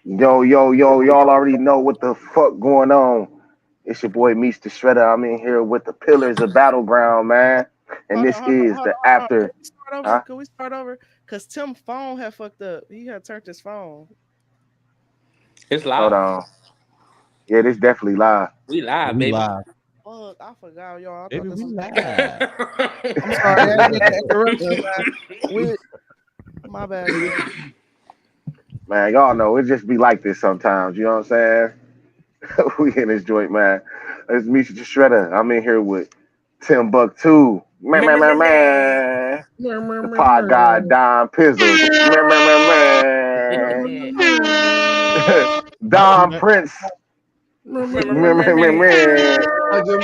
Yo, yo, yo, y'all already know what the fuck going on. It's your boy Meets the Shredder. I'm in here with the pillars of Battleground, man. And Hold this on, hold on, is hold the on, hold on. Can after. we start over? Huh? Can we start over? Cause Tim's phone had fucked up. He had turned his phone. It's Hold live. on. Yeah, this definitely live. We Yeah, live, we baby. live. Fuck, I forgot, y'all. I thought Baby, this we was. live. I'm sorry, I didn't mean to interrupt you, man. We, my bad, gang. Man, y'all know it just be like this sometimes. You know what I'm saying? We in this joint, man. It's Meets the Shredder. I'm in here with Tim Buck 2. Man, Meh, man, meh, meh, man, meh. man. The pod guy, Don Pizzle. Man, man, man, man. Don't do Don that. Prince. Meh, meh, meh, Man, meh, man, man, meh. man. Good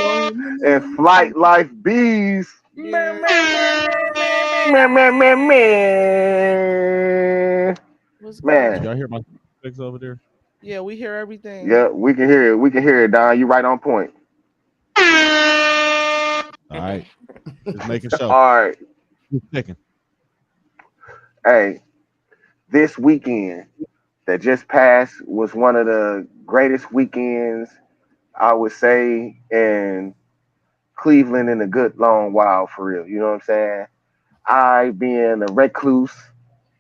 And morning. Flight Life Bees. Meh, Yeah, meh, meh, meh, meh, meh. Man, man, man, man. what's Did Man. good? y'all hear my fix over there? Yeah, we hear everything. Yeah, we can hear it. We can hear it, Don. You right on point. All right. Just making sure. All right. Just checking. Hey, this weekend that just passed was one of the greatest weekends, I would say, in Cleveland in a good long while for real. You know what I'm saying? I being a recluse,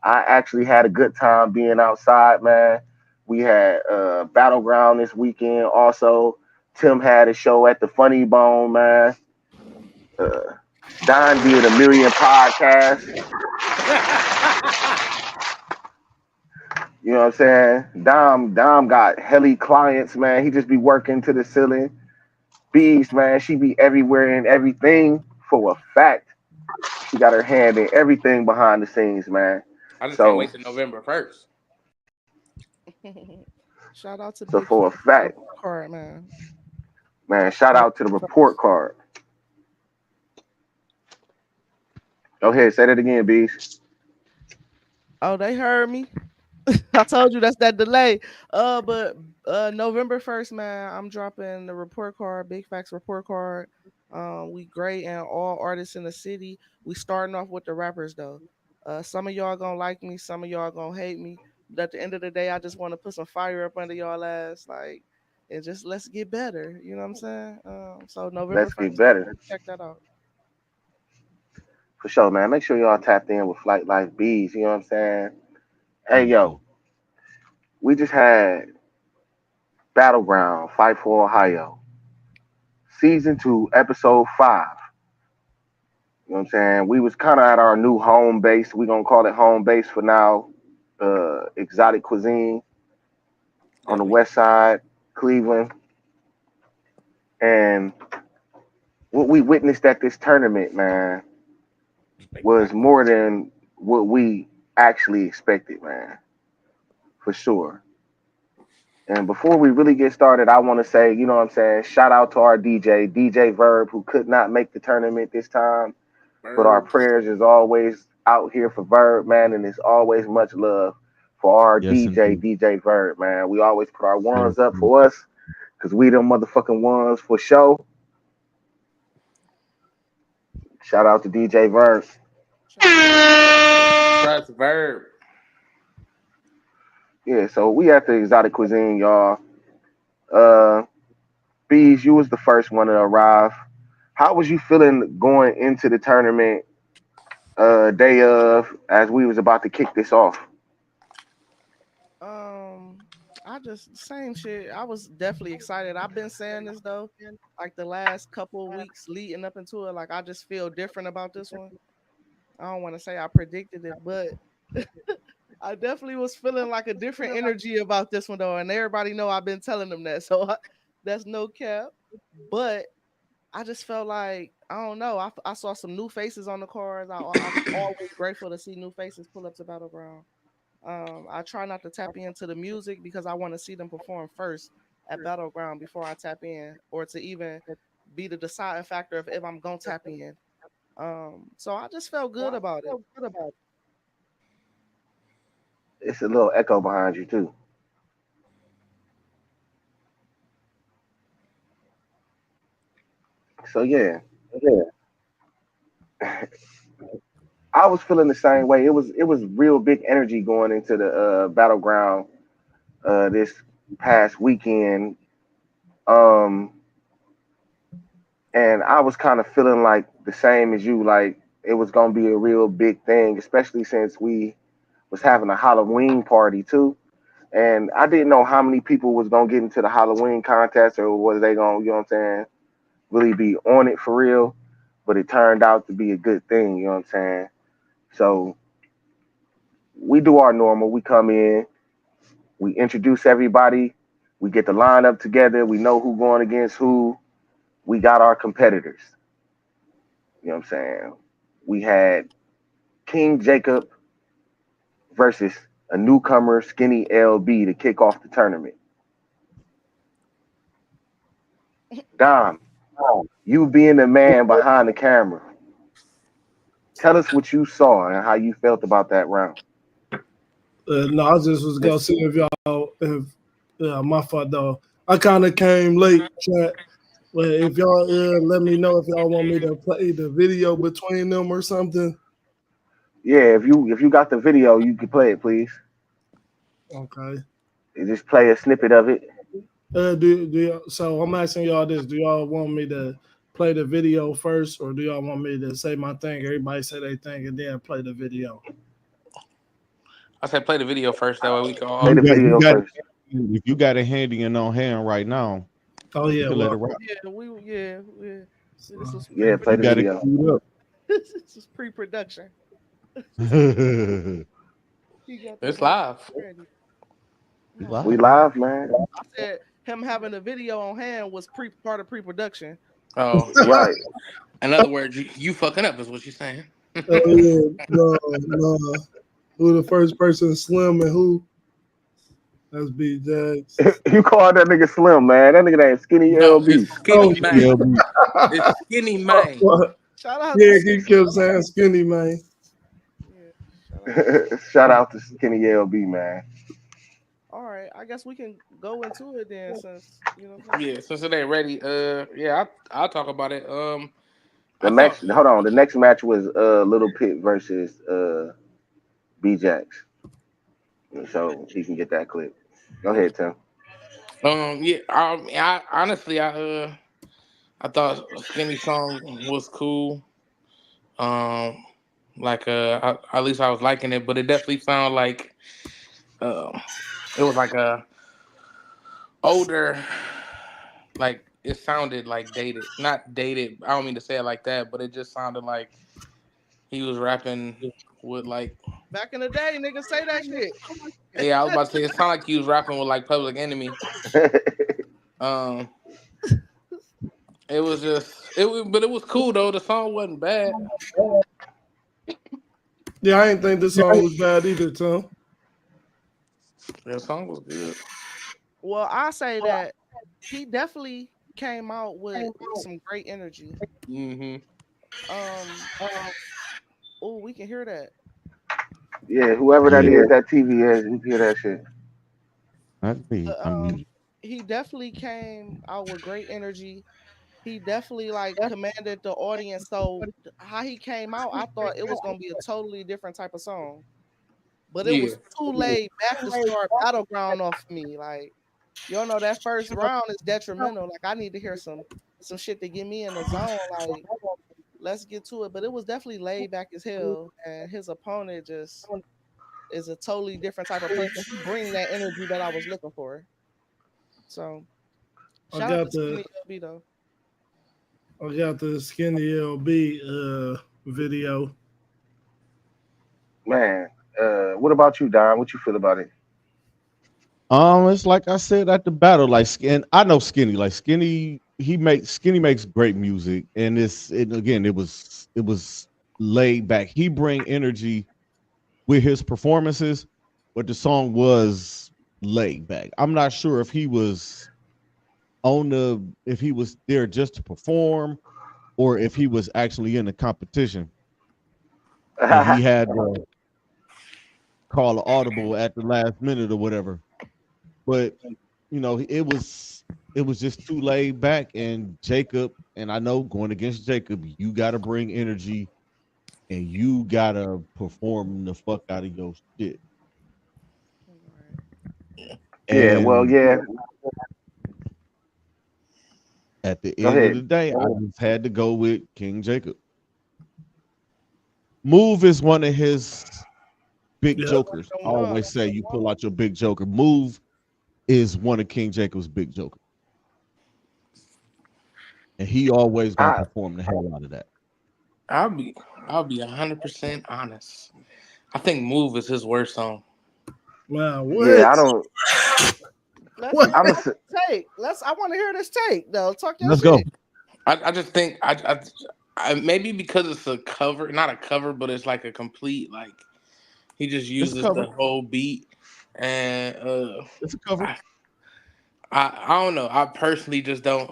I actually had a good time being outside, man. We had Battleground this weekend. Also, Tim had a show at the Funny Bone, man. Uh, Don did a million podcasts. You know what I'm saying? Dom got heli clients, man. He just be working to the ceiling. Bees, man, she be everywhere and everything for a fact. She got her hand in everything behind the scenes, man. I just can't So, wait till November 1st. Shout out to so Big for a Facts fact, Report Card, man. man, shout out to the report card. Go ahead, say that again, Bees. Oh, they heard me. I told you that's that delay. But November 1st, man, I'm dropping the report card, Big Facts report card. We great and all artists in the city. We starting off with the rappers though. Some of y'all gonna like me, some of y'all gonna hate me. But at the end of the day, I just want to put some fire up under y'all ass, like, and just let's get better. You know what I'm saying? So November Let's get 1st, better. check that out. For sure, man. Make sure y'all tapped in with Flight Life Bees. You know what I'm saying? Hey, Please do. yo, we just had Battleground, Fight for Ohio, Season 2, Episode 5. You know what I'm saying? We was kind of at our new home base. We gonna call it home base for now. Exotic Cuisine on There the we west side, Cleveland. And what we witnessed at this tournament, man, was spectacular. more than what we actually expected, man, for sure. And before we really get started, I want to say, you know what I'm saying, shout out to our DJ Verb, who could not make the tournament this time. But our Bird. prayers is always out here for Verb, man, and it's always much love for our Yes, indeed. DJ Verb, man. We always put our Yes, ones up yes. for us, because we them motherfucking ones for show. Shout out to DJ Verb. Shout out to Trust verb. Yeah, so we at the Exotic Cuisine, y'all. Uh, Bees, you was the first one to arrive. How was you feeling going into the tournament day of as we was about to kick this off? I just same shit. I was definitely excited. I've been saying this though, like the last couple of weeks leading up into it. Like I just feel different about this one. I don't want to say I predicted it, but I definitely was feeling like a different energy about this one though, and everybody know I've been telling them that, so that's no cap. But I just felt like I don't know. I saw some new faces on the cards. I'm always grateful to see new faces pull up to Battleground. I try not to tap into the music because I want to see them perform first at Battleground before I tap in, or to even be the deciding factor of if I'm gonna tap in. So I just felt good about it. It's a little echo behind you too. So yeah, I was feeling the same way. It was real big energy going into the Battleground this past weekend. Um, and I was kind of feeling like the same as you, like it was gonna be a real big thing, especially since we was having a Halloween party too. And I didn't know how many people was gonna get into the Halloween contest, or was they gonna, you know what I'm saying, really be on it for real. But it turned out to be a good thing, you know what I'm saying? So we do our normal. We come in, we introduce everybody, we get the lineup together, we know who going against who, we got our competitors. You know what I'm saying? We had King Jacob versus a newcomer, Skinny LB, to kick off the tournament. Dom, you being the man behind the camera, tell us what you saw and how you felt about that round. No, I just was gonna see if y'all, if my fault though. I kind of came late, chat. But if y'all let me know if y'all want me to play the video between them or something. Yeah, if you got the video, you can play it, please. Okay. You just play a snippet of it. So I'm asking y'all this: do y'all want me to play the video first, or do y'all want me to say my thing? Everybody say their thing, and then play the video. I said play the video first. That way we can Play all. the You video got it. first. If you got it handy and on hand right now, Oh you yeah, can let well, it rock. Yeah. See, this was Yeah, play You the got it video. queued up. this is pre-production. You He got the It's video live. ready. No, We live, man. live, man. I said him having a video on hand was part of pre-production. Oh, Right. in other words, you fucking up is what you're saying. oh yeah, no, no. Who the first person? Slim and who? That's B Jags. You call that nigga Slim, man. That nigga ain't Skinny No, it's LB. Oh Skinny Yeah, Man. It's Skinny Man. what? Shout out to Yeah, he Skinny kept LB. saying skinny man. Yeah, shout out to. Shout out to Skinny LB, man. All right, I guess we can go into it then, since you know what I'm saying. Yeah, since it ain't ready, yeah, I'll talk about it. I The thought, next, hold on. The next match was Little Pit versus B Jax. So she can get that clip. Go ahead, Tim. yeah, I honestly, I thought Skinny song was cool. Um, like, at least I was liking it, but it definitely sounded like, uh, it was like a older, like it sounded like dated, not dated. I don't mean to say it like that, but it just sounded like he was rapping with like, Back in the day, niggas say that shit. yeah, I was about to say it sounded like he was rapping with like Public Enemy. Um, it was just but it was cool though. The song wasn't bad. Yeah, I didn't think the song was bad either, Tom. The song was good. Well, I say that he definitely came out with some great energy. Hmm. Um, oh, we can hear that. Yeah, whoever that yeah. is, that TV is, we can hear that shit. Not me. The, I'm muted. he definitely came out with great energy. He definitely like commanded the audience. So how he came out, I thought it was gonna be a totally different type of song, but it Yeah. was too laid back to start battleground off me. Like, you know, that first round is detrimental. Like, I need to hear some shit to get me in the zone. Like, let's get to it. But it was definitely laid back as hell, and his opponent just is a totally different type of person. He bring that energy that I was looking for. So I shout out got to Skinny the LB though. I got the skinny LB video. Man, what about you, Don? What you feel about it? It's like I said at the battle, like Skin. I know Skinny, like Skinny. Skinny makes great music, and again, it was laid back. He bring energy with his performances, but the song was laid back. I'm not sure if he was there just to perform or if he was actually in the competition and he had to call an audible at the last minute or whatever. But it was just too laid back. And Jacob, and I know going against Jacob, you got to bring energy and you got to perform the fuck out of your shit. All right. Yeah, well, And yeah. at the Go end of ahead. the day, I just had to go with King Jacob. Move is one of his big Yeah. jokers. I always say you pull out your big joker. Move is one of King Jacob's big jokers. And he always gonna I perform the hell out of that. I'll be I'll be 100% honest. I think "Move" is his worst song. Man, what? yeah, I don't. Let's What? hear I'm a. this take. I want to hear this take. Though, talk your Let's go. shit. I just think maybe because it's a cover, not a cover, but it's like a complete like he just It's a uses cover. the whole beat and It's a cover. I, I don't know. I personally just don't.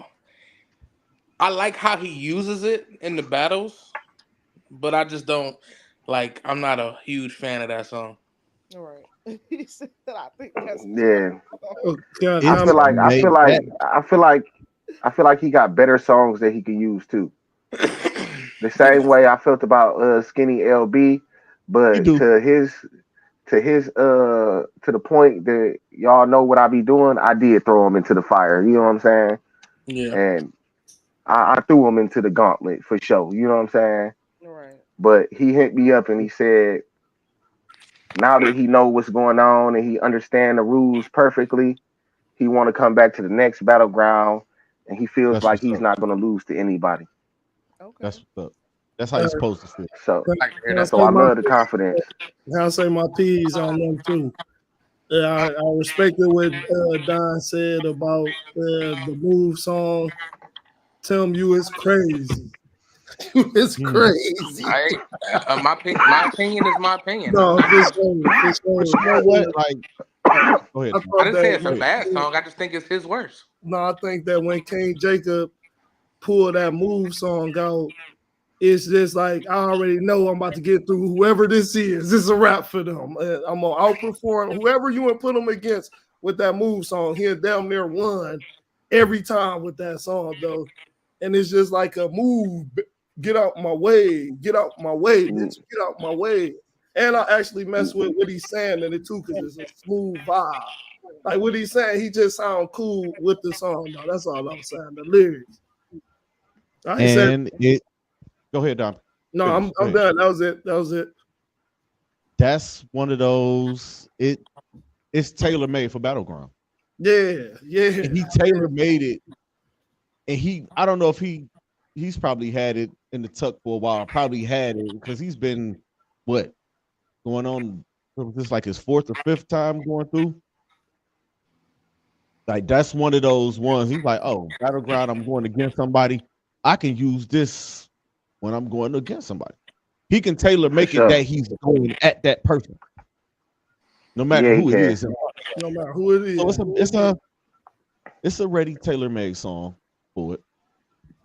I like how he uses it in the battles, but I just don't like. I'm not a huge fan of that song. All right. He said, I think that's his worst Yeah, song. Oh, God, I It's feel damn. like. I feel made like. that. I feel like he got better songs that he could use too. The same way I felt about Skinny LB, He but do. to the point that y'all know what I be doing, I did throw him into the fire. You know what I'm saying? Yeah, And I threw him into the gauntlet for sure. You know what I'm saying? All right. But he hit me up and he said, now that he know what's going on and he understand the rules perfectly, he want to come back to the next battleground, and he feels That's like what's he's up. not going to lose to anybody. Okay. That's what's up. That's how Uh, you're supposed to feel. So, can, I can hear can I that. so say I my love the confidence. can I say my piece on them too? Yeah, I respected what Don said about the move song. Tell him you is crazy. You is Mhm. crazy. I my opinion is my opinion. No, for sure, for But sure. you know what? Like, go I ahead. I thought didn't say that it's a Go ahead. bad song. I just think it's his worst. no, I think that when King Jacob pulled that move song out, it's just like I already know I'm about to get through whoever this is. This is a wrap for them. I'm gonna outperform whoever you want to put them against with that move song. He damn near won every time with that song though, and it's just like a move. Get out my way. Get out my way, Mm, bitch. Get out my way. And I actually mess with what he's saying in it too, because it's a smooth vibe. Like what he's saying, he just sound cool with the song though. That's all I'm saying. The lyrics. I ain't said And it. Go ahead, Dom. no. Finish. Go I'm ahead. done. That was it. That was it. That's one of those. It's tailor made for battleground, Yeah, yeah. and he tailor made it. And I don't know if he's probably had it in the tuck for a while. Probably had it because he's been what going on. What was this like his fourth or fifth time going through? Like that's one of those ones. He's like, oh, battleground. I'm going against somebody. I can use this when I'm going against somebody. He can tailor for make it sure. that he's going at that person, no matter Yeah, he who it can. is. So No matter who it is. it's a ready tailor made song for it.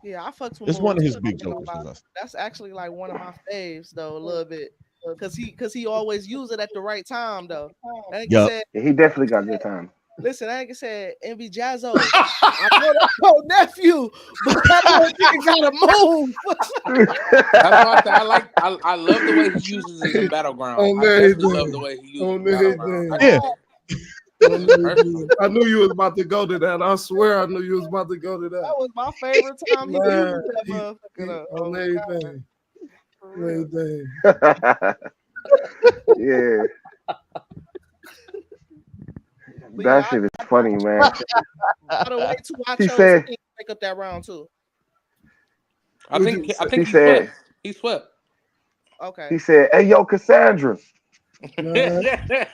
Yeah, I fucked with It's Move one of too. his I big ain't gonna jokers. lie. As I said. That's actually like one of my faves though, a little bit. Cause he always use it at the right time though. That nigga Yup. said, Yeah, he definitely got good time. listen, that nigga said, Envy Jazzo. I know that's your nephew, but that little nigga gotta move. That's why I say I love the way he uses it in battleground. On I definitely love the everything. way he uses it On in battleground. I everything. just Yeah. don't On personally. everything. I knew you was about to go to that. I swear I knew you was about to go to that. That was my favorite time he used Man, that he motherfucker though. on Oh God, everything. for On real. everything. Yeah, But yeah, that shit is funny, man. by the way, too, I He chose said. King to make up that round too. What'd you I say? think He he swept. said. He swept. Okay. He said, "Hey, yo, Cassandra, Man,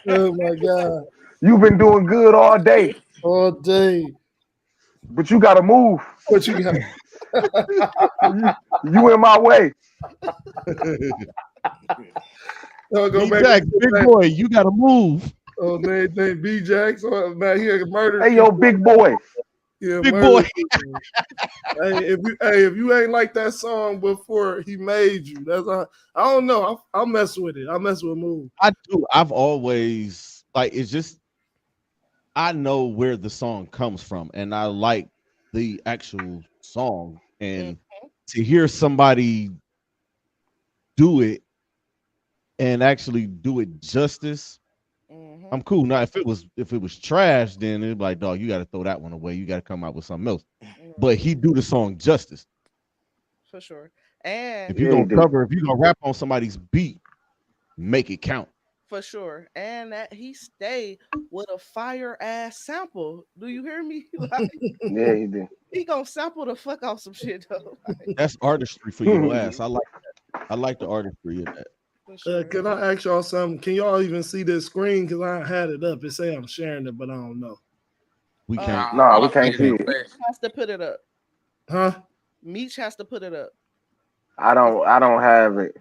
oh my God. you've been doing good all day, All day. but you gotta move. What you got? You in my way." I'll go B back Jack, big to boy, you gotta move. oh name B Jax. Oh, man, he had murdered Hey, yo, people. big boy. Yeah, Big boy. murdered people. If you ain't like that song before he made you, that's I don't know. I'll mess with it. I'll mess with Move. I do. I've always like it's just I know where the song comes from and I like the actual song Mm, and to hear somebody do it and actually do it justice, I'm cool. Now, if it was trash, then it'd be like, dog, you got to throw that one away. You got to come out with something else. But he do the song justice. For sure. And If you're Yeah, he do. if you're gonna rap on somebody's beat, make it count. for sure. And that he stayed with a fire ass sample. Do you hear me? Like Yeah, he do. he gonna sample the fuck off some shit though. Like, That's artistry for your ass. I like that. I like the artistry of that. for sure. Can I ask y'all something? Can y'all even see this screen? Because I had it up. It say I'm sharing it, but I don't know. We Uh, can't. Nah, all we I can't see is see your it. face. Has to put it up. Huh? Meech has to put it up. I don't have it.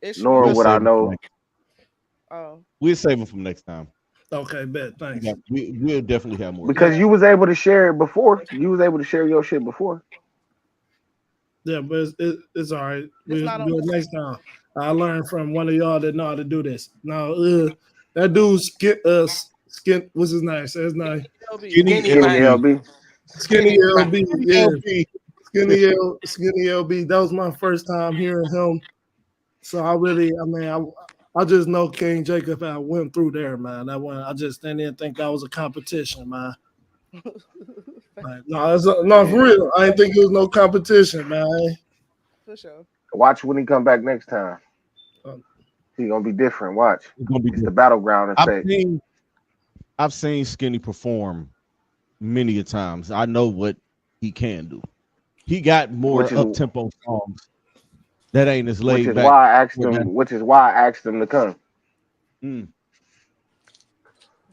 It should Nor be. We'll would I save it. know. Oh, We'll save it from next time. Okay, bet. Thanks. We'll definitely have more. Because you was able to share it before. You was able to share your shit before. Yeah, but it's all right. We'll not on do it the- next time. I learned from one of y'all that know how to do this. Now, that dude skin. What's his name? Say his name. LB. Skinny Skinny Skinny man. LB. Skinny LB. Yeah, LB. Skinny LB. That was my first time hearing him. So I just know King Jacob. I went through there, man. I just didn't think that was a competition, man. Like, no, for real. I didn't think it was no competition, man. For sure. Watch when he come back next time. Um, He gonna be different. Watch. It's gonna be It's the good. battleground I've effect. seen Skinny perform many a times. I know what he can do. He got more Which is up tempo songs that ain't as which laid is back. why I asked With that. him. Which is why I asked him to come. Mm.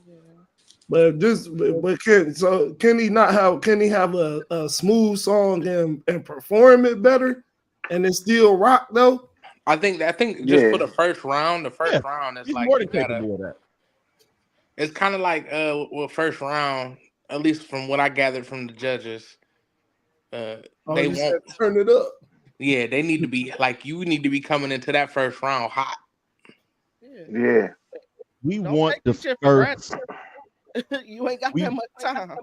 Yeah. But can he not have? Can he have a smooth song and perform it better, and it still rock though? I think just for Yeah. the first round, is He's like more you than gotta. capable of that. It's kind of like well, first round, at least from what I gathered from the judges, Oh, they you said won't. turn it up. Yeah, they need to be like you need to be coming into that first round hot. Yeah. Yeah. We Don't want take the this shit for granted. first. You ain't got We that much time.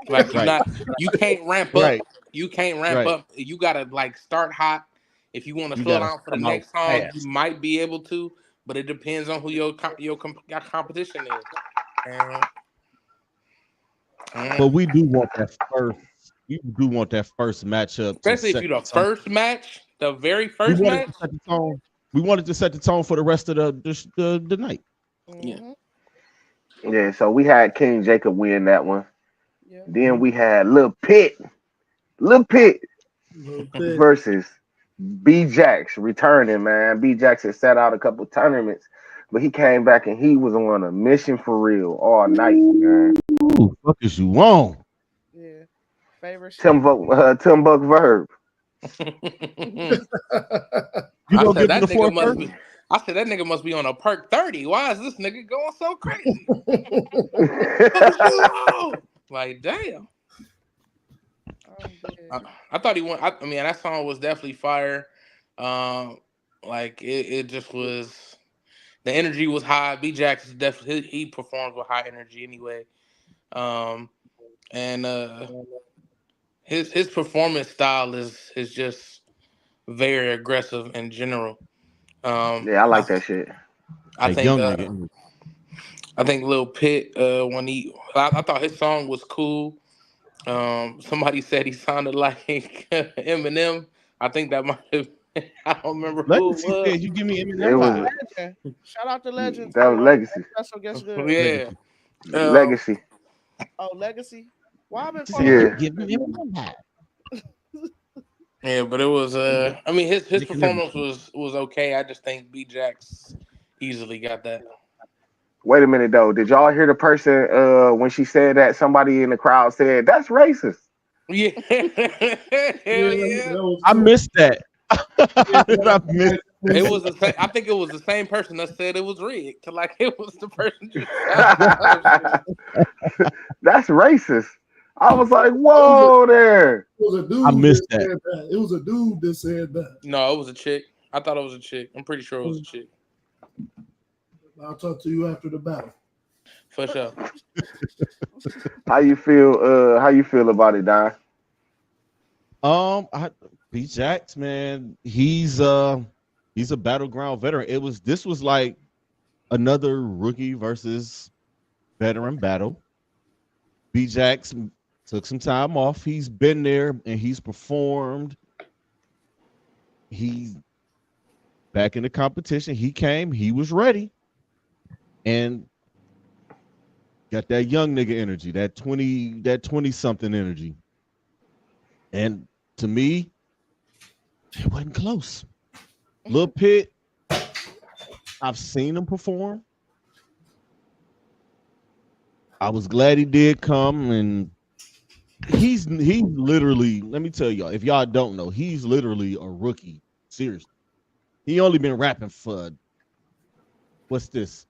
Like you right, not you can't ramp up. right, You can't ramp right. up. You gotta like start hot. If you want to You slow gotta down for the come out next song, you fast. might be able to, but it depends on who your competition is. And, But mm, we do want that first. You do want that first matchup to especially if set you the the tone. first match, the very We first wanted match. to set the tone. We wanted to set the tone for the rest of the night. Yeah. Mm-hmm. Yeah. So we had King Jacob win that one. Yeah. Then we had Lil Pit Little bit. versus B Jax returning, man. B Jax had sat out a couple tournaments, but he came back and he was on a mission for real all night, man. Ooh, fuck is you on? Yeah. Favorite shit. Tim Buck Verb. You I gonna said give him that the nigga floor must first? be. I said that nigga must be on a perk 30. Why is this nigga going so crazy? Fuck you on? Like damn. I'm dead. I thought he went. I mean, that song was definitely fire. Um, like it just was. The energy was high. B Jax is definitely he performs with high energy anyway. Um, and his performance style is just very aggressive in general. Um, Yeah, I I, like that shit. I That think young nigga. I think Lil Pitt when I thought his song was cool. Somebody said he sounded like Eminem. I think that might have. I don't remember who it Legacy was. said you give me It Eminem was vibe. Legend. Shout out to Legend that too. was Legacy. Special guest good. Yeah. Legacy. Um, Legacy. Oh, Legacy. Why I been She said you following? Yeah. give me Eminem vibe. yeah, but it was. I mean, his Nick and performance everything. was okay. I just think B Jax easily got that. Wait a minute though. Did y'all hear the person when she said that somebody in the crowd said that's racist? Yeah. Yeah, Hell yeah. that was I cool. missed that. Yeah, How did I miss? It was the same. I think it was the same person that said it was rigged. Like it was the person just shouting the same shit. That's racist. I was like, It was a, whoa there. it was a I dude that missed that. said that. It was a dude that said that. No, it was a chick. I thought it was a chick. I'm pretty sure it was a chick. I'll talk to you after the battle. For sure. How you feel about it, Don? B Jax, man, he's a battleground veteran. This was like another rookie versus veteran battle. B Jax took some time off. He's been there and he's performed. He's back in the competition. He came, he was ready, and got that young nigga energy, that 20 something energy. And to me, it wasn't close. Lil Pitt, I've seen him perform. I was glad he did come, and he's literally, let me tell y'all, if y'all don't know, he's literally a rookie. Seriously. He only been rapping for what's this?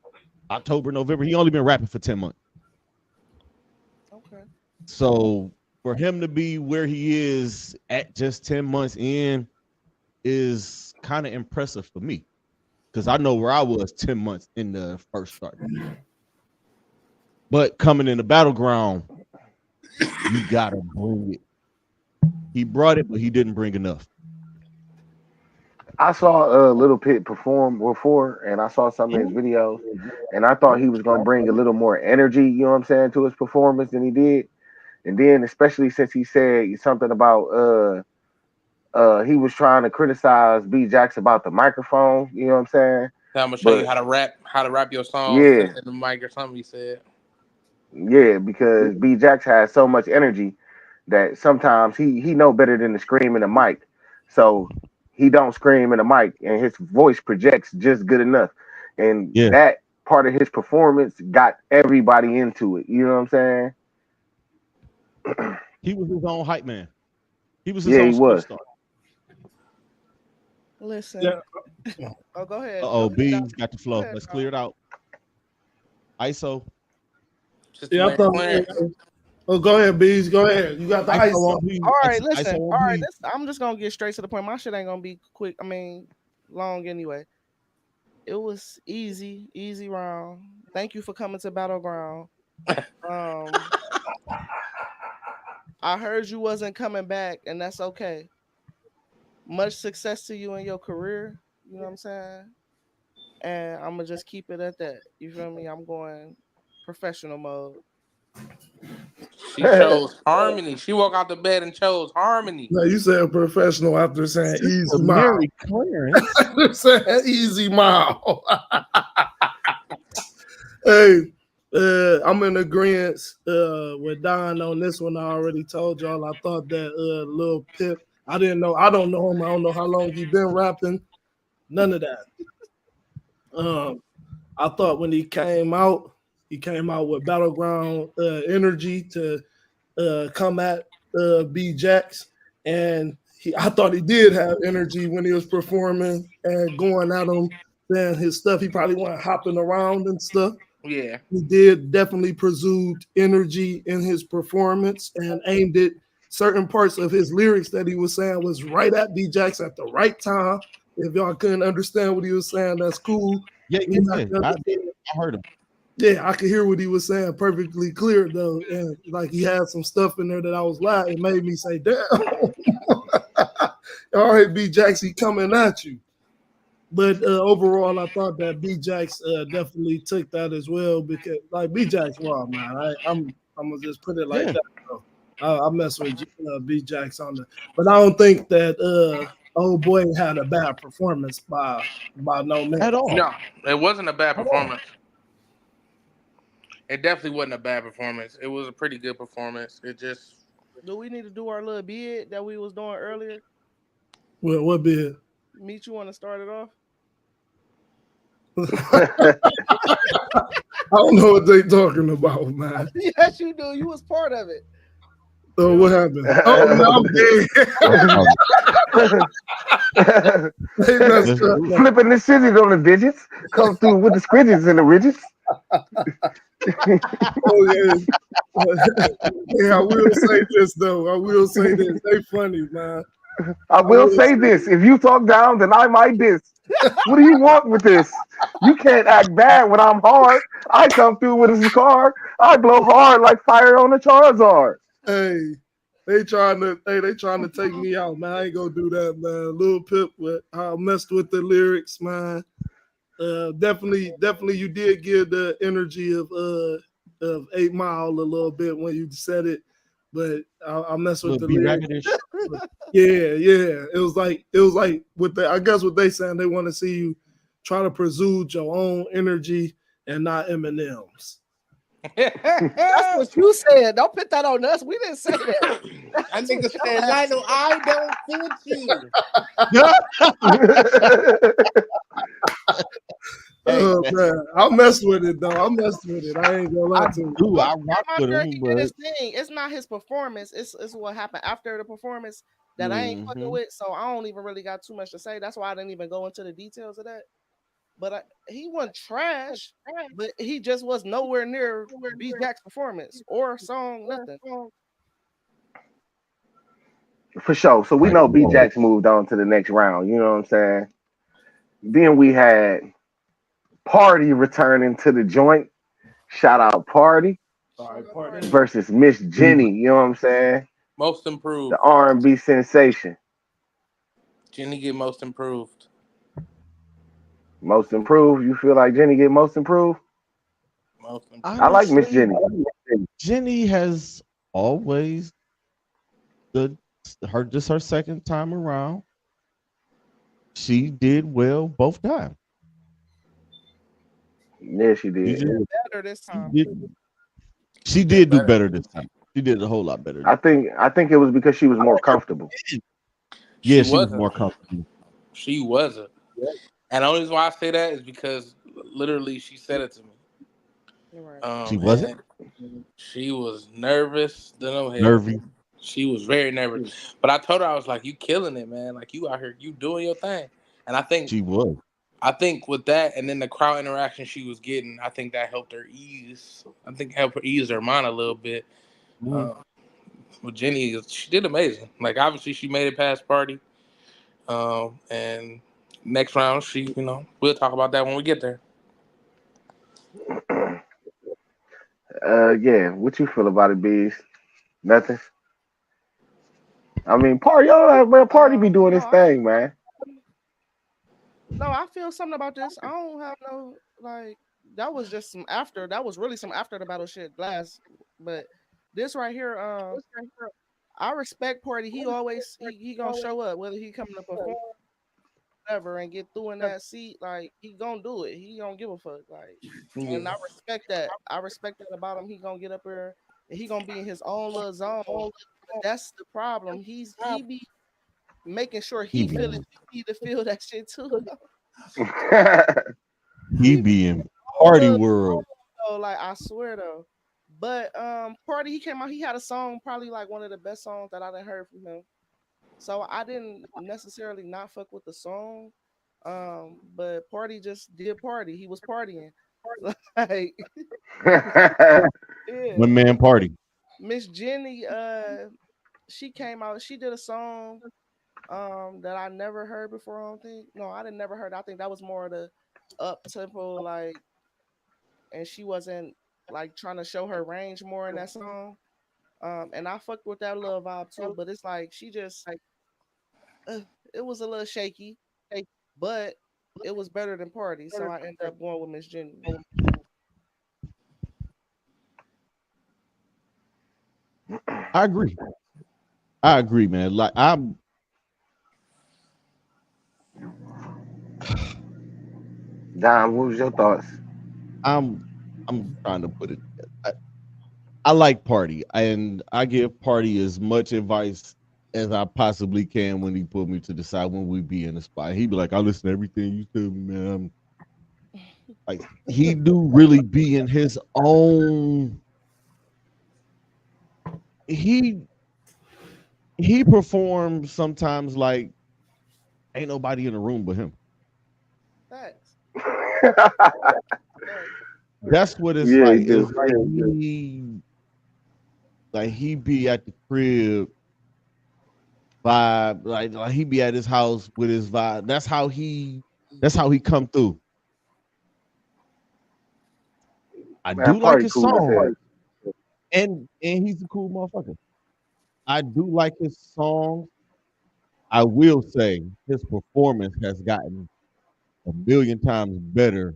October, November. He only been rapping for 10 months. Okay. So for him to be where he is at just 10 months in is kind of impressive for me. Because I know where I was 10 months in the first start. But coming in the battleground, you gotta bring it. He brought it, but he didn't bring enough. I saw Little Pit perform before, and I saw some of his videos, and I thought he was gonna bring a little more energy. You know what I'm saying, to his performance than he did. And then, especially since he said something about he was trying to criticize B Jax about the microphone. You know what I'm saying? I'm gonna show you But how to rap your songs in yeah, the mic or something. He said, yeah, because B Jax has so much energy that sometimes he know better than to scream in the mic. So he don't scream in the mic and his voice projects just good enough. And Yeah, that part of his performance got everybody into it. You know what I'm saying? he was his own hype man. He was his Yeah, own he was. superstar. Listen. Yeah. Oh, go ahead. Go Uh-oh, ahead, Doc. B's got the Go flow. ahead, Let's Doc. clear it out. ISO. "Sister Yeah, I Man thought. Clarence." Oh, go ahead, Bees. Go ahead. You got the ISO ice. on B. All right, ISO listen. on All right, B. I'm just gonna get straight to the point. My shit ain't gonna be quick. I mean, long anyway. It was easy, easy round. Thank you for coming to Battleground. Um, I heard you wasn't coming back, and that's okay. Much success to you in your career. You know what I'm saying? And I'm gonna just keep it at that. You feel me? I'm going professional mode. She chose harmony. She woke out the bed and chose harmony. No, you said professional after saying Sister easy mile. Mary Clarence. After saying easy mile. Hey, I'm in agreement with Don on this one. I already told y'all. I thought that Lil Pip. I didn't know. I don't know him. I don't know how long he been rapping. None of that. I thought when he came out with battleground energy to come at B Jax, and I thought he did have energy when he was performing and going at him, saying his stuff. He probably went hopping around and stuff. Yeah. He did definitely presumed energy in his performance and aimed it certain parts of his lyrics that he was saying was right at B Jax at the right time. If y'all couldn't understand what he was saying, that's cool. Yeah, Me not yeah. understanding, I heard him. yeah, I could hear what he was saying perfectly clear though, and like he had some stuff in there that I was like, it made me say, "Damn, all right, B Jax, he coming at you." But overall, I thought that B Jax definitely took that as well because like B Jax, wow, man, I'm gonna just put it like Yeah, that. Bro. I mess with B Jax on the, but I don't think that old boy had a bad performance by no at means. all. No, it wasn't a bad At all. performance. It definitely wasn't a bad performance. It was a pretty good performance. It just Do we need to do our little bid that we was doing earlier? What bid? Meet you want to start it off? I don't know what they talking about, man. Yes, you do. You was part of it. So what happened? Oh no, I'm I'm dead. sorry. They messed Let's up. do it. Flipping the shitties on the digits, come through with the squidgets and the ridges. Oh yeah. Yeah, I will say this though. I will say this. They funny, man. I I will will say say this: if you talk down, then I might diss. What do you want with this? You can't act bad when I'm hard. I come through with a car. I blow hard like fire on a Charizard. hey, they trying to take me out, man. I ain't gonna do that, man. Lil Pip, I messed with the lyrics, man. Definitely, you did give the energy of 8 Mile a little bit when you said it, but I mess with Look, the be lyrics. raggedish. Yeah. It was like with the I guess what they saying they want to see you try to pursue your own energy and not Eminem's. That's what you said. Don't put that on us. We didn't say that. That That's what nigga your said, ass Lionel, I don't fit you. Hey, Oh man, man, I messed with it though. I messed with it. I ain't gonna lie I to you. do. But I rock I'm with sure him, he did but his thing. It's not his performance. It's what happened after the performance that I ain't fucking mhm. with. So I don't even really got too much to say. That's why I didn't even go into the details of that. But he wasn't trash. But he just was nowhere near B Jack's performance or song. Nothing. For sure. So we Like, know B oh, Jax moved on to the next round. You know what I'm saying? Then we had Party returning to the joint. Shout out Party Sorry, Sugar partner. party. versus Miss Jenny. You know what I'm saying? Most The improved. R&B sensation. Jenny get most improved. Most improved. You feel like Jenny get most improved? Most I improved. like Miss honestly, Jenny. Jenny has always the her second time around. She did well both times. Yeah, she She did. just Better this she time. did She she did did do better. better this time. She did a whole lot better. I think it was because she was more comfortable. She Yeah, she was wasn't. more comfortable. She wasn't. And the only reason why I say that is because literally she said it to me. You're right. She wasn't And she was nervous than no hell. nervy. She was very nervous. But I told her I was like, "You killing it, man! Like you out here, you doing your thing." And She was. I think with that, and then the crowd interaction she was getting, I think that helped her ease. I think helped her ease her mind a little bit. Mhm. Uh, with Jenny, she did amazing. Like obviously, she made it past party. And next round, we'll talk about that when we get there. Yeah. What you feel about it, Bees? Nothing. I mean, Party, yo, man, Party be doing No, his thing, man. no, I feel something about this. I don't have no like. That was just some after. That was really some after the battle shit last. But this right here, I respect Party. He always he gonna show up whether he coming to perform whatever and get through in that seat. Like he gonna do it. He don't give a fuck. Like, and Yeah. I respect that. I respect that about him. He gonna get up there and he gonna be in his own little zone. But that's the problem. He be making sure He he feel it. be He need to feel that shit too. he He be be in whole party little world. though, like I swear though. But Party he came out, he had a song, probably like one of the best songs that I done heard from him. So I didn't necessarily not fuck with the song. But Party just did party. He was partying. Like yeah. One man party. Miss Jenny, she came out, she did a song that I never heard before, I don't think. No, I didn't never heard. I think that was more of the up tempo, like, and she wasn't like trying to show her range more in that song. And I fucked with that little vibe too, but it's like she just uh, it was a little shaky, but it was better than Party, so I ended up going with Miss Jenny. I agree. I agree, man. Like Dom, what was your thoughts? I'm I'm trying to put it. I, I like Party, and I give Party as much advice as I possibly can when he put me to the side when we be in the spot. He be like, "I listen to everything you tell me, man." Like he do really be in his own. He he performs sometimes like ain't nobody in the room but him. Facts. Facts. That's what it's Yeah, he like. do. It's like he be at the crib vibe, like he be at his house with his vibe. That's how he come through. I Man, do like Party his cool as song, hell. and he's a cool motherfucker. I do like his song. I will say his performance has gotten a million times better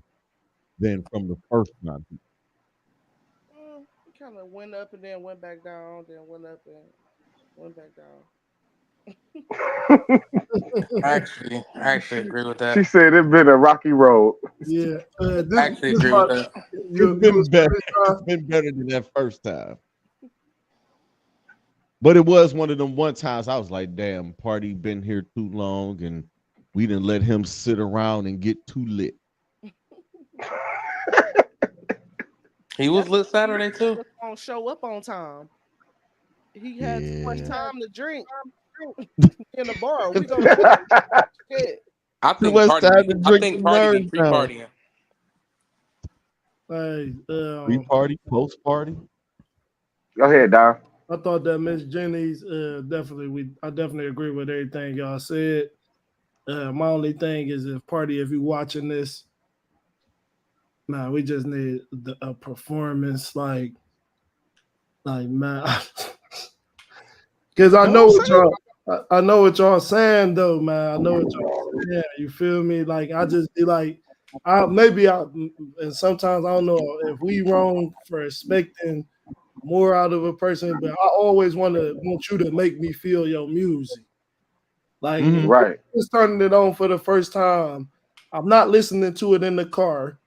than from the first time. Kind of went up and then went back down, then went up and went back down. I actually agree with She that. said it's been a rocky road. Yeah, I this actually this agree with my that. It's you been was better. saying, It's been better than that first time. But it was one of them one times I was like, damn, party been here too long and we didn't let him sit around and get too lit. He was That's lit he Saturday too. just gonna show up on time. He had too much Yeah. time to drink in the bar. We gonna give him shit. I Too think much Cardi time be. to I drink the think Cardi be nerves down. pre-partying. hey, Pre-party, post-party. Go ahead, Don. I thought that Miss Jenny's I definitely agree with everything y'all said. My only thing is if party if you watching this, nah, we just need a performance like man, because I know Don't say what y'all I know what y'all saying though, man. I know what y'all saying. You feel me? Like I just be like, I maybe I and sometimes I don't know if we wrong for expecting more out of a person, but I always want you to make me feel your music. Like if Mhm. Right. you're just turning it on for the first time, I'm not listening to it in the car.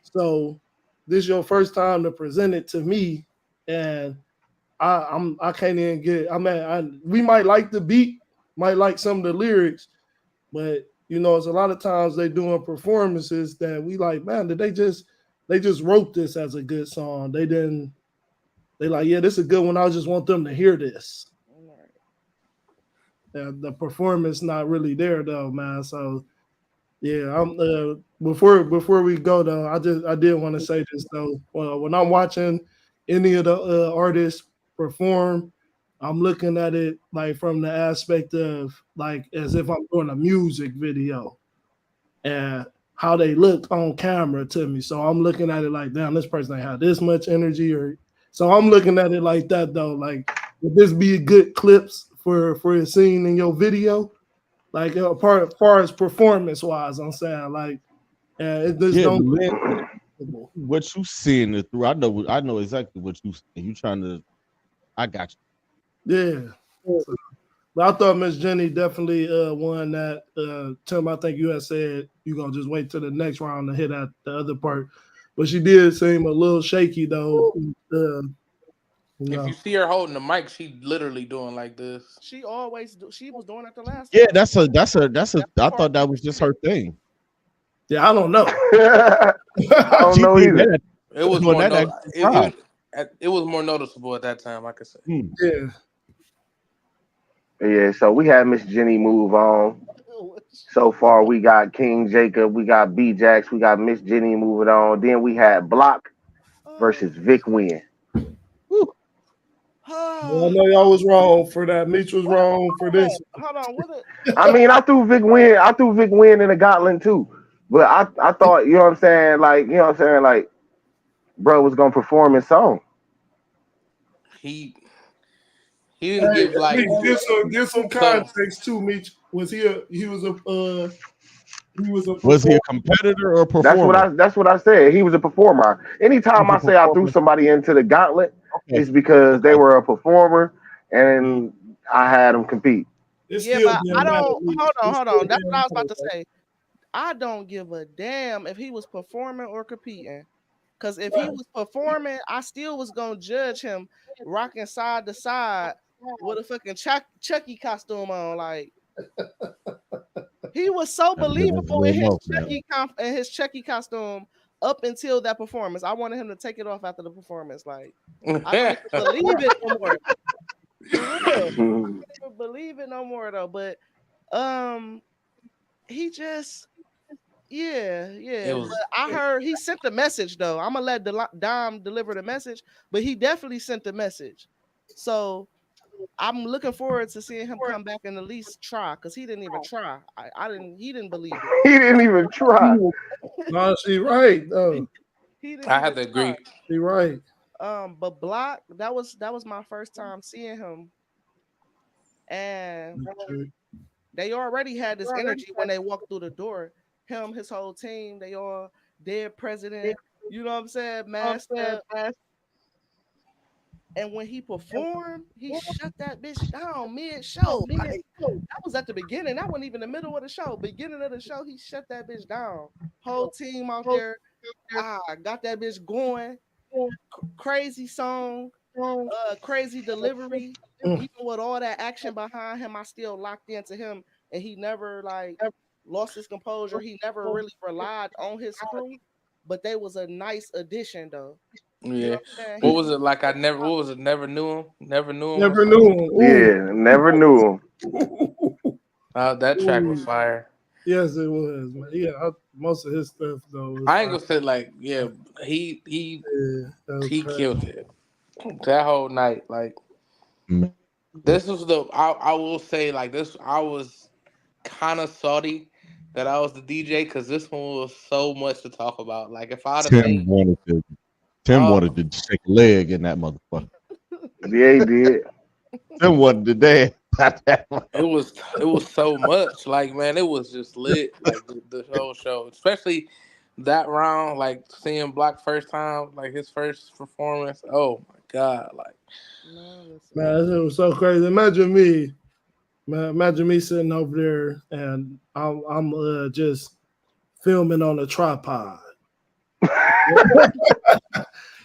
So this is your first time to present it to me, and I can't even get. I mean, we might like the beat, might like some of the lyrics, but you know, it's a lot of times they doing performances that we like. Man, did they just wrote this as a good song? They didn't. They like, yeah, this is a good one. I just want them to hear this. Right. The performance not really there though, man. So yeah, I'm before we go though, I did want to say this though. When I'm watching any of the artists perform, I'm looking at it like from the aspect of like as if I'm doing a music video and how they look on camera to me. So I'm looking at it like, damn, this person ain't had this much energy, or so I'm looking at it like that though. Like, would this be good clips for a scene in your video? Like, as far as performance wise, I'm saying like, it just Yeah, don't. the lens, what you seeing it through. I know exactly what you seeing. You trying to I got Yeah. So, but I thought Miss Jenny definitely won that. Tim, I think you had said you gonna just wait till the next round to hit at the other part, but she did seem a little shaky though. You If you know. see her holding the mic, she literally doing like this. She always do. She was doing it the last yeah, time. that's a That's the I part thought that was she just did. her thing. Yeah, I don't know. I don't She know did either. that It was doing more that no. at the trial. It was more noticeable at that time. I could say. Hmm. Yeah. Yeah, so we had Miss Jenny move on. So far, we got King Jacob, we got B Jax, we got Miss Jenny moving on. Then we had Block Oh. versus Vic Win. Whew. Well, I know y'all was wrong for that. Meech was What? wrong for Hold this. on. Hold on. What? I mean, I threw Vic Win. I threw Vic Win in the gauntlet too. But I thought, you know what I'm saying? Like, you know what I'm saying? Like, bro was gonna perform his song. He he didn't Hey, give like Meech, give some so. context too, Meech. Was he was a Was he performer? a competitor or a performer? That's what I said. He was a performer. He was Anytime a I say I threw performer. somebody into the gauntlet, Okay. it's because they Okay. were a performer Mhm. and I had them compete. It's Yeah, still but I didn't matter, don't. Meech. Hold on. It's Hold still on. That's what I didn't was about matter, to bro. say. I don't give a damn if he was performing or competing. Cause if he Right. was performing, I still was gonna judge him rocking side to side with a fucking Chucky costume on. Like he was so That's believable real enough, man. In his Chucky costume up until that performance. I wanted him to take it off after the performance. Like I don't even believe it no more. For real. I don't Mhm. even believe it no more though. But um he just yeah, It yeah. But was. I heard he sent the message though. I'm gonna let Dom deliver the message, but he definitely sent the message. So I'm looking forward to seeing him come back and at least try because he didn't even try. I didn't. He didn't believe it. He didn't even try. No, she right. No, He didn't I even had to try. agree. she right. But Block, that was my first time seeing him, and they already had this energy when they walked through the door. him, his whole team, they all dead president. You know what I'm saying? Masked up. And when he performed, he shut that bitch down mid-show. Like that was at the beginning. That wasn't even the middle of the show. Beginning of the show, he shut that bitch down. Whole team out there, got that bitch going. Crazy song, crazy delivery. Even with all that action behind him, I still locked into him, and he never like lost his composure. He never really relied on his crew, but they was a nice addition though. You know Yeah. what I'm saying? What was it like? I never. What was it? Never knew him. Never knew him or Never something. knew him. Yeah, never knew That track was Ooh. fire. Yes, it was, man. Yeah, most of his stuff though was I ain't fire. gonna say like, yeah, he he Yeah, that was he crazy. killed it that whole night. Like Man, this was the I will say like this. I was kind of salty that I was the DJ because this one was so much to talk about. Like if I'd have Tim made, wanted to Tim oh, wanted to shake a leg in that motherfucker. him. Yeah, he did. Tim wanted to dance. it was so much. Like man, it was just lit. Like the whole show, especially that round. Like seeing Block first time, like his first performance. Oh my god! Like Man, listen. Man, it was so crazy. Imagine me, man. Imagine me sitting over there and I'm just filming on a tripod,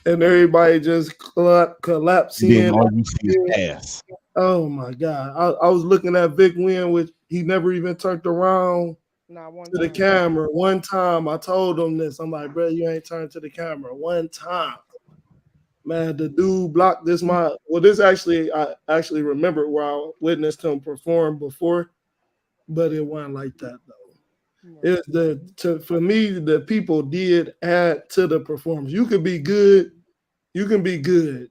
and everybody just collapsing. Then all you see is ass. Oh my god! I was looking at Vic Win, which he never even turned around Not one to the time. camera. One time, I told him this. I'm like, bro, you ain't turned to the camera one time. Man, the dude blocked this. This actually, I actually remember where I witnessed him perform before, but it wasn't like that though. Right. It's for me, the people did add to the performance. You could be good, you can be good.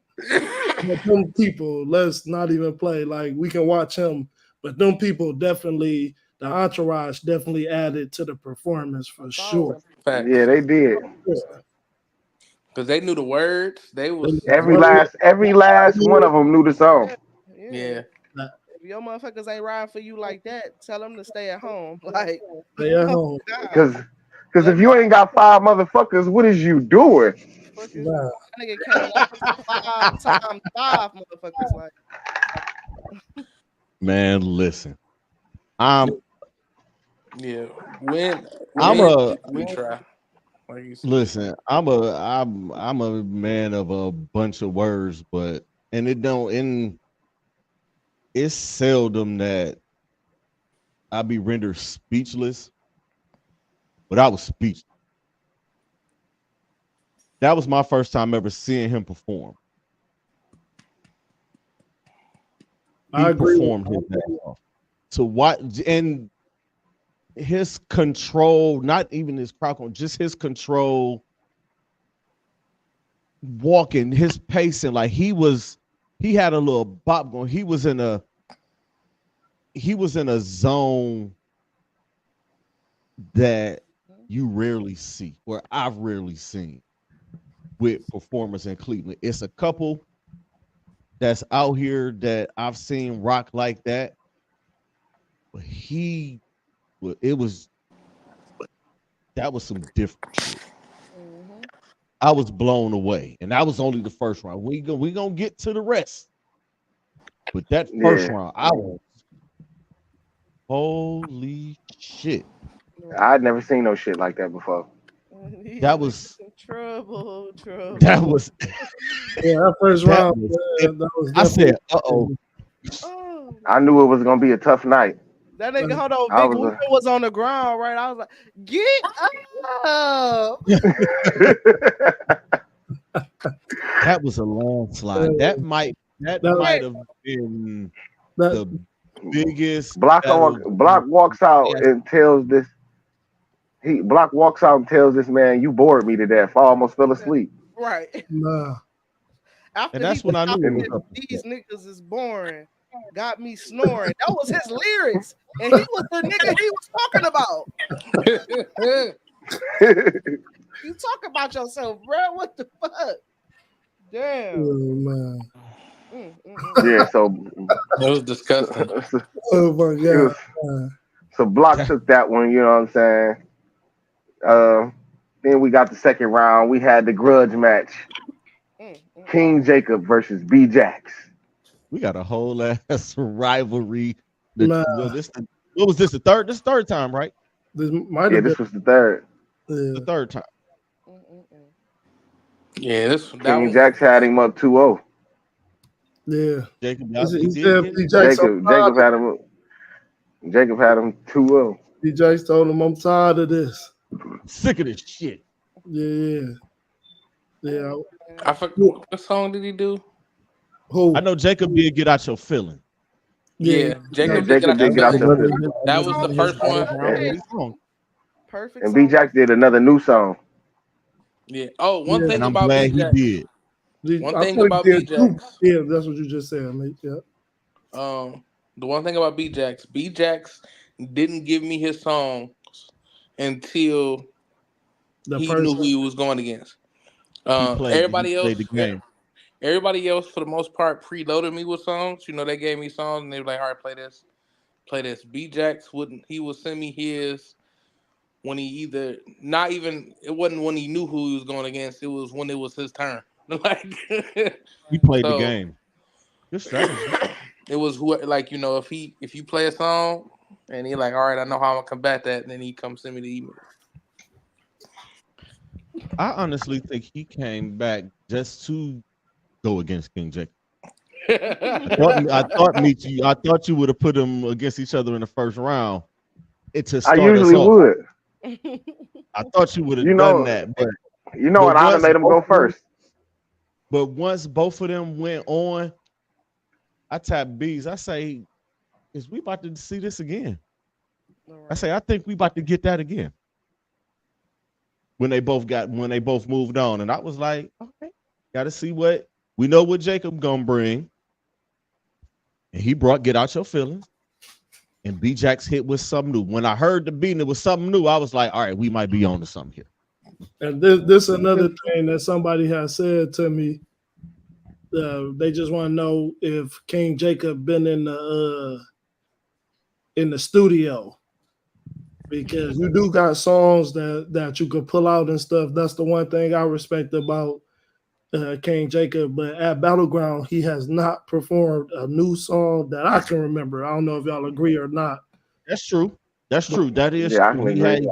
But them people, let's not even play. Like we can watch him, but them people definitely, the entourage definitely added to the performance for sure. 1,000. Yeah, facts they did. Yeah. because they knew the words. They They was Every last one of them knew the song. Yeah, yeah. yeah. If your motherfuckers ain't riding for you like that, tell them to stay at home. Like, Stay at oh home. God, Cause, cause let if you ain't got five motherfuckers, what is you doing? motherfuckers. Nah. That nigga came up to 5 times 5 motherfuckers. Like, Man, listen. I'm Yeah, when I'm when a we try, like you said. listen, I'm a man of a bunch of words, but and it don't and it's seldom that I be rendered speechless, but I was speechless. That was my first time ever seeing him perform. I He agree with performed his ass off. So what and his control, not even his crowd control, just his control, walking, his pacing, like he had a little bop going. He was in a zone that you rarely see, or I've rarely seen with performers in Cleveland. It's a couple that's out here that I've seen rock like that, but it was that was some different shit. mm-hmm. I was blown away, and that was only the first round. We gonna get to the rest, but that first Yeah, round, I was holy shit. Right. I'd never seen no shit like that before. These That niggas was in trouble, that trouble. was yeah, that first that round, was. that was I definitely said, "Uh oh." Oh, I knew it was gonna be a tough night. that nigga, hold on, I Big was Wheel was on the ground, right? I was like, get up. That was a landslide. uh, That that, Right. might have been that the biggest Block battle. Block walks out and tells this. Block walks out and tells this man, "You bored me to death. I almost fell asleep." Right. nah. After And he that's when I knew stopped it And was it, up to these step. niggas is boring. Got me snoring. That was his lyrics. And he was the nigga he was talking about. You talk about yourself, bro. What the fuck? Damn. Oh man. yeah, so, It was disgusting. so Oh my it was god. so Block That- took that one. You know what I'm saying? Uh, then we got the second round. We had the grudge match: Mm, mm, mm. King Jacob versus B Jax. We got a whole ass rivalry. Man, Well, what was this? The third? This third time, right? this might Yeah, have been. this was the third. The Yeah, third time. Mm, mm, mm. Yeah, this that King one. Jax had him up 2-0. yeah. Jacob, He he did said get P. it. J. So tired. Jacob had him 2-0. P. J. told him, "I'm tired of this." I'm sick of this shit. Yeah, yeah. Hey, man. I forgot Yeah. what song did he do? I Who? know Jacob did get out your feeling. Yeah, Yeah, yeah. Yeah, Jacob did get Jacob out your did get out feeling. your feelings. That was the Song His first for one. battleground hey, ready song. perfect And B song. Jax did another new song. Yeah. Oh, one Yeah, And thing I'm about glad B he Jax. did. One I thing thought about he B did too. Jax. Yeah, that's what you just said, mate. Yeah. The one thing about B Jax didn't give me his songs until The he knew person. who he was going against. He played the game. Everybody else for the most part preloaded me with songs. They gave me songs and they were like, "All right, play this." B Jax wouldn't. He would send me his when he either not even. It wasn't when he knew who he was going against. It was when it was his turn. Like He played the so, game. Good strategy. it was who like if you play a song and he like, all right, I know how I'm gonna combat that, and then he comes send me the email. I honestly think he came back just to go against King Jacob. I thought you would have put them against each other in the first round to I start us usually off. would. I thought you would You have done know, that, but and I'd have made him go first. once both of them went on, I tapped B's. I say, is we about to see this again? All I right. say, I think we about to get that again. When they both moved on. And I was like, okay, gotta see what we know what Jacob gonna bring. And he brought Get Out Your Feelings. And B Jack's hit was something new. When I heard the beat and it was something new, I was like, all right, we might be on to something here. And this another thing that somebody has said to me. They just want to know if King Jacob been in the studio because you do got songs that you could pull out and stuff. That's the one thing I respect about King Jacob. But at Battleground, he has not performed a new song that I can remember. I don't know if y'all agree or not. That's true. That's But true. That is Yeah, I true. can agree.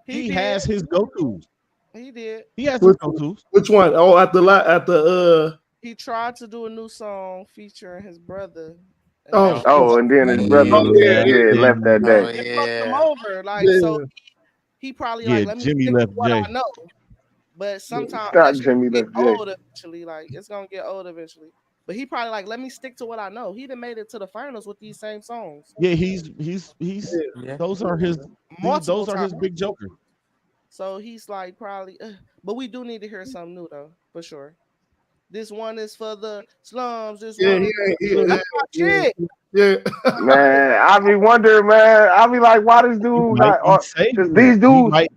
He He did. has his go-tos. He did. He has his which, go-tos. which one? Oh, at the He tried to do a new song featuring his brother, and oh, that oh, Oh, and then his brother, oh yeah, Yeah. yeah, left that And Oh day. it fucked him yeah. over. Like so, yeah, he probably like yeah, let me Jimmy stick to left what I Jay. know. But yeah. sometimes that Not shit Jimmy get left Jay. old eventually. Like it's gonna get old eventually. But he probably like let me stick to what I know. He done made it to the finals with these same songs Yeah, he's Yeah. those are his multiple those are times. his big jokers. So he's like probably. But we do need to hear something new though, for sure. This one is for the slums. This Yeah, one is yeah, that's my yeah, shit. yeah. Man, I be wondering, man. I be like, why this He dude might not? be Because saving it. these He dudes, might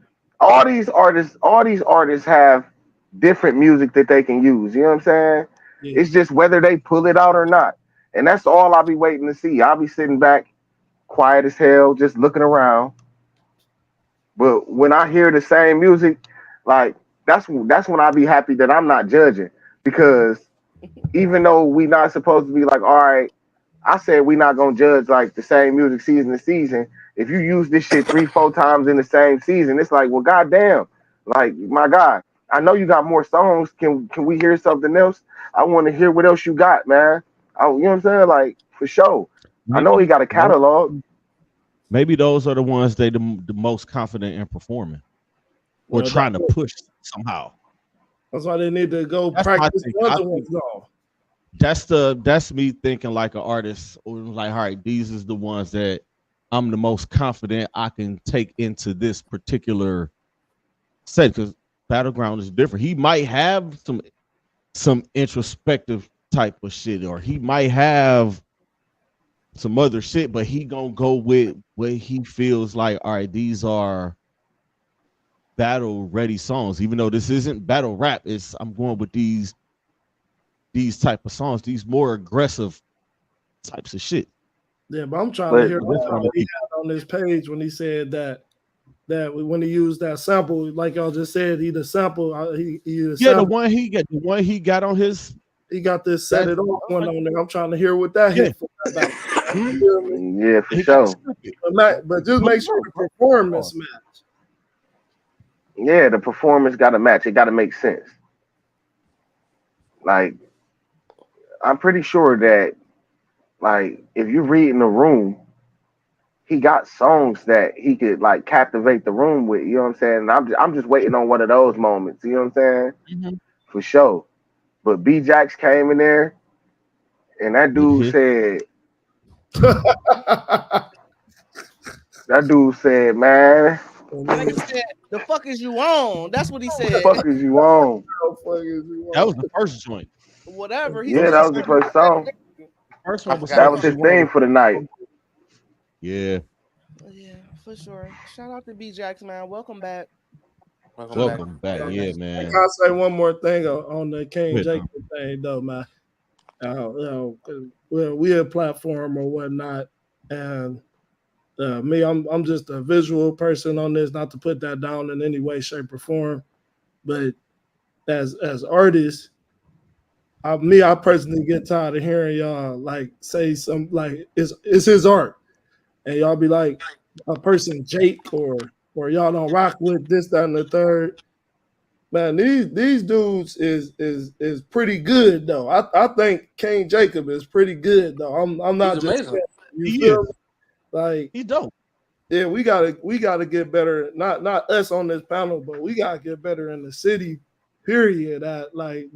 all these artists have different music that they can use. You know what I'm saying? Yeah. It's just whether they pull it out or not, and that's all I'll be waiting to see. I'll be sitting back, quiet as hell, just looking around. But when I hear the same music, like that's when I be happy that I'm not judging because even though we not supposed to be like, all right, I said we not gonna judge like the same music season to season. If you use this shit 3, 4 times in the same season, it's like, well, goddamn, like my God, I know you got more songs. Can we hear something else? I want to hear what else you got, man. You know what I'm saying? Like for sure. I know he maybe got a catalog. maybe those are the ones the most confident in performing or Well, trying to push somehow. that's why they need to go That's my practice thing. the I other think ones though. that's me thinking like an artist or like, all right, these is the ones that I'm the most confident I can take into this particular set because Battleground is different. He might have some introspective type of shit, or he might have some other shit, but he gonna go with what he feels like. All right, these are battle ready songs, even though this isn't battle rap. It's I'm going with these type of songs, these more aggressive types of shit. Yeah, but I'm trying to But hear So that's what I'm what gonna he keep. had on this page when he said that that when he used that sample, like y'all just said, he the sample. He the Yeah, sample. the one he got on his He got this set that it off one on there. I'm trying to hear what that yeah. hit for that battle. You Mhm. feel me? Yeah, for He got sure. scripted. But just make sure the performance match. Yeah, the performance got to match. It got to make sense. Like I'm pretty sure that like if you read in the room, he got songs that he could like captivate the room with. You know what I'm saying? And I'm just waiting on one of those moments. You know what I'm saying? Mhm. For sure. But B Jax came in there and that With dude his said, that dude said, man, Nigga said, "The fuck is you on?" That's what he the said. fuck is you on? that was the first joint. Whatever. He Yeah, said that was the something. first song. First I one was forgot That "Fuck was Is about his You theme On." for the night. Yeah, Yeah, for sure. Shout out to B Jax, man. Welcome back. welcome back. welcome back. Yeah. Yeah, I man. gotta say one more thing on the King Good. Jacob thing, though, man. We a platform or whatnot, and me, I'm just a visual person on this. Not to put that down in any way, shape, or form, but as artists, I personally get tired of hearing y'all like say some like it's his art, and y'all be like a person Jake or y'all don't rock with this, that, and the third. Man, these dudes is pretty good though. I think King Jacob is pretty good though. I'm He's not just amazing. you He feel is. me? Like He dope. yeah, we gotta get better. Not us on this panel, but we gotta get better in the city. Period. At like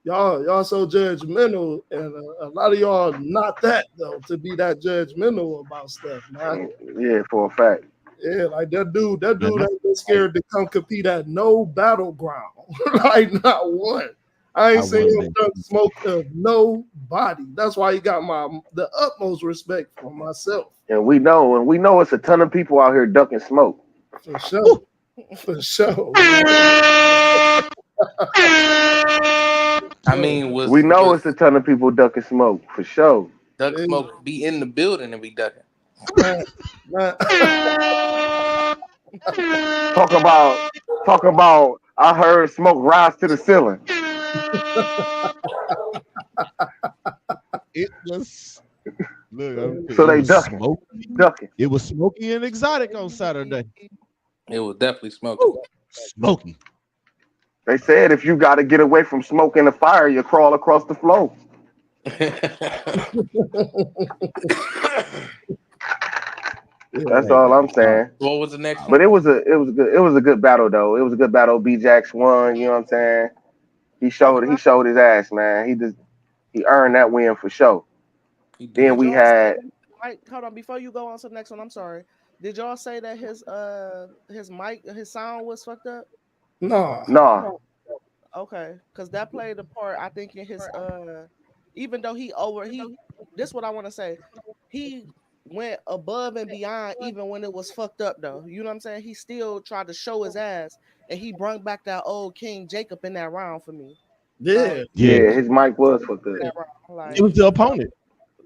y'all so judgmental, and a lot of y'all not that though to be that judgmental about stuff, man. Yeah, for a fact. Yeah, like that dude Man, ain't been like, scared to come compete at no battleground, like not one. I I ain't seen one him day. duck smoke of nobody. That's why he got the utmost respect for myself, And we know it's a ton of people out here ducking smoke. for sure, for sure, I sure. mean, We know was it's a ton of people ducking smoke for sure. Duck Yeah, Smoke be in the building and be ducking? man, man. Talk about talk about. I heard smoke rise to the ceiling. It was look. So It they was ducking, smoky. ducking. It was smoky and exotic on Saturday. It was definitely smoking. Woo. Smoky. They said if you got to get away from smoke and the fire, you crawl across the floor. That's Yeah, all Hey, I'm saying. What was the next But one? it was a good battle though. It was a good battle. B Jax won. You know what I'm saying? Okay. He showed his ass, man. He earned that win for sure. He Then Did did. we y'all say had Mike? Hold on, before you go on to the next one, I'm sorry. Did y'all say that his mic his sound was fucked up? no, nah. Okay, because that played a part. I think in his even though this what I want to say. He went above and beyond even when it was fucked up though. You know what I'm saying? He still tried to show his ass, and he brought back that old King Jacob in that round for me. Like yeah, yeah, Yeah, his mic was fucked up. that round, it like was the opponent.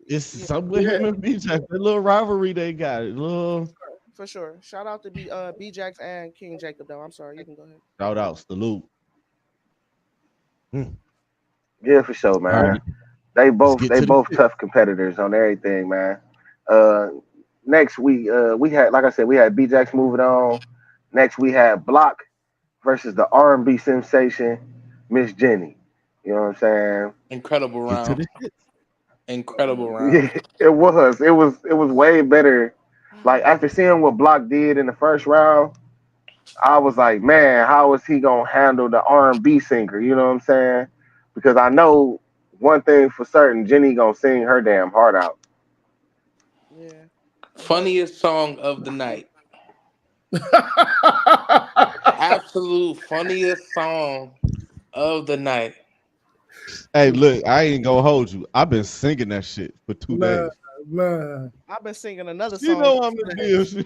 It's yeah, something with yeah. him and BJ. That little rivalry they got. Little for sure. Shout out to B Jax and King Jacob though. I'm sorry, you can go ahead. shout out, salute. Hmm. Yeah, for sure, All right, man. let's get They to the both shit. tough competitors on everything, man. Uh, next week we had, like I said, we had B Jax moving on. Next we had Block versus the R&B sensation Miss Jenny. You know what I'm saying? Incredible Get to round. the shit. Incredible round. Yeah, it was. It was way better. Like after seeing what Block did in the first round, I was like, man, how is he gonna handle the R&B singer? You know what I'm saying? Because I know one thing for certain, Jenny gonna sing her damn heart out. Yeah, but Funniest song of the night. Absolute funniest song of the night. Hey, look, I ain't gonna hold you. I've been singing that shit for 2 days. man. I've been singing another You song know for I'm the 2 days. deal.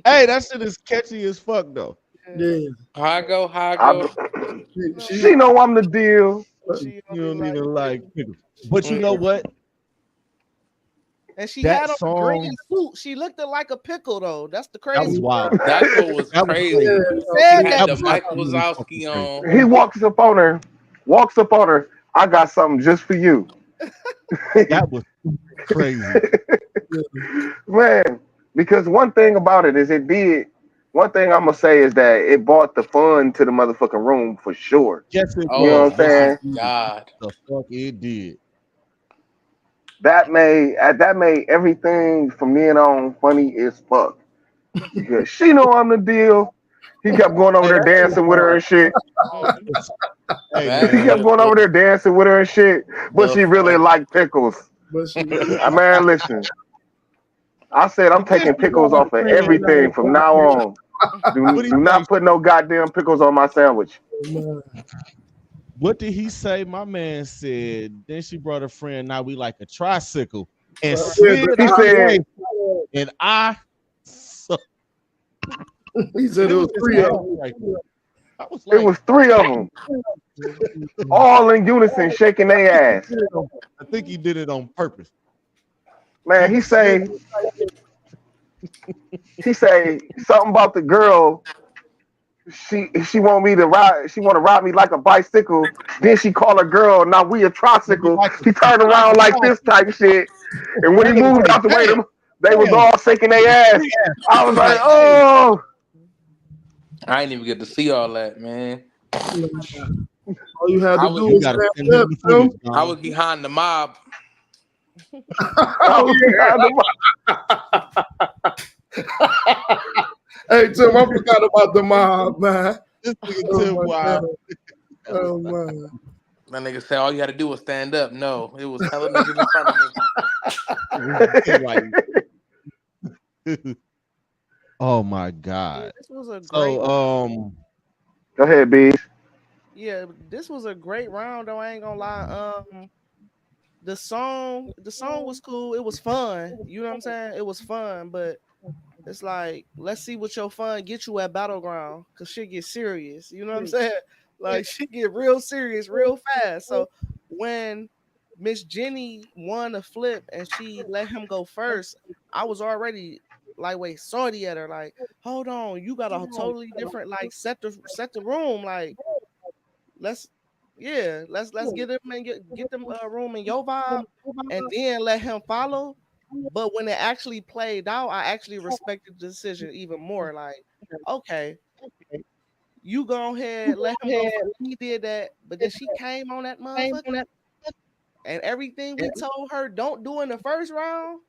Hey, that shit is catchy as fuck though. Yeah. Yeah, How I go, how I I, go. You know, she she know I'm the deal. she don't You be don't like, even like, but you know Mm. what? And she That had on a green song, suit. She looked like a pickle though. That's the that was crazy wild. part. That's what was That was crazy. crazy. He She said had that That the was shit. Mike absolutely fucking Wazowski crazy. on. He walks up on her. I got something just for you, That was crazy. man. Because one thing about it is it did. One thing I'm gonna say is that it brought the fun to the motherfucking room for sure. Yes, it You know Oh was. what I'm Yes, it my saying? did. God. The fuck it did. That made everything from then on funny as fuck. Because she know I'm the deal. He kept going over Hey, there I ain't dancing with gonna her lie. and shit. Mhm. Hey That He kept man, going over there dancing with her and shit. But the she really fuck. liked pickles. But she, Man, listen. I said I'm but then taking she pickles brought a off of friend. everything from now on. What Do, he do say? not put no goddamn pickles on my sandwich. man, What did he say? My man said. Then she brought a friend. Now we like a tricycle and yeah, slid He out the way. said And so he and said it it was was just three of nasty right there. I was it like, was three of them, them. all in unison, shaking their ass. I think he did it on purpose. He Man, he was sitting. say he say something about the girl. She want me to ride. She want to ride me like a bicycle. Then she call a girl. Now we a We tricycle. like He turned around like this type shit. And when he that nigga moved say, out the way, damn, they was damn. all shaking their ass. I He was was like, like, hey, oh, I didn't even get to see all that, man. All you had I to was do you was gotta stand send him up, the Tim. footage, I man. was behind the mob. I Oh was yeah. behind the Hey Tim, I forgot about the mob, man. This nigga Oh Tim my Wild. god. Oh man. That nigga said all you had to do was stand up. No, it was hella niggas in front of me. He like, oh my god. This was a great So round. Go ahead, B. Yeah, this was a great round though. I ain't gonna lie. The song was cool. It was fun. You know what I'm saying? It was fun, but it's like, let's see what your fun get you at Battleground, cause shit get serious. You know what I'm saying? Like shit get real serious real fast. So when Miss Jenny won a flip and she let him go first, I was already like, wait, salty at her. Like, hold on, you got a totally different like set the room. Like, let's yeah, let's get them and get them room in your vibe, and then let him follow. But when it actually played out, I actually respected the decision even more. Like, okay, you go ahead, let him go. He did that, but then she came on that motherfucker, and everything we told her don't do in the first round,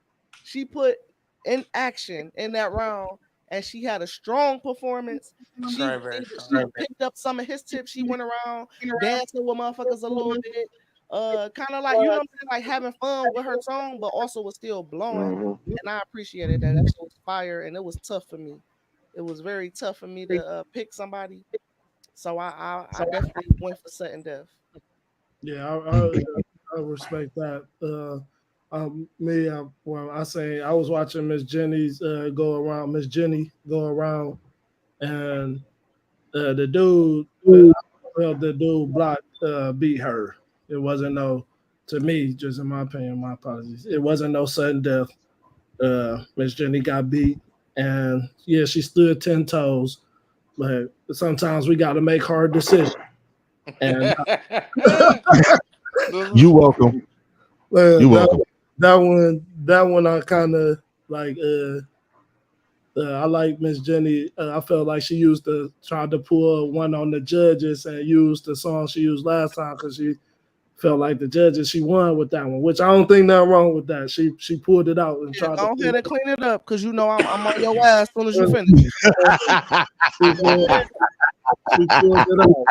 she put in action in that round, and she had a strong performance. She Very, very strong. she picked up some of his tips. She went around dancing with motherfuckers a little bit, kind of like, you know what I'm saying, like having fun with her song, but also was still blowing. Hmm. And I appreciated that. That shit was fire, and it was tough for me. It was very tough for me to pick somebody. So I definitely went for sudden death. Yeah, I respect that. Me, well, I say I was watching Miss Jenny go around, and the dude, well, the dude block beat her. It wasn't no, to me, just in my opinion, my apologies. It wasn't no sudden death. Miss Jenny got beat, and yeah, she stood 10 toes. But sometimes we got to make hard decisions, and You welcome. You that welcome. that one I kind of like. I like Miss Jenny. I felt like she used to try to pull one on the judges and used the song she used last time because she felt like the judges she won with that one, which I don't think nothing wrong with that. She pulled it out and Yeah, tried to go pull ahead and clean it up, cause you know I'm on your ass as soon as you it. finish. She pulled it out.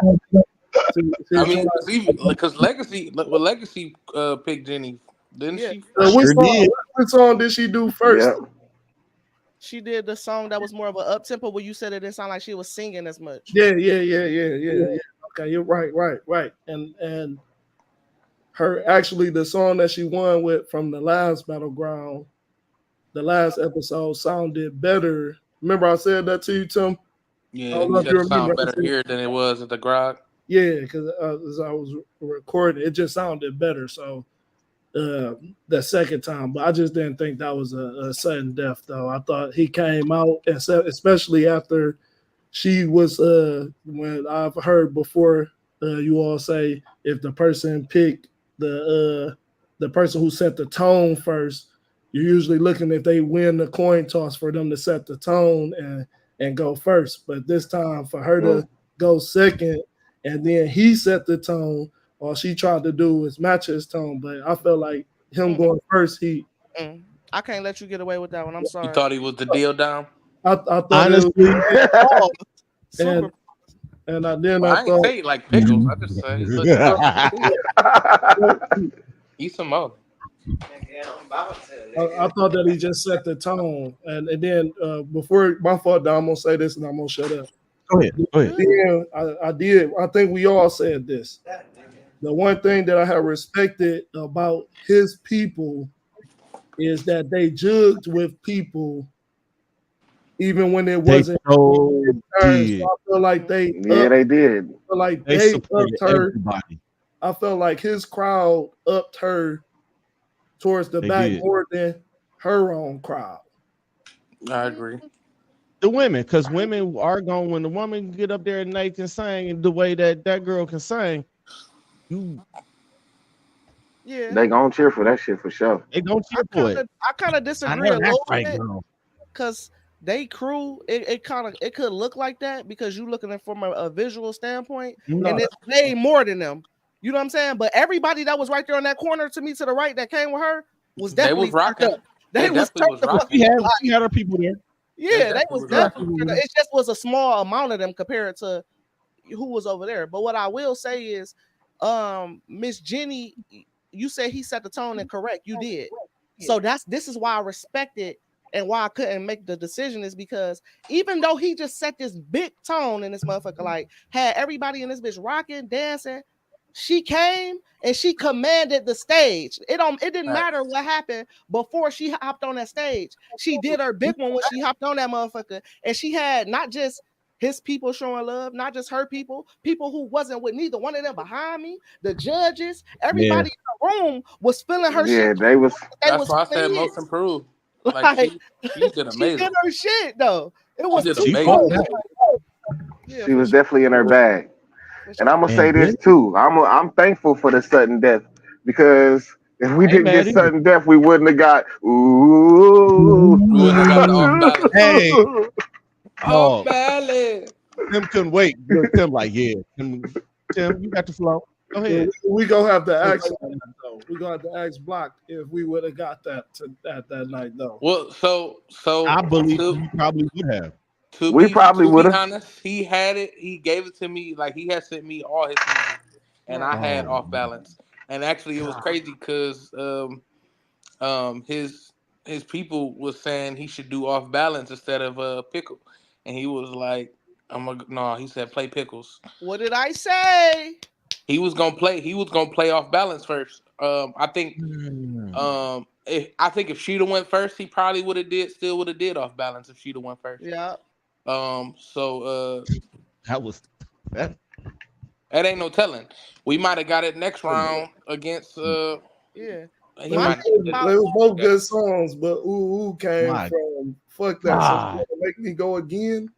I She mean, tried. because Legacy picked Jenny, didn't Yeah, she? Which Sure song? did. Which song did she do first? Yeah. she did the song that was more of an up tempo where you said it didn't sound like she was singing as much. Yeah. Okay, you're right. And her actually the song that she won with from the last battleground, the last episode sounded better. Remember I said that to you, Tim? I Yeah, don't you know if said you it remember. sound better here than it was at the Grog. Yeah, because as I was recording, it just sounded better. So uh, the second time, but I just didn't think that was a sudden death though. I thought he came out and said, especially after she was when I've heard before you all say if the person picked the person who set the tone first, you're usually looking if they win the coin toss for them to set the tone and go first. But this time for her to go second and then he set the tone, all she tried to do was match his tone. But I felt like him Mm, going first, he mm. I can't let you get away with that one. I'm You sorry. thought he was the deal down? I thought it was, Honestly, Oh, super. and then Well, I I ain't thought say like pickles. I just say look good. Eat some more. I thought that he just set the tone, and then before my fault, I'm gonna say this and I'm gonna shut up. go ahead. Go ahead. Good. Then I did. I think we all said this. The one thing that I have respected about his people is that they judged with people even when it They wasn't so his turn. So did. I feel like Mhm. Yeah, they did. They they supported upped her. everybody. I felt like his crowd upped her towards the They back did. more than her own crowd. I agree. The women, because women are going when the woman get up there and they can sing the way that that girl can sing. You, Yeah. They gonna cheer for that shit for sure. they don't I cheer for kind it. of I kind of I disagree know a that's little right, bit girl. because they crew it kind of it could look like that because you looking at it from a visual standpoint No, and it's way more than them. You know what I'm saying? But everybody that was right there on that corner to me to the right that came with her was They was definitely turned rocking. up. They They was definitely turned was the fuck rocking. up. she had her people there. They Yeah, they definitely was was She had rocking. definitely people turned up. there. It just was a small amount of them compared to who was over there. But what I will say is, Miss Jenny, you said he set the tone and correct. You did. So this is why I respect it and why I couldn't make the decision is because even though he just set this big tone in this motherfucker, like had everybody in this bitch rocking, dancing, she came and she commanded the stage. It didn't matter what happened before she hopped on that stage. She did her big one when she hopped on that motherfucker, and she had not just his people showing love, not just her people, people who wasn't with neither one of them behind me, the judges, Yeah. everybody in the room was feeling her shit. Yeah, they was. They That's was why I feeling said most his. improved. Like Like she did she did amazing. her shit though. It She was did too She fought amazing. cold. back. Yeah, She for was sure. definitely in her bag. For And I'm sure. gonna say And this then too. I'm thankful for the sudden death because if we I ain't didn't get mad either. sudden death, we wouldn't have got ooh. We wouldn't have got the off balance. Hey, Off dog. balance. Tim couldn't wait. Look, Tim like, yeah. Tim, you got the flow. Go Well, ahead. we gonna have to Go ask right him ahead. that, though. We gonna have to ask Block if we would have got that that night though. Well, so I believe to you probably would have. We probably to would be have. honest, he had it. He gave it to me. Like he had sent me all his music, and I Right. had Oh off balance. And actually, it was God. crazy because um his his people was saying he should do off balance instead of pickle, and he was like, "I'm a no." He said, "Play pickles." What did I say? He was gonna play. He was gonna play off balance first. I think. Hmm. If Sheeta went first, he probably would have did off balance if Sheeta went first. Yeah. So That was that. that ain't no telling. We might have got it next round against Yeah. he They My was, might thing have did they it. about was both Yeah. good songs, but Ooh Ooh came My from fuck that. So you God. wanna make me go again?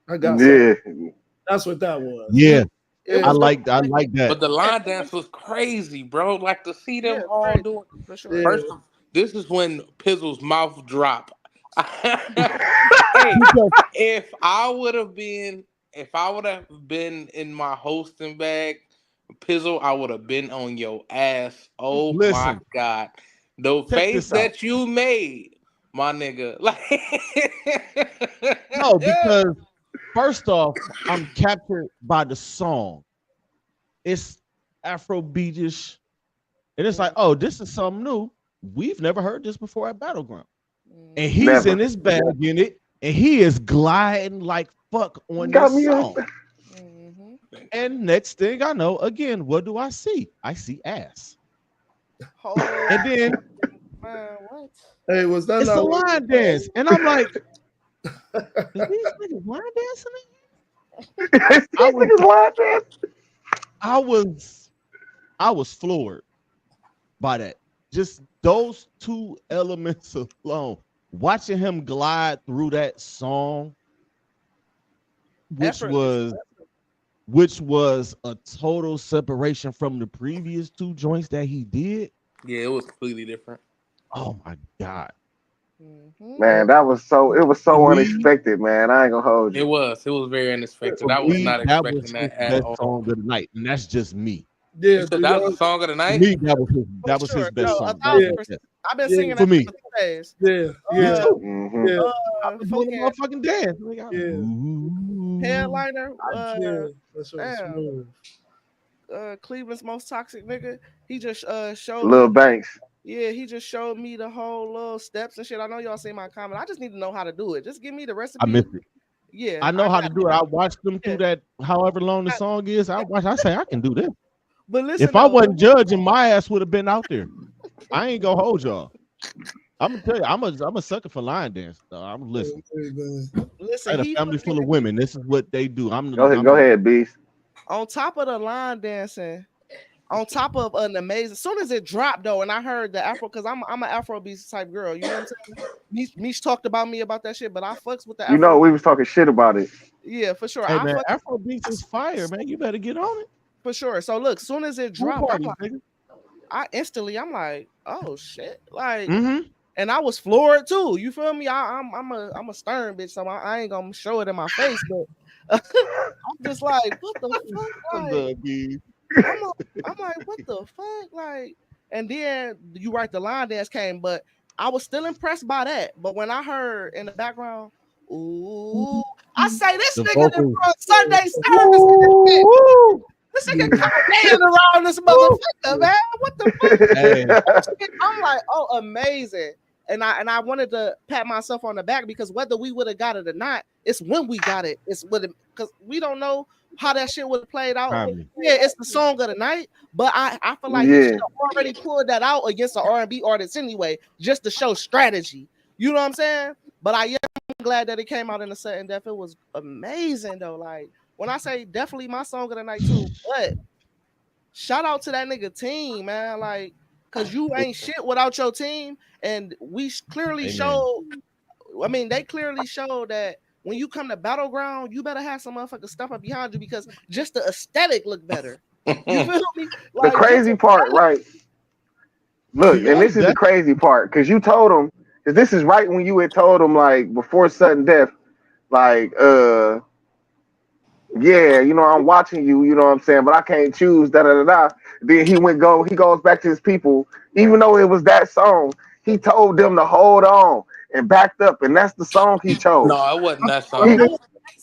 I got something. Yeah. That's what that was. Yeah, it Yeah, was gonna I be like that. But the yeah, line dance was crazy, bro. Like to see yeah, them all crazy doing. for sure. yeah. First, this is when Pizzle's mouth drop. Hey, Because if I would have been, if I would have been in my hosting bag, Pizzle, I would have been on your ass. Oh my listen, god, the check face this out. that you made, my nigga. Like, No, because first off, I'm captured by the song. It's Afrobeatish, and it's like, Mm, oh, this is something new. We've never heard this before at Battleground. And mhm, he's in Never. his bag in it, and he is gliding like fuck on Got this me a song. mhm. And next thing I know, again, what do I see? I see ass. Whole And then man, what? Hey, was that it's a not what line dance. And I'm like, is these niggas line dancing? These I was niggas lying, man. I was I was floored by that. just those two elements alone, watching him glide through that song, which Effortless. was a total separation from the previous two joints that he did. Yeah, it was completely different. Oh my God. Man, And it was for so me, unexpected, man. I ain't gonna hold It you. was. It was very unexpected. for I was me, not that was expecting his that at best all. song of the night. And that's just me. You Yeah, said to that was y'all. the song of the For night? me, For that was his sure. best No, song. That was Yeah, his 1,000%. best. I've been yeah, singing For that me. shit for 2 days. yeah, Me yeah, Uh, too. Hmm. yeah, I've been doing the fucking motherfucking dance. Like, yeah, ooh. headliner. yeah. That's so Damn. smooth. Cleveland's most toxic nigga. He just showed Lil me. Banks. Yeah, he just showed me the whole little steps and shit. I know y'all seen my comment. I just need to know how to do it. Just give me the I miss recipe. it. Yeah, I I know how got to do it. I watched them it. through that however long the Yeah. song is. I say I can do this. But listen If I though, wasn't judging, my ass would have been out there. I ain't gonna hold y'all. I'm gonna tell you, I'm a sucker for line dance. I'm listening. Hey, man. listen, I had a he family full of fucking women. This is what they do. Go ahead, Beast. on top of the line dancing. On top of an amazing, as soon as it dropped though, and I heard the Afro, because I'm an Afro beats type girl, you know what I'm saying? Mish talked about me about that shit, but I fucks with the You know Afro. we was talking shit about it. Yeah, for sure. Hey I man, fuck Afro beats is fire, man. You better get on it. for sure. So look, as soon as it Pool dropped, parties, nigga. I'm like, oh shit, like, Mm-hmm. and I was floored too. You feel me? I'm a stern bitch, so I ain't gonna show it in my face, but I'm just like, what the fuck, like. Love you. I'm like, what the fuck? Like, and then you right, the line dance came, but I was still impressed by that. But when I heard in the background, ooh, I say this The nigga that vocals. brought Sunday service in this bitch. Woo! This nigga Kanye around this motherfucker, man. What the fuck? Hey, I'm like, oh, amazing. And I wanted to pat myself on the back because whether we would have got it or not, it's when we got it. It's with it because we don't know how that shit would have played out. Tommy. Yeah, it's the song of the night, but I feel like he should Yeah. have already pulled that out against an R&B artist anyway, just to show strategy. You know what I'm saying? But I am glad that it came out in a sudden death. It was amazing though. Like when I say definitely my song of the night too, but shout out to that nigga team, man. Like, cause you ain't shit without your team, and we clearly Amen. showed. I mean, they clearly showed that when you come to battleground, you better have some motherfucking stuff up behind you because just the aesthetic look better. You feel me? The Like just crazy part, right? Do Look, and y'all this is the crazy part, because you told him, because this is right when you had told him, like, before sudden death, like, yeah, you know, I'm watching you, you know what I'm saying, but I can't choose, da da da da. Then he goes back to his people, even though it was that song, he told them to hold on and backed up, and that's the song he chose. No, it wasn't that I He, song. think,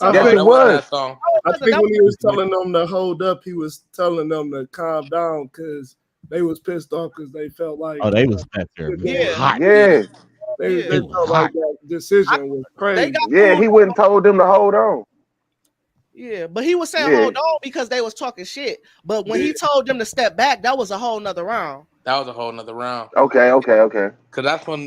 I yes, No, think, it that wasn't was. that song. I think that when he was was telling them to hold up, he was telling them to calm down because they was pissed off because they felt like Oh, they was back there, man. yeah, Hot. Yeah, they They yeah. was felt like hot. that I, decision was they crazy. got yeah, pulled. he wouldn't told them to hold on. Yeah, but he was saying Yeah, hold on because they was talking shit. But when Yeah, he told them to step back, that was a whole nother round. That was a whole nother round. okay. Cause that's when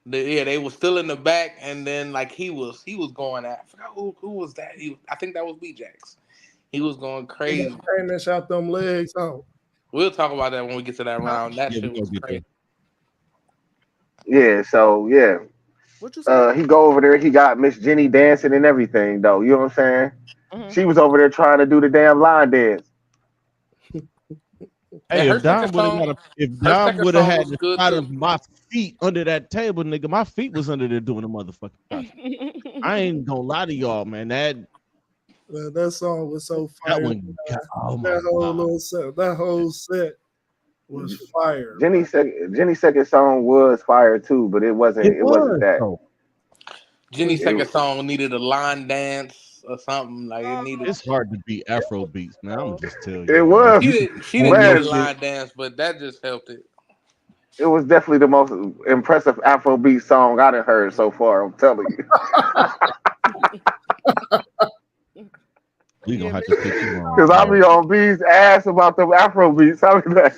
they was still in the back, and then like he was going at, I forgot who was that. I think that was B Jax. He was going and crazy. that shot them legs out. We'll talk about that when we get to that Huh? round. That Yeah, we shit gonna was get there. crazy. Yeah, so yeah. What you say? He go over there, he got Miss Jenny dancing and everything though. You know what I'm saying? Mhm. She was over there trying to do the damn line dance. And Hey, if her Dom second would have song had was the good shot too. of my feet under that table, nigga, my feet was under there doing the motherfucking shot. I ain't gonna lie to y'all, man. That song was so That fire. one, oh my That whole god, little set, that whole set was fire. Jenny's second song was fire too, but it it wasn't was that. though. Jenny's It, second song needed a line dance or something. Like it needed. It's hard to beat Afro beats, man. I'm gonna just tell it you, man. If was you can She own didn't need your a man, shit, line dance, but that just helped it. it was definitely the most impressive Afrobeat song I done heard so far. I'm telling you, we Yeah, gonna have Miss to put Jenny. you on, because I man. be on B's ass about them Afrobeats. I be like,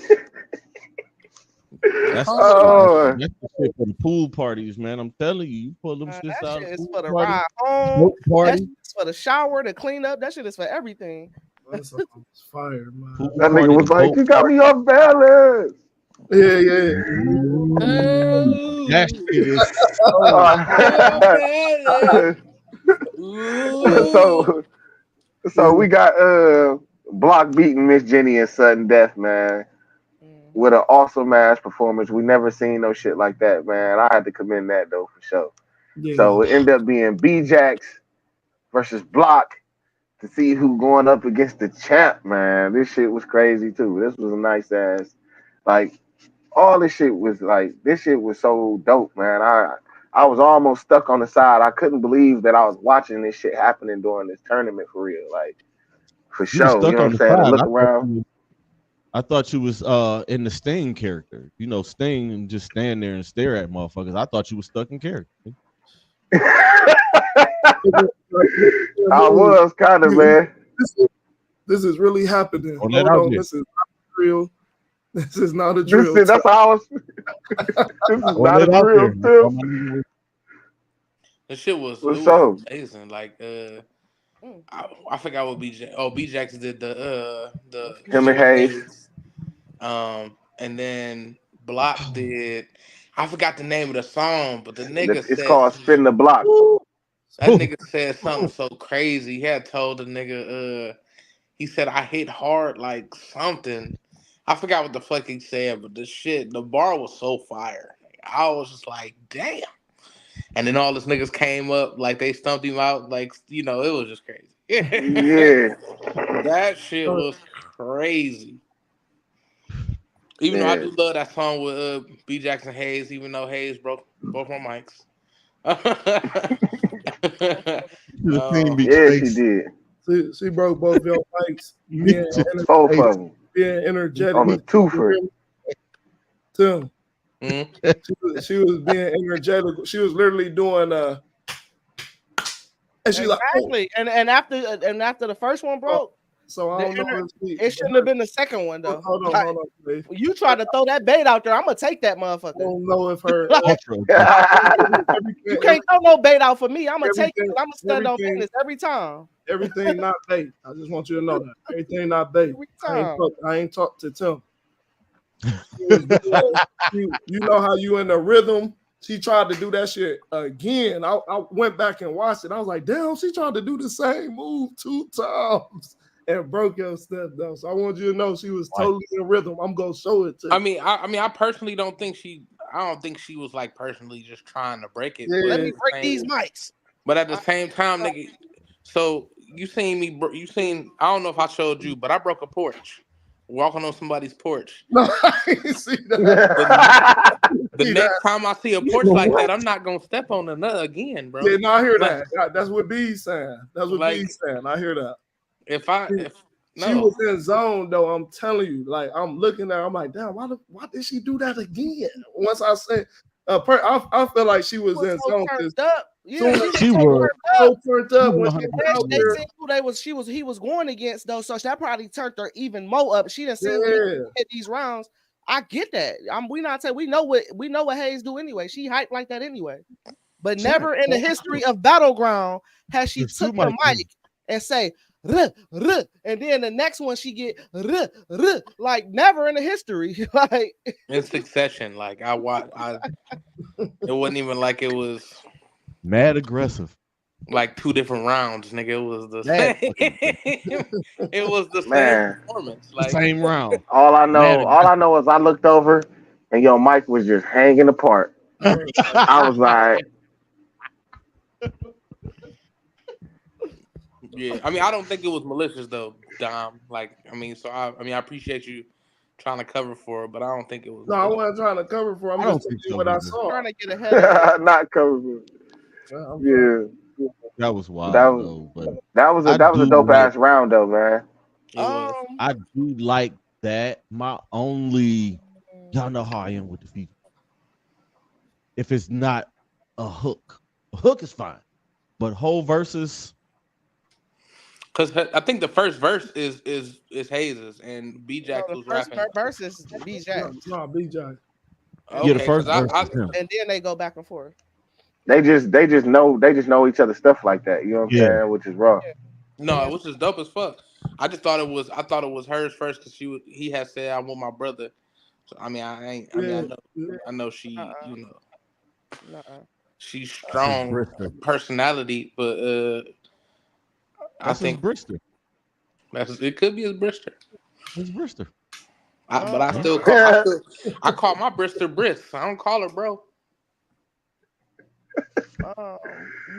What's That's wrong with her? oh, that's the shit for the pool parties, man. I'm telling you, you pull them shits That out shit of is pool for the party, ride home. smoke That shit party, is for the shower, to clean up. That shit is for everything. That song was fire, man. pool that nigga party, the was like, boat you got party. me off balance. Yeah. That Oh, shit is so. oh, Uh, Pele. Ooh. so so we got Block beating Miss Jenny in sudden death, man, with Mhm. an awesome ass performance. We never seen no shit like that, man. I had to commend that though for sure. Yeah. So it ended up being B-Jax versus Block to see who going up against the champ, man. This shit was crazy too. This was a nice ass, like all this shit was like this shit was so dope, man. I was almost stuck on the side. I couldn't believe that I was watching this shit happening during this tournament for real, like for You was sure. You stuck know on what I'm the saying? To side. look around. I thought you was in the Sting character. You know, Sting and just stand there and stare at motherfuckers. I thought you was stuck in character. I was kind of, man. This is, this is really happening. On that Hold out on, there. this is not a drill. This is not a This drill. is that's how I was. This is On not a that out drill, there. too. The shit was it What's was up? amazing. Like Mm. I forgot what BJ. Oh, B Jax did the Him shit and with Hayes. Hayes. And then Block did. I forgot the name of the song, but the nigga It's said called Spin the Block. that nigga said something so crazy. He had told the nigga, he said I hit hard like something. I forgot what the fuck he said, but the bar was so fire. I was just like, damn. And then all these niggas came up, like they stumped him out, like it was just crazy. Yeah, That shit was crazy. Even though I yeah. do love that song with B Jackson Hayes, even though Hayes broke both my mics. You should have seen me Yeah, she face. did. She broke both your mics, Me being just Both face. of them being energetic. on a twofer. Tim, Mm. she was being energetic. She was literally doing and she like, oh, Exactly. And after the first one oh. broke, So I the don't know inner, if she. it shouldn't have been the second one though. Like, Hold on, please. you try to throw that bait out there, I'm gonna take that I motherfucker. don't know if her Like, Ultra aggressive. you can't throw no bait out for me. I'm gonna take it. everything, I'm gonna stand on everything, business every time. everything not bait. I just want you to know that everything not bait. Every time. I ain't talked to Tim. She was doing, you know how you in the rhythm. She tried to do that shit again. I went back and watched it. I was like, damn, she tried to do the same move 2 times and broke your step though. So I want you to know she was Right. totally in rhythm. I'm gonna show it to I you. mean, I personally don't think she. I don't think she was like personally just trying to break it. But Let Yeah. at me the break same, these mics. but at the I, same time, nigga. So you seen me? You seen? I don't know if I showed you, but I broke a porch, walking on somebody's porch. No, I didn't see that. The the See that. next time I see a porch like that, I'm not gonna step on another again, bro. Yeah, no, I hear Like, that. That's what B's saying. That's what like B's saying. I hear that. if She no, was in zone though. I'm telling you, like I'm looking at her, I'm like, damn, why did she do that again? Once I said, I feel like she was was in so zone because turned up. Yeah, soon as she was She so was. turned so up. turned She up when she 100% went out They there, seen who he was going against though, so that probably turned her even more up. She done seen what he yeah, hit these rounds. I get that. We not saying we know what Hayes do anyway. She hyped like that anyway. But She like, never in the history of Battleground has she there's two took the mics. mic and say ruh, ruh, and then the next one she get ruh, ruh, like never in the history. Like in succession. Like I watched. It wasn't even like it was Mad aggressive. like two different rounds, nigga. It was the Mad same. fucking aggressive. It was the same Man, performance. The Like same round. Mad all I aggressive. know is I looked over and your mic was just hanging apart. I was like, yeah, I mean, I don't think it was malicious though, Dom. Like, I mean, I appreciate you trying to cover for it, but I don't think it was no, I malicious. wasn't trying to cover for. I'm I don't just telling think you so what I either. saw. trying to get ahead of it. not covered. Yeah, I'm trying. Yeah, That was that wild was though. But I that was a do dope like ass round though, man. It was. I do like that. My only y'all know how I am with the feature. If it's not a hook is fine. But whole verses, Because I think the first verse is Hayes's and B No, Jax the was first rapping. verse is BJ, No, BJ. yeah, the Okay, because first verse is him. and then they go back and forth. They just know each other stuff like that. You know what I'm Yeah. saying? Which is raw. no, it was just dope as fuck. I thought it was hers first because he had said I want my brother. So, I mean, I ain't. I mean, Yeah, yeah. I know she. Uh-uh. You know, Nuh-uh. she's That's his strong Brister. personality, but I That's his think Brister. it could be his Brister. His Brister. But I Um, still call. I call my Brister Briss. I don't call her bro.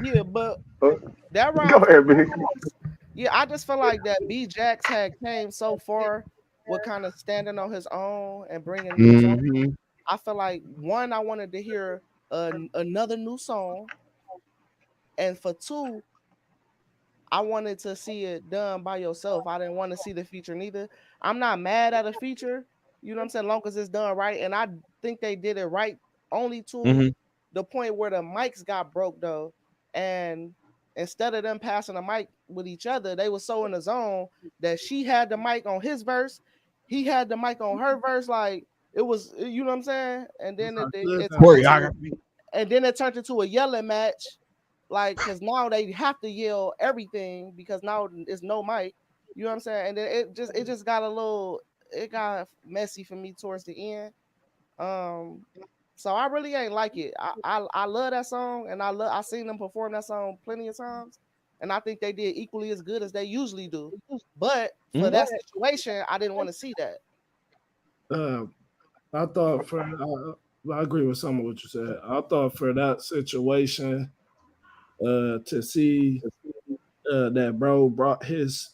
yeah, but Go that round for ahead, B. yeah, I just feel like that B Jax had came so far with kind of standing on his own and bringing new songs. Mm-hmm. I feel like one, I wanted to hear another new song, and for two, I wanted to see it done by yourself. I didn't want to see the feature neither. I'm not mad at a feature, you know what I'm saying, long as it's done right. And I think they did it right only to Mm-hmm. the point where the mics got broke though. And instead of them passing the mic with each other, they were so in the zone that she had the mic on his verse, he had the mic on her verse. Like it was, you know what I'm saying? And That's then how it, it, good it that turned was. into Choreography. and then it turned into a yelling match, like because now they have to yell everything because now it's no mic. You know what I'm saying? And then it just got a little it got messy for me towards the end. Um, so I really ain't like it. I love that song and I seen them perform that song plenty of times, and I think they did equally as good as they usually do. But for Mm-hmm. that situation, I didn't want to see that. Uh, I thought for I agree with some of what you said. I thought for that situation, to see that bro brought his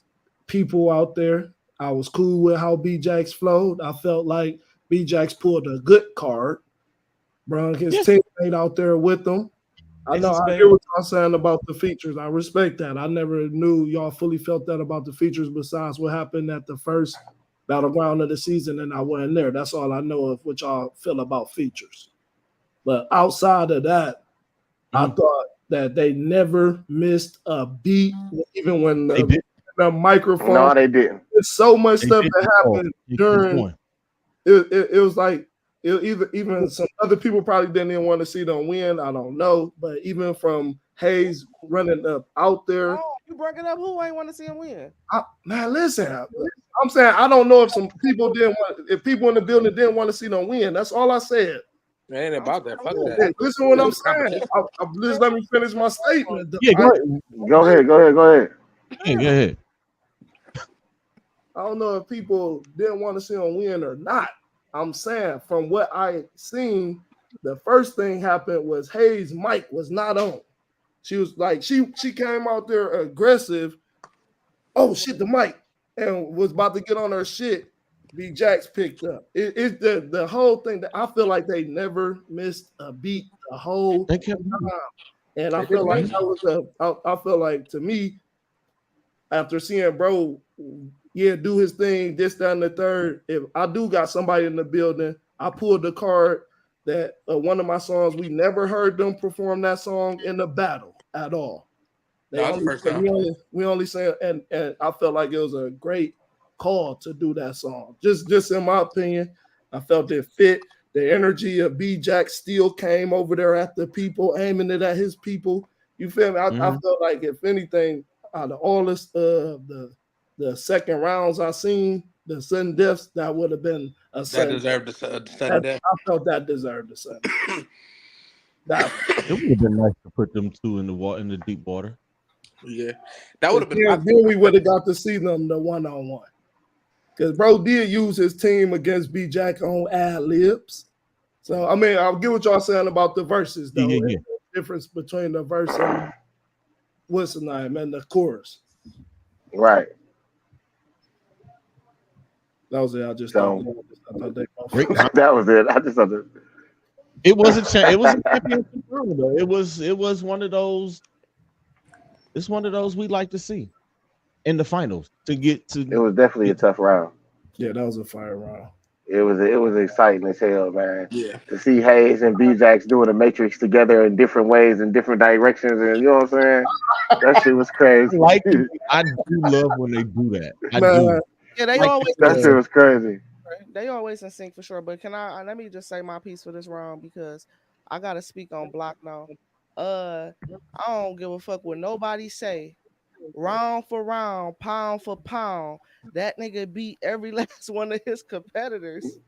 people out there. I was cool with how B Jax flowed. I felt like B Jax pulled a good card, brought his Yes. teammate out there with him. I Ace know of I hear Spades. what y'all saying about the features. I respect that. I never knew y'all fully felt that about the features besides what happened at the first battleground of the season, and I wasn't there. That's all I know of what y'all feel about features. But outside of that, I Mhm. thought that they never missed a beat, even when They did. the microphone. No, they didn't. There's so much They stuff did that at all. happened They kept during. going. It was like even some other people probably didn't even want to see them win. I don't know, but even from Hayes running up out there, Oh, you brought it up. Who ain't want to see him win? man, listen. I'm saying I don't know if some people didn't want, if people in the building didn't want to see them win. That's all I said. It ain't I'm about that. Fuck Yeah, that. listen what I'm It's saying. competition. Just let me finish my statement. Yeah, go ahead. Go ahead, go ahead, go ahead. Yeah, go ahead. I don't know if people didn't want to see him win or not. I'm saying from what I seen, the first thing happened was Hayes' mic was not on. She was like, she came out there aggressive. Oh shit, the mic, and was about to get on her shit. B Jax picked up. It's the whole thing that I feel like they never missed a beat the whole They kept going. time. And I They feel did like good. that was I feel like to me, after seeing bro, yeah, do his thing, this, that, and the third. If I do got somebody in the building, I pulled the card that one of my songs, we never heard them perform that song in the battle at all. They No, it's the only first time. we only say and I felt like it was a great call to do that song. Just in my opinion, I felt it fit. The energy of B Jack still came over there at the people, aiming it at his people. You feel me? I Mhm. felt like if anything, out of all this the second rounds I seen, the sudden deaths, that would have been a That sudden. deserved the sudden That, death. I felt that deserved a sudden. That It would have been nice to put them two in the water, in the deep water. Yeah, that would have been. then we would have got to see them the 1-on-1. Because bro did use his team against B Jack on ad libs. So I mean, I'll get what y'all saying about the verses Yeah, though. yeah, yeah. The difference between the verse and what's the name and the chorus. Right. That was it. I just thought, So I thought they Great. both. that was it. I just thought It was it was a championship round though. It was one of those. It's one of those we like to see in the finals to get it to was definitely a get. tough round. Yeah, that was a fire round. It was exciting as hell, man. Yeah, To see Hayes and B-Jax doing the Matrix together in different ways and different directions, and you know what I'm saying? That shit was I crazy. like it. I do love when they do that. I Man, do. Yeah, they Like always That shit was crazy. they always in sync for sure. But can I let me just say my piece for this round because I gotta speak on block now. Uh, I don't give a fuck what nobody say. Round for round, pound for pound, that nigga beat every last one of his competitors.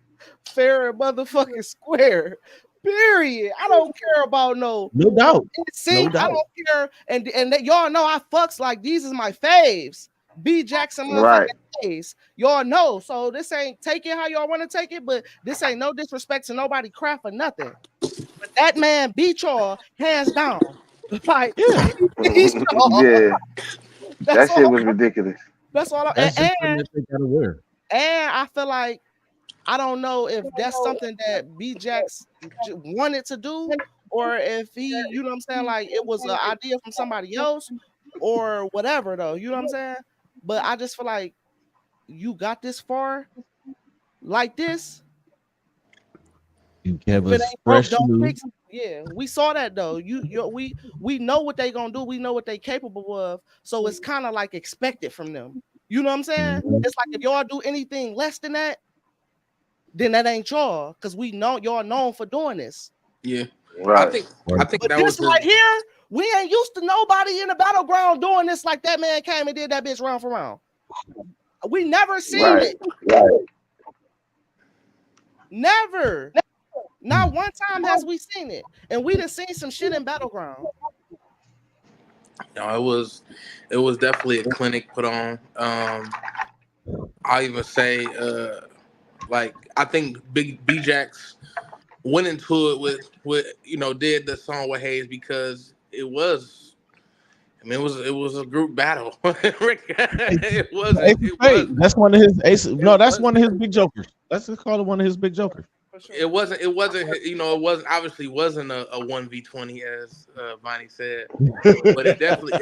fair and motherfucking square. Period. I don't care about No doubt. sync. No I doubt. don't care. And that y'all know I fucks like these is my faves. B Jackson motherfucking Right. faves. Y'all know. So this ain't take it how y'all want to take it, but this ain't no disrespect to nobody craft or nothing. But that man beat y'all hands down. Like Yeah. he's y'all. Yeah. That's That shit all. was ridiculous. That's all. That's just something that they gotta wear. And I feel like I don't know if that's something that B Jax wanted to do, or if he, you know what I'm saying, like it was an idea from somebody else, or whatever. Though, you know what I'm saying. But I just feel like you got this far like this. You have If a it ain't broke, fresh don't new. fix it. Yeah, we saw that though. We know what they gonna do. We know what they capable of. So it's kind of like expected from them. You know what I'm saying? Mhm. It's like if y'all do anything less than that, then that ain't y'all. Cause we know y'all known for doing this. Yeah, I Right. think I Right. think But that was this his. right here, we ain't used to nobody in the battleground doing this like that man came and did that bitch round for round. We never seen Right. it. Never. Not one time has we seen it. And we done seen some shit in battleground. No, it was definitely a clinic put on. I even say, like I think Big B Jax went into it with did the song with Hayes because it was. I mean, it was a group battle. It wasn't. Ace of It Spades. was. That's one of his ace. It No, that's was. one of his big jokers. Let's just call it one of his big jokers. For sure. It wasn't. It wasn't. It wasn't. Obviously, wasn't a 1v20 as Vonnie said, but it definitely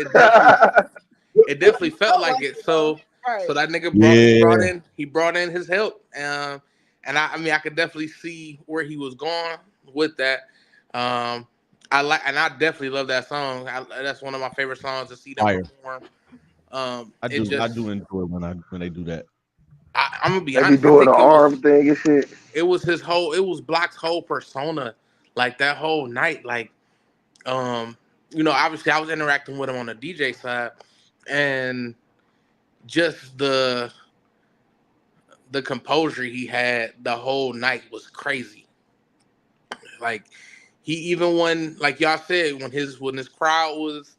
felt like it. So Right. that nigga Yeah. he brought in his help, and I mean I could definitely see where he was going with that. I like and I definitely love that song. That's one of my favorite songs to see them Fire. perform. It I just do enjoy when they do that. I'm gonna be They be honest. I doing the think arm thing and shit. it was Block's whole persona, like that whole night. Like obviously I was interacting with him on the DJ side, and just the composure he had the whole night was crazy. Like he even like y'all said when his crowd was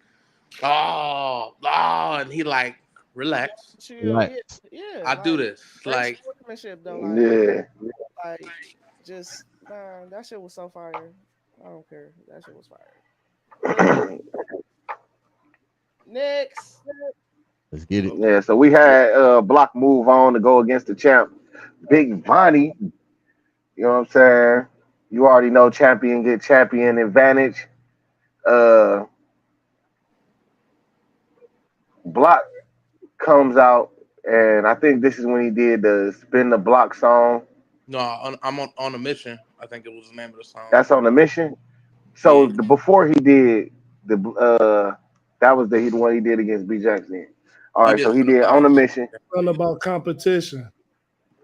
and he like relax. Chill. Yeah. Relax. Yeah. I do Like this great like sportsmanship though. Yeah. Like just man, that shit was so fire. I don't care. That shit was fire. Next. Let's get it. Yeah. So we had Block move on to go against the champ, Big Vonnie. You know what I'm saying? You already know champion get champion advantage. Uh, Block comes out, and I think this is when he did the spin the block song. no I'm on a mission. I think it was the name of the song. That's on the mission. So Yeah. before he did that was the one he did against B Jackson. All He right, did so he spin the did block. on the mission. Something about competition.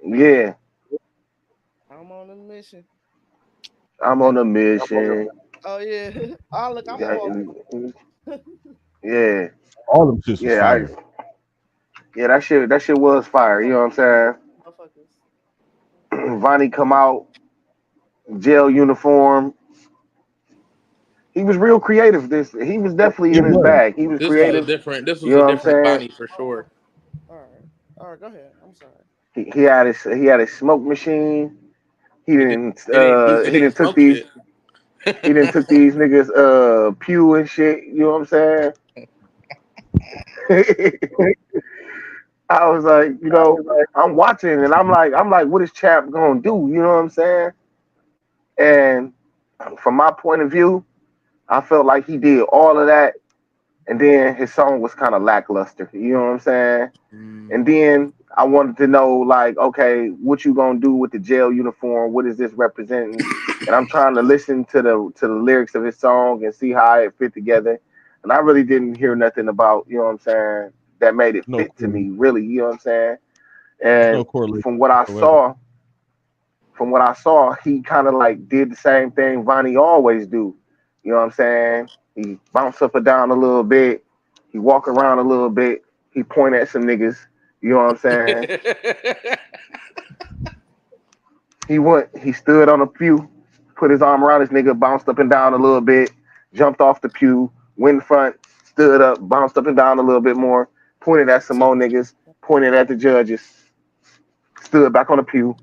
Yeah, I'm on a mission. I'm That, on a mission. oh yeah. Oh look, I'm Yeah, all yeah, All them shits was yeah. fire. Yeah, that shit was fire. You know what I'm motherfuckers. saying? Vonnie come out, jail uniform. He was real creative. He was definitely It in his was. bag. He was creative. This You was know a what I'm different saying? Bonnie for sure. All right. All right, go ahead. I'm sorry. He had his smoke machine. He He didn't didn't took smoke these shit. he didn't took these niggas pew and shit. You know what I'm saying? I was like, I'm watching and I'm like, what is Champ gonna do? You know what I'm saying? And from my point of view, I felt like he did all of that, and then his song was kind of lackluster. You know what I'm saying? Mm. And then I wanted to know, like, okay, what you gonna do with the jail uniform? What is this representing? And I'm trying to listen to the lyrics of his song and see how it fit together. And I really didn't hear nothing about, you know what I'm saying, that made it No fit to correlation. me, really. You know what I'm saying? There's And no correlation from what I whatsoever. saw, he kind of like did the same thing Vonnie always do. You know what I'm saying? He bounce up and down a little bit. He walk around a little bit. He point at some niggas. You know what I'm saying? He stood on a pew, put his arm around his nigga, bounced up and down a little bit, jumped off the pew, went in front, stood up, bounced up and down a little bit more, pointed at some Took more niggas, pointed at the judges, stood back on the pew,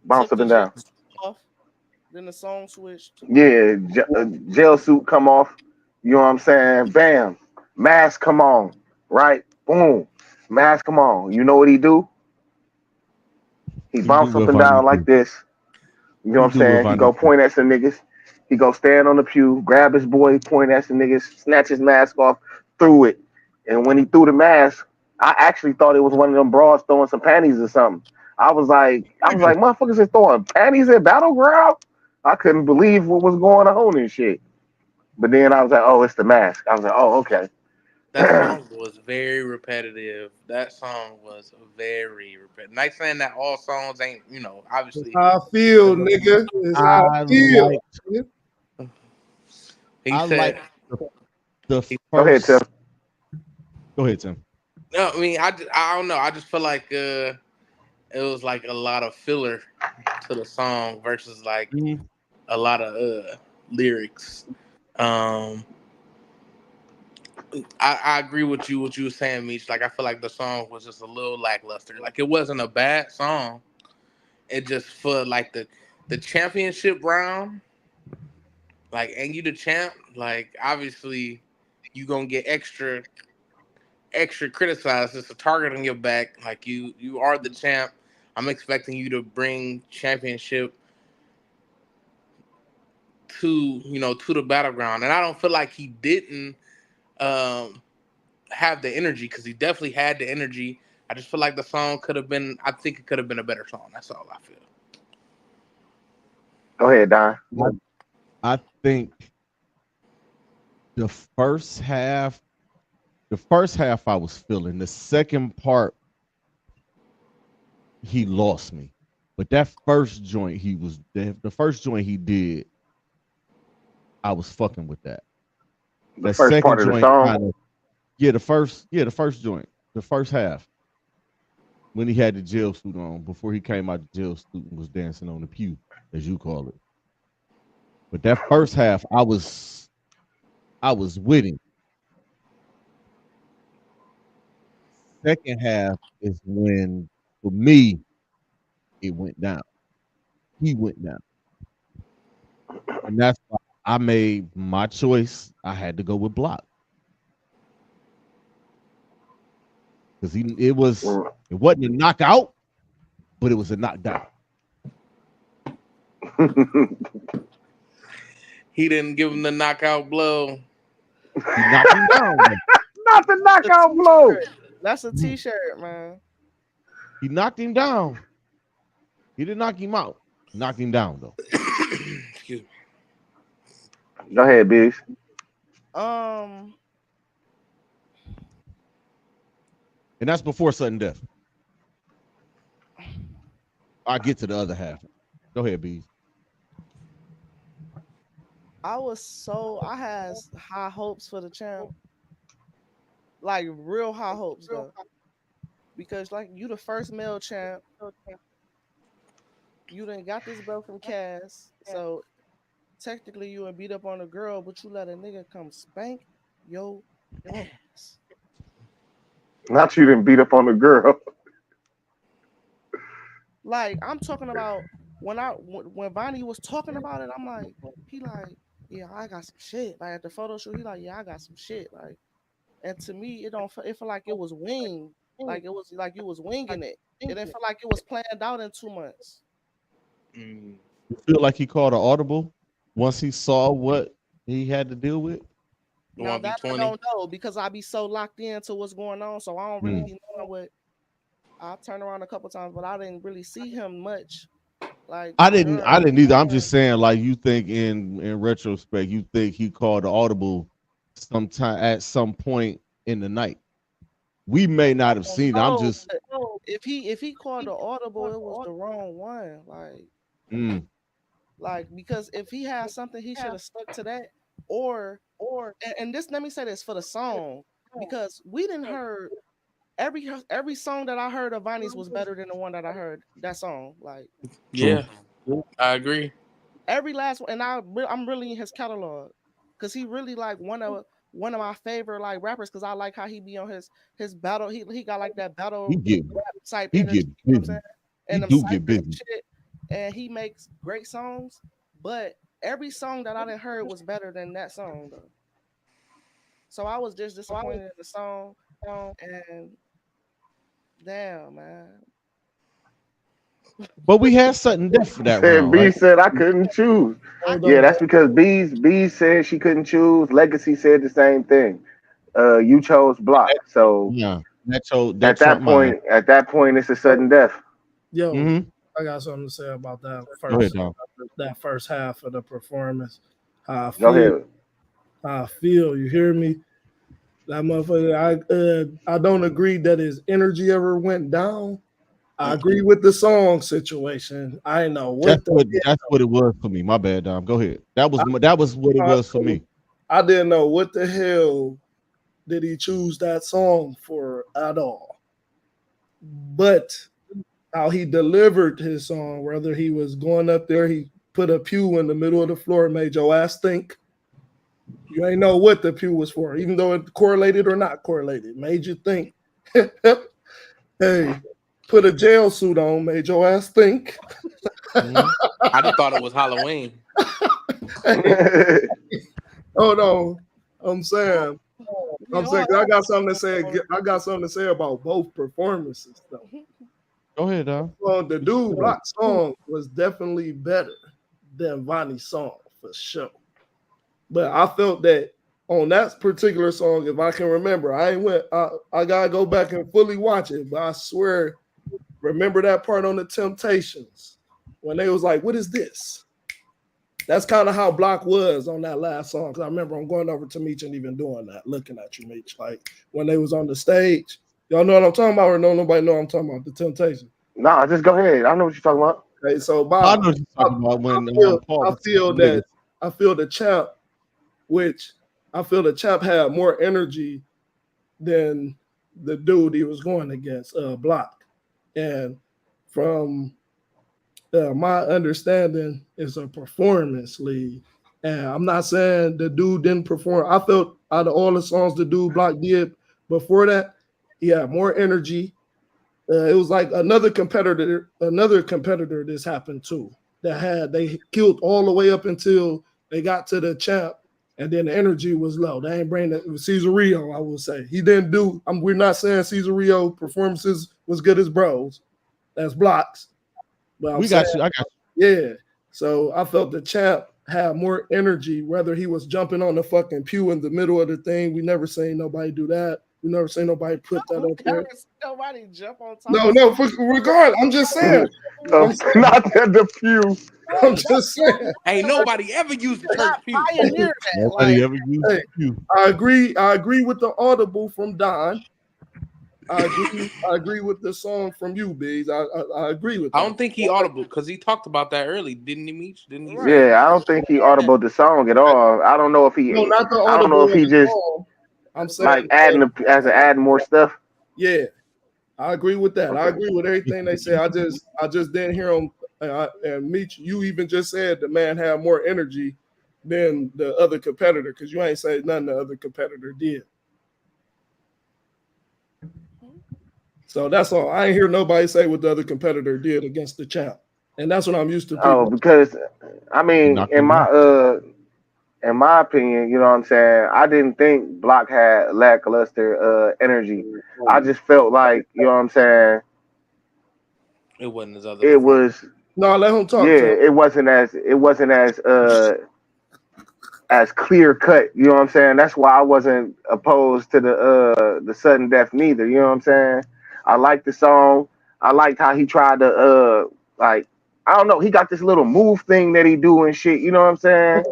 bounced took up the and jail down. off. Then the song switched. Yeah, jail suit come off. You know what I'm saying? Bam, mask come on, right? Boom, mask come on. You know what he do? He He do bounce up what and Vonnie down like do. this. You know what He I'm do what saying? He Vonnie go do. point at some niggas. He go stand on the pew, grab his boy, point at some niggas, snatch his mask off, threw it. And when he threw the mask, I actually thought it was one of them broads throwing some panties or something. I was like, motherfuckers is throwing panties at Battleground? I couldn't believe what was going on and shit. But then I was like, oh, it's the mask. I was like, oh, okay. That song was very repetitive. That song was very repetitive. Not saying that all songs ain't, It's obviously. how I feel, nigga. It's how I I feel. like Nigga. He I said, like the Go ahead, Tim. first. Go ahead, Tim. no, I mean, I don't know. I just feel like it was like a lot of filler to the song versus like Mhm. a lot of lyrics. Um, I agree with you what you were saying, Meech. Like I feel like the song was just a little lackluster. Like it wasn't a bad song. It just for like the championship round, like and you the champ, like obviously you gonna get extra criticized. It's a target on your back. Like you are the champ. I'm expecting you to bring championship to to the battleground, and I don't feel like he didn't um, have the energy because he definitely had the energy. I just feel like the song could have been. I think it could have been a better song. That's all I feel. Go ahead, Don. I think the first half, the first half I was feeling. The second part, he lost me. But that first joint, the first joint he did, I was fucking with that. The That first second part of the joint song. kind of the first joint, the first half when he had the jail suit on before he came out the jail suit and was dancing on the pew, as you call it. But that first half, I was with him. Second half is when, for me, it went down. He went down, and that's why I made my choice. I had to go with Block because it wasn't a knockout, but it was a knockdown. He didn't give him the knockout blow. He knocked him down, though. Not the That's a knockout blow. t-shirt. That's a t-shirt, man. He knocked him down. He didn't knock him out. He knocked him down though, Excuse me. Go ahead, Biggs. Um, and that's before sudden death. I get to the other half. Go ahead, bees. I had high hopes for the champ, like real high hopes though, because like you the first male champ, you done got this belt from Cass, so technically you would beat up on a girl, but you let a nigga come spank your ass. Not you didn't beat up on the girl. Like I'm talking about when Vonnie was talking about it, I'm like, he like, yeah, I got some shit. Like at the photo shoot, he like, yeah, I got some shit. Like, and to me, it felt like it was winged. Like it was like you was winging it. It didn't feel like it was planned out in 2 months. Mm, You feel like he called an audible once he saw what he had to deal with? Now one v that I 20. don't know because I be so locked into what's going on, so I don't really Mm. be knowing what. I turned around a couple times, but I didn't really see him much. Like I didn't. during I didn't either. I'm just saying, like you think in retrospect, you think he called the audible sometime at some point in the night. We may not have seen it. I'm oh, just. but if he called the audible, it was the wrong one. Mm, Like because if he had something, he should have stuck to that. Or and this let me say this for the song because we didn't heard every song that I heard of Vonnie's was better than the one that I heard that song. Like true. Yeah. I agree. Every last one, and I'm really in his catalog because he really like one of my favorite like rappers because I like how he be on his battle. He got like that He battle get rap type he energy. get You know what I'm busy. saying? He And them do get ciphers and busy. shit. And he makes great songs, but every song that I didn't heard was better than that song though. So I was just disappointed in the song, and damn man, But we had something different for that Said round, B right? said I couldn't choose. I Hold Yeah, on. that's because B said she couldn't choose. Legacy said the same thing. You chose Block. So Yeah, that trump mine. at that point, it's a sudden death. Yo, Mm-hmm. I got something to say about Go ahead, dog. that first half of the performance. How I Go feel, ahead. how I feel. You hear me? That motherfucker. I don't agree that his energy ever went down. I agree with the song situation. I know what the That's what it was for me. My bad, Dom. Go ahead. I, That was what it was for me. I didn't know what the hell did he choose that song for at all. But how he delivered his song, whether he was going up there, he put a pew in the middle of the floor, made your ass think. You ain't know what the pew was for, even though it correlated or not correlated. Made you think. Hey, put a jail suit on, made your ass think. Mhm. I just thought it was Halloween. Hey, hold on. I'm saying, yeah, 'cause I got something to say. I got something to say about both performances, though. Go ahead, Dom. Well, the dude Block song was definitely better than Vonnie's song for sure. But I felt that on that particular song, if I can remember, I ain't went. I gotta go back and fully watch it. But I swear, remember that part on the Temptations when they was like, "What is this?" That's kind of how Block was on that last song. Cause I remember I'm going over to Meech and even doing that, looking at you, Meech. Like when they was on the stage. Y'all know what I'm talking about, or no? Nobody know what I'm talking about the Temptations. Nah, just go ahead. I know what you're talking about. Okay, so I Bob, know what you're I, talking about I when feel, Paul I was saying feel them that niggas. I feel the champ, which I feel the champ had more energy than the dude he was going against, Block. And from my understanding, it's a performance league. And I'm not saying the dude didn't perform. I felt out of all the songs the dude Block did before that, he had more energy. It was like another competitor this happened to that had they killed all the way up until they got to the champ, and then the energy was low. They ain't bring it. It was Cesario, I will say. He didn't do. We're not saying Cesario performances was good as bros. That's Blocks. But I'm We saying, got you. I got yeah. So I felt the champ had more energy, whether he was jumping on the fucking pew in the middle of the thing. We never seen nobody do that. We never seen nobody put that up there. nobody jump on top No, of no, regardless, I'm just saying. I'm saying, Not the few. I'm just saying. Ain't nobody ever used the not church pew. pioneer you. that. Nobody Like ever used Hey, the pew. I agree with the audible from Don. I agree with the song from you, Biggs. I agree with I that. don't think he audible because he talked about that early, didn't he, Meech? Didn't he right. say? Yeah, I don't think he audible the song at all. I don't know if No, he. not the I don't know audible if of he the just song. I'm saying, like adding more stuff. yeah, I agree with that. I Okay. agree with everything they say. I just didn't hear him. And Meech, you even just said the man had more energy than the other competitor because you ain't say nothing the other competitor did. So that's all. I ain't hear nobody say what the other competitor did against the champ, and that's what I'm used to Oh, people. because I He mean, knocked him out. in my opinion, you know what I'm saying. I didn't think Block had lackluster energy. I just felt like you know what I'm saying. It wasn't his other It performance. was No, let him yeah. talk to him. It wasn't as clear cut. You know what I'm saying? That's why I wasn't opposed to the sudden death neither. You know what I'm saying? I liked the song. I liked how he tried to like I don't know. He got this little move thing that he do and shit. You know what I'm saying?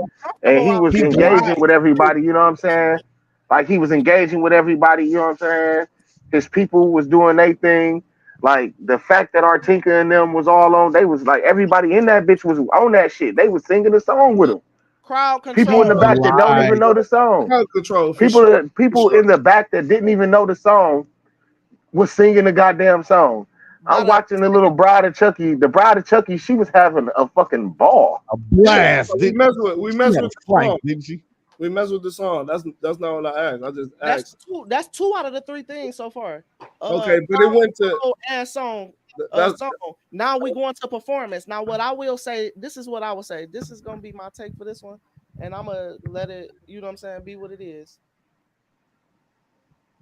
And Comfortable he out was He there. black. engaging Right. with everybody. You know what I'm saying? Like he was engaging with everybody. You know what I'm saying? His people was doing their thing. Like the fact that Artinka and them was all on, they was like everybody in that bitch was on that shit. They was singing the song with him. Crowd People in the control. back that don't even Right. know the song. Crowd control for People sure. For people sure. in the back that didn't even know the song was singing the goddamn song. I'm Gotta watching the little bride of Chucky. The bride of Chucky, she was having a fucking ball. A Yeah, blast. we mess with She had a the flight, song. didn't she? We mess with the song. That's not what I asked. I just asked. that's two out of the three things so far. Okay, but it went to Song and song. that's Song. Now we going to performance. Now, what I will say, this is what I will say. This is gonna be my take for this one, and I'm gonna let it, you know what I'm saying, be what it is.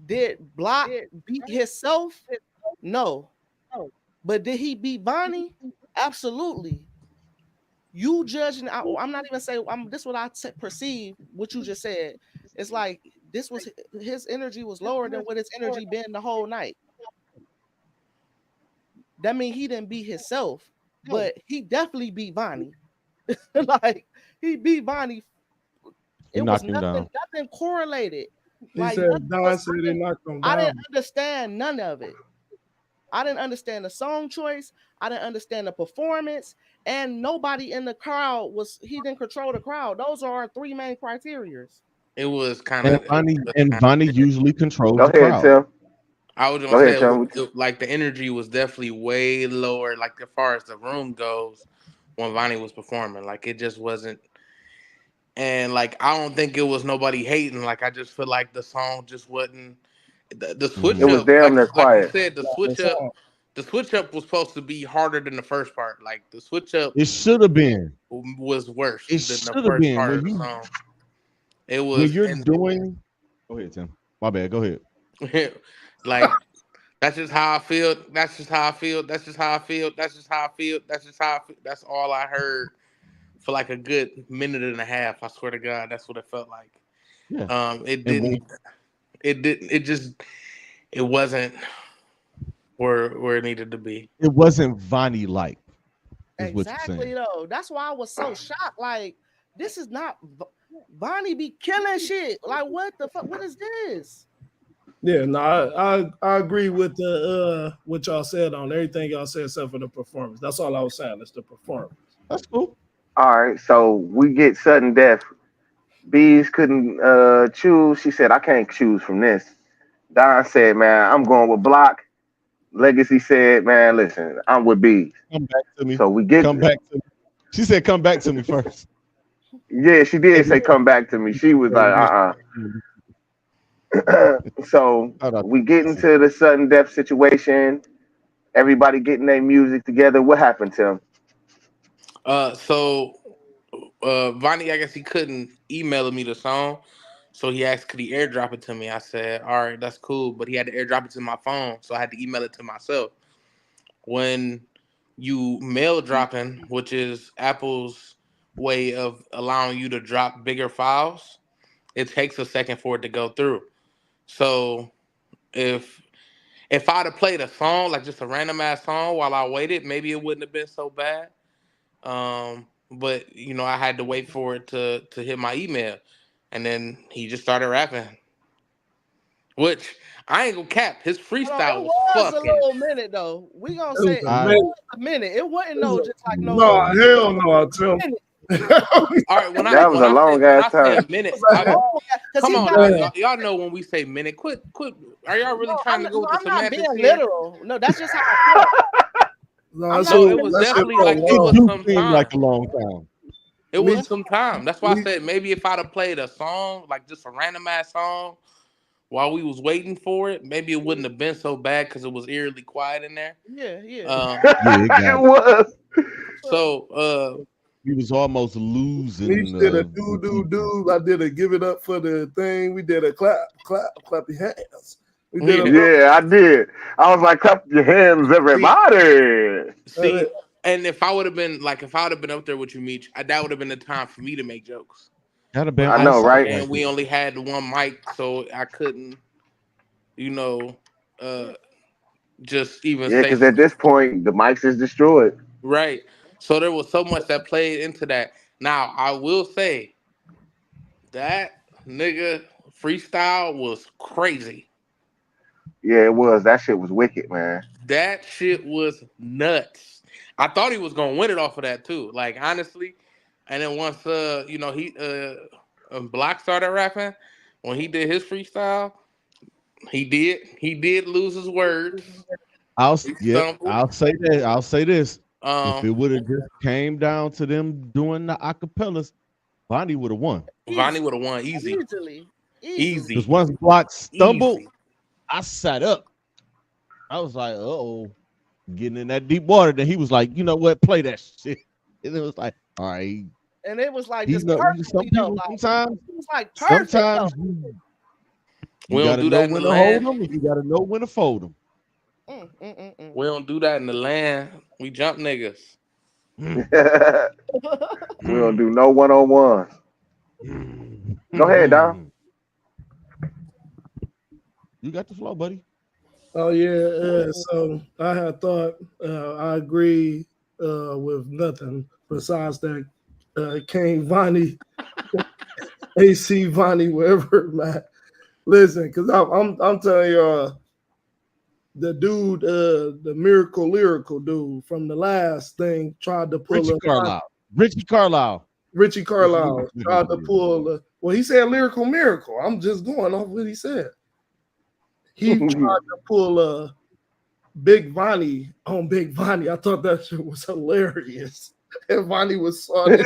Did Block beat himself? No. But did he beat Bonnie? Absolutely. You judging, I'm not even saying, this is what perceive what you just said. It's like this was his energy was lower than what his energy been the whole night. That means he didn't beat himself, but he definitely beat Bonnie. Like he beat Bonnie. He It was knocked him down. nothing correlated. he Like said nothing Don said they knocked him I down. didn't understand none of it. I didn't understand the song choice. I didn't understand the performance, and nobody in the crowd he didn't control the crowd. Those are our three main criterias. It was kind And of. Bonnie usually controls Go the ahead, crowd. Tim. I was gonna Go say ahead, Tim. like the energy was definitely way lower. Like as far as the room goes, when Vonnie was performing, like it just wasn't. And like I don't think it was nobody hating. Like I just feel like the song just wasn't. The It switch was up, damn near like you quiet. said, The song. the switch up was supposed to be harder than the first part. Like the switch up It should have been. was worse It than the should have first been part when of the song. It when was, you're doing. Go ahead, Tim. My bad. Go ahead. and like that's just how I feel. That's just how I feel. That's just how I feel. That's just how I feel. That's just how I feel. That's all I heard for like a good minute and a half. I swear to God, that's what it felt like. Yeah. It And when didn't. It didn't. It just. It wasn't where it needed to be. it wasn't Vonnie like, is what you're Exactly saying. though. That's why I was so shocked. Like this is not Bonnie be killing shit. Like what the fuck? What is this? Yeah, no, I agree with the what y'all said on everything y'all said except for the performance. That's all I was saying. It's the performance. That's cool. All right, so we get sudden death. Bees couldn't choose. She said, I can't choose from this. Don said, man, I'm going with Block. Legacy said, man, listen, I'm with Bees. Come back to me. So we get, Come back to me. She said, "Come back to me first." yeah, she did say, come back to me. She was like, So Shout out we get to into the sudden death situation. Everybody getting their music together. What happened, Tim? So Vonnie, I guess he couldn't email me the song, so he asked could he airdrop it to me. I said, all right, that's cool, but he had to airdrop it to my phone, so I had to email it to myself. When you mail dropping, which is Apple's way of allowing you to drop bigger files, it takes a second for it to go through. So if I'd have played a song, like just a random ass song while I waited, maybe it wouldn't have been so bad. But I had to wait for it to hit my email, and then he just started rapping. Which I ain't gonna cap, his Hold on, it freestyle was was a fucking. little minute though. We gonna It was say a it I minute. was a minute. It wasn't It no was just like no, no hell no, Tim. minute. All right, when I That was when a I say long when I ass say a time. minute, Oh, because come he on got now, Man, y'all know when we say minute. Quit. Are y'all really no. trying to go with the I'm not being semantics here? literal. No, that's just how I felt. no, I'm not No, it being. was that shit definitely I'm felt like it it was long. do some seem like time. a long time. It We was some time. That's why I we said maybe if I'd have played a song, like just a random ass song, while we was waiting for it, maybe it wouldn't have been so bad because it was eerily quiet in there. yeah. Um, Yeah, it It got. was. so He was almost Niche losing did a the do do people. do. I did a give it up for the thing. We did a clap your hands. We did a yeah, little. Yeah, I did. I was like, clap your hands, see, everybody. see, and if I would have been like, if I would have been up there with you, Meech, that would have been the time for me to make jokes. Had have been But I know, outside right? right and there. we only had the one mic, so I couldn't, you know, uh, just even Yeah, say because at this point, the mics is destroyed. right. So there was so much that played into that. Now I will say that nigga freestyle was crazy. Yeah, it was. That shit was wicked, man. That shit was nuts. I thought he was gonna win it off of that too. Like honestly, and then once he Block started rapping, when he did his freestyle, he did lose his words. stumbled. I'll say that. I'll say this. If it Um, would have just came down to them doing the acapellas, Bonnie would have won. Vonnie Easy, would have won easy, easily, easily. Because easy, once Block stumbled, easy. I sat up. I was like, oh, getting in that deep water. Then he was like, you know what, play that shit. And it was like, all right. And it was like He just know some perfectly though. people Like sometimes, it was like perfect though. sometimes you We don't gotta do know that in the when to hold land. them and you gotta know when to fold them. We don't do that in the land. We jump niggas. We Mm, don't mm, do no one on ones. mm, Go ahead, Dom. mm. You got the flow, buddy. Oh yeah, so I had thought I agree with nothing besides that King Vonnie, AC Vonnie, wherever, man. Listen, because I'm telling you, the dude, the miracle lyrical dude from the last thing tried to pull Richie a Carlisle. Richie Carlisle. Richie That's what Carlisle he tried to said. pull. Well, he said lyrical miracle. I'm just going off what he said. He tried to pull a Big Vonnie on Big Vonnie. I thought that shit was hilarious. And Vonnie was salty.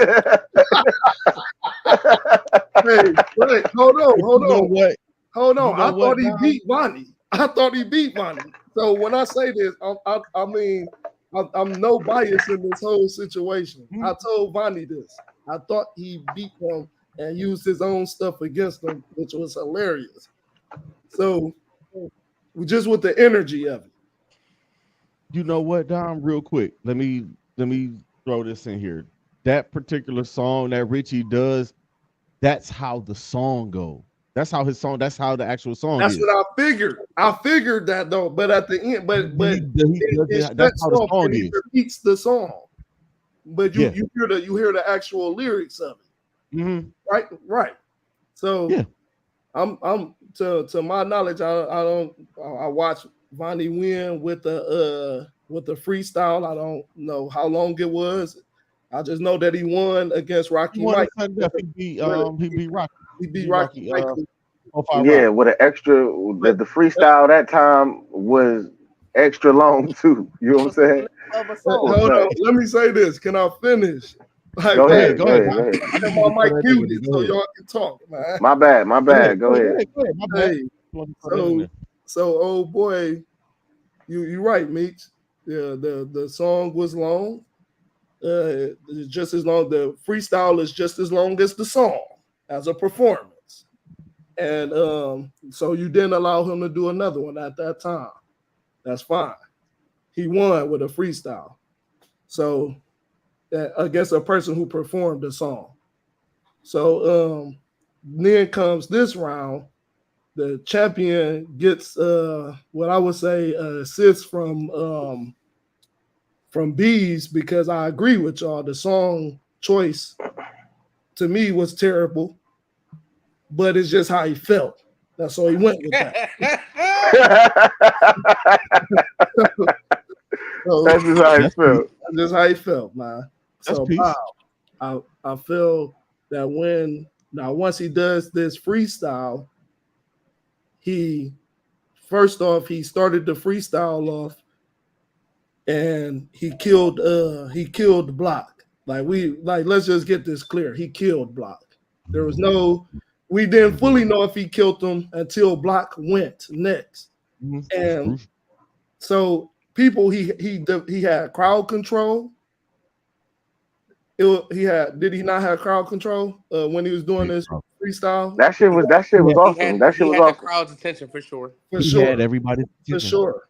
Hey, wait, But you know what? hold You on. know I thought what, he Dom? beat Vonnie. I thought he beat Vonnie. So when I say this, I mean, I'm no bias in this whole situation. Mm, I told Vonnie this. I thought he beat him and used his own stuff against him, which was hilarious. So just with the energy of it. You know what, Dom? Real quick, let me throw this in here. That particular song that Richie does, that's how the song go. That's how his song. That's how the actual song That's what is. I figured. I figured that though, but at the end, but He does it it. That's shuts how the off song and he is. repeats the song. But Yeah. you hear the actual lyrics of it, Hmm. right. So Yeah. I'm to my knowledge, I don't I watch Vonnie win with the freestyle. I don't know how long it was. I just know that he won against He Rocky won Mike. the sudden death. He beat Rocky. He He beat beat Rocky Rocky. Mike. 05 Yeah, Rocky. with an extra the freestyle that time was extra long too. You know It what I'm was the saying? length of a It was song. Hold on, like, let me say this. Can I finish? Like, go Go man, ahead. ahead, Go go ahead. ahead, go ahead. I have need you my to throw mic that nigga muted in there. Go so ahead. y'all can talk, man. My Go ahead. bad, go ahead. Go ahead. My bad. Hey, Want to throw that in so there. old boy, you right, Meech. Yeah, the song was long. It's just as long. The freestyle is just as long as the song as a performance, and so you didn't allow him to do another one at that time. That's fine. He won with a freestyle. So against a person who performed the song. So then comes this round. The champion gets what I would say assist from Bees because I agree with y'all. The song choice to me was terrible, but it's just how he felt. That's so he went with that. So That's just how he That's peace. felt. that's just how he felt, man. That's So peace. I feel that when now once he does this freestyle, he first off he started the freestyle off and he killed Block. Like let's just get this clear. He killed Block. There was no we didn't fully know if he killed him until Block went next. That's And crucial. so people he had crowd control. He had did he not have crowd control when he was doing Big this bro. freestyle? Yeah. That shit was awesome. That shit he was had the awesome. crowd's attention for sure. For He had sure. everybody's For attention. sure.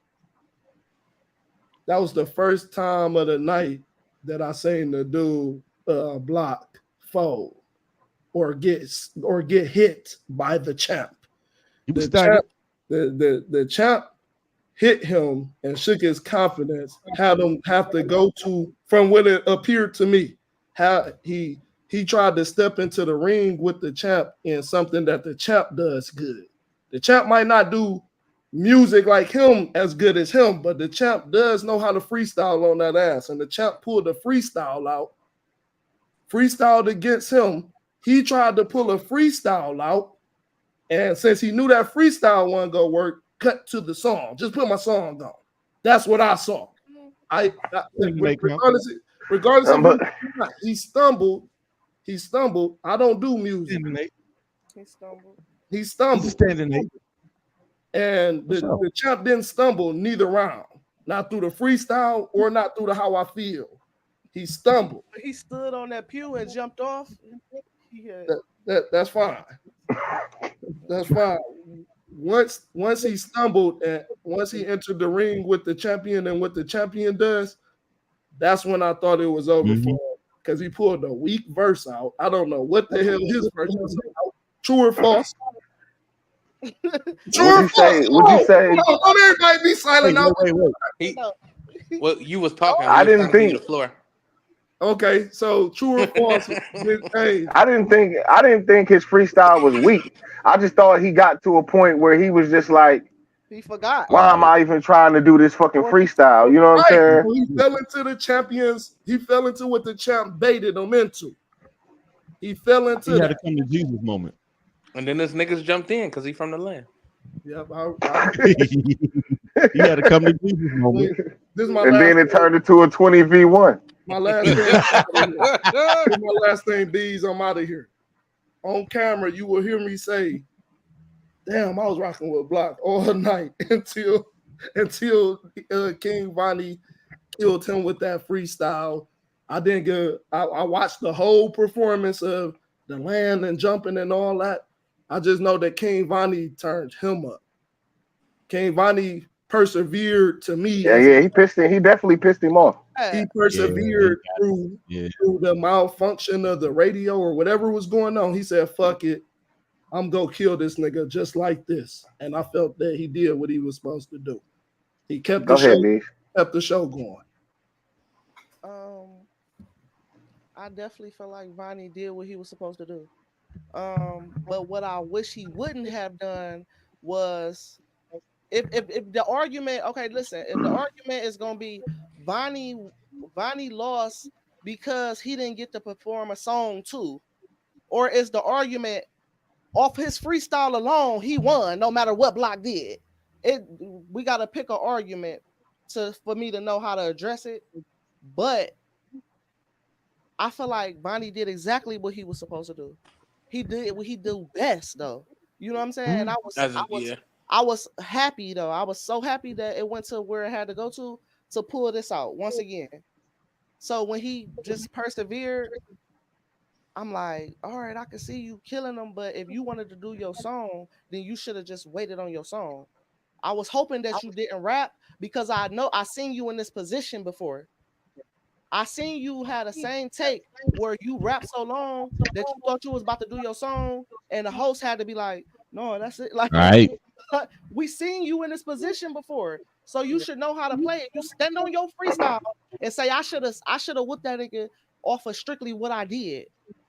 That was the first time of the night that I seen the dude block fold or get hit by the champ. He was The staggered. champ, the champ hit him and shook his confidence, had him have to go to from what it appeared to me, how he tried to step into the ring with the champ in something that the champ does good. The champ might not do music like him as good as him, but the champ does know how to freestyle on that ass. And the champ pulled the freestyle out, freestyled against him. He tried to pull a freestyle out, and since he knew that freestyle wasn't gonna work, cut to the song. Just put my song on. That's what I saw. Regardless, if But he stumbled. He stumbled. I don't do music. He stumbled. He He's a stumbled. standing eight. And For sure. the champ didn't stumble neither round. Not through the freestyle or not through the how I feel. He stumbled. He stood on that pew and jumped off. That's fine. That's fine. Once he stumbled and once he entered the ring with the champion and what the champion does, that's when I thought it was over for him. Because he pulled a weak verse out. I don't know what the hell his verse was about. True or false? True or false? Would you say? Don't everybody be silent now. Wait. Well, you was talking. I didn't trying to give you think- the floor. Okay, so true or false? Hey, I didn't think his freestyle was weak. I just thought he got to a point where he was just like, He forgot. why am I even trying to do this fucking freestyle? You know what I'm right. saying? He fell into the champions. He fell into what the champ baited him into. He fell into He had that. a come to Jesus moment. And then this niggas jumped in because he from the land. Yep. He had a come to Jesus moment. This is my And last then it turned into a 20v1. my last thing. This is my last thing, Bees. I'm out of here. On camera, you will hear me say, damn, I was rocking with Block all night until King Vonnie killed him with that freestyle. I didn't get. I watched the whole performance of the land and jumping and all that. I just know that King Vonnie turned him up. King Vonnie persevered to me. Yeah, he pissed him. He definitely pissed him off. He persevered through Yeah. the malfunction of the radio or whatever was going on. He said, fuck it. I'm gonna kill this nigga just like this. And I felt that he did what he was supposed to do. He kept Go ahead, kept the show going. I definitely feel like Vonnie did what he was supposed to do. But what I wish he wouldn't have done was if the argument, okay, listen, if the argument is gonna be Vonnie lost because he didn't get to perform a song too, or is the argument off his freestyle alone he won no matter what Block did? We gotta pick an argument for me to know how to address it. But I feel like Vonnie did exactly what he was supposed to do. He did what he do best, though. You know what I'm saying? And I was happy though. I was so happy that it went to where it had to go to pull this out once again. So when he just persevered, I'm like, all right, I can see you killing them, but if you wanted to do your song, then you should have just waited on your song. I was hoping that you didn't rap because I know I seen you in this position before. I seen you had the same take where you rap so long that you thought you was about to do your song, and the host had to be like, "No, that's it." Like, right. We seen you in this position before, so you should know how to play it. You stand on your freestyle and say, "I should have whooped that nigga off of strictly what I did."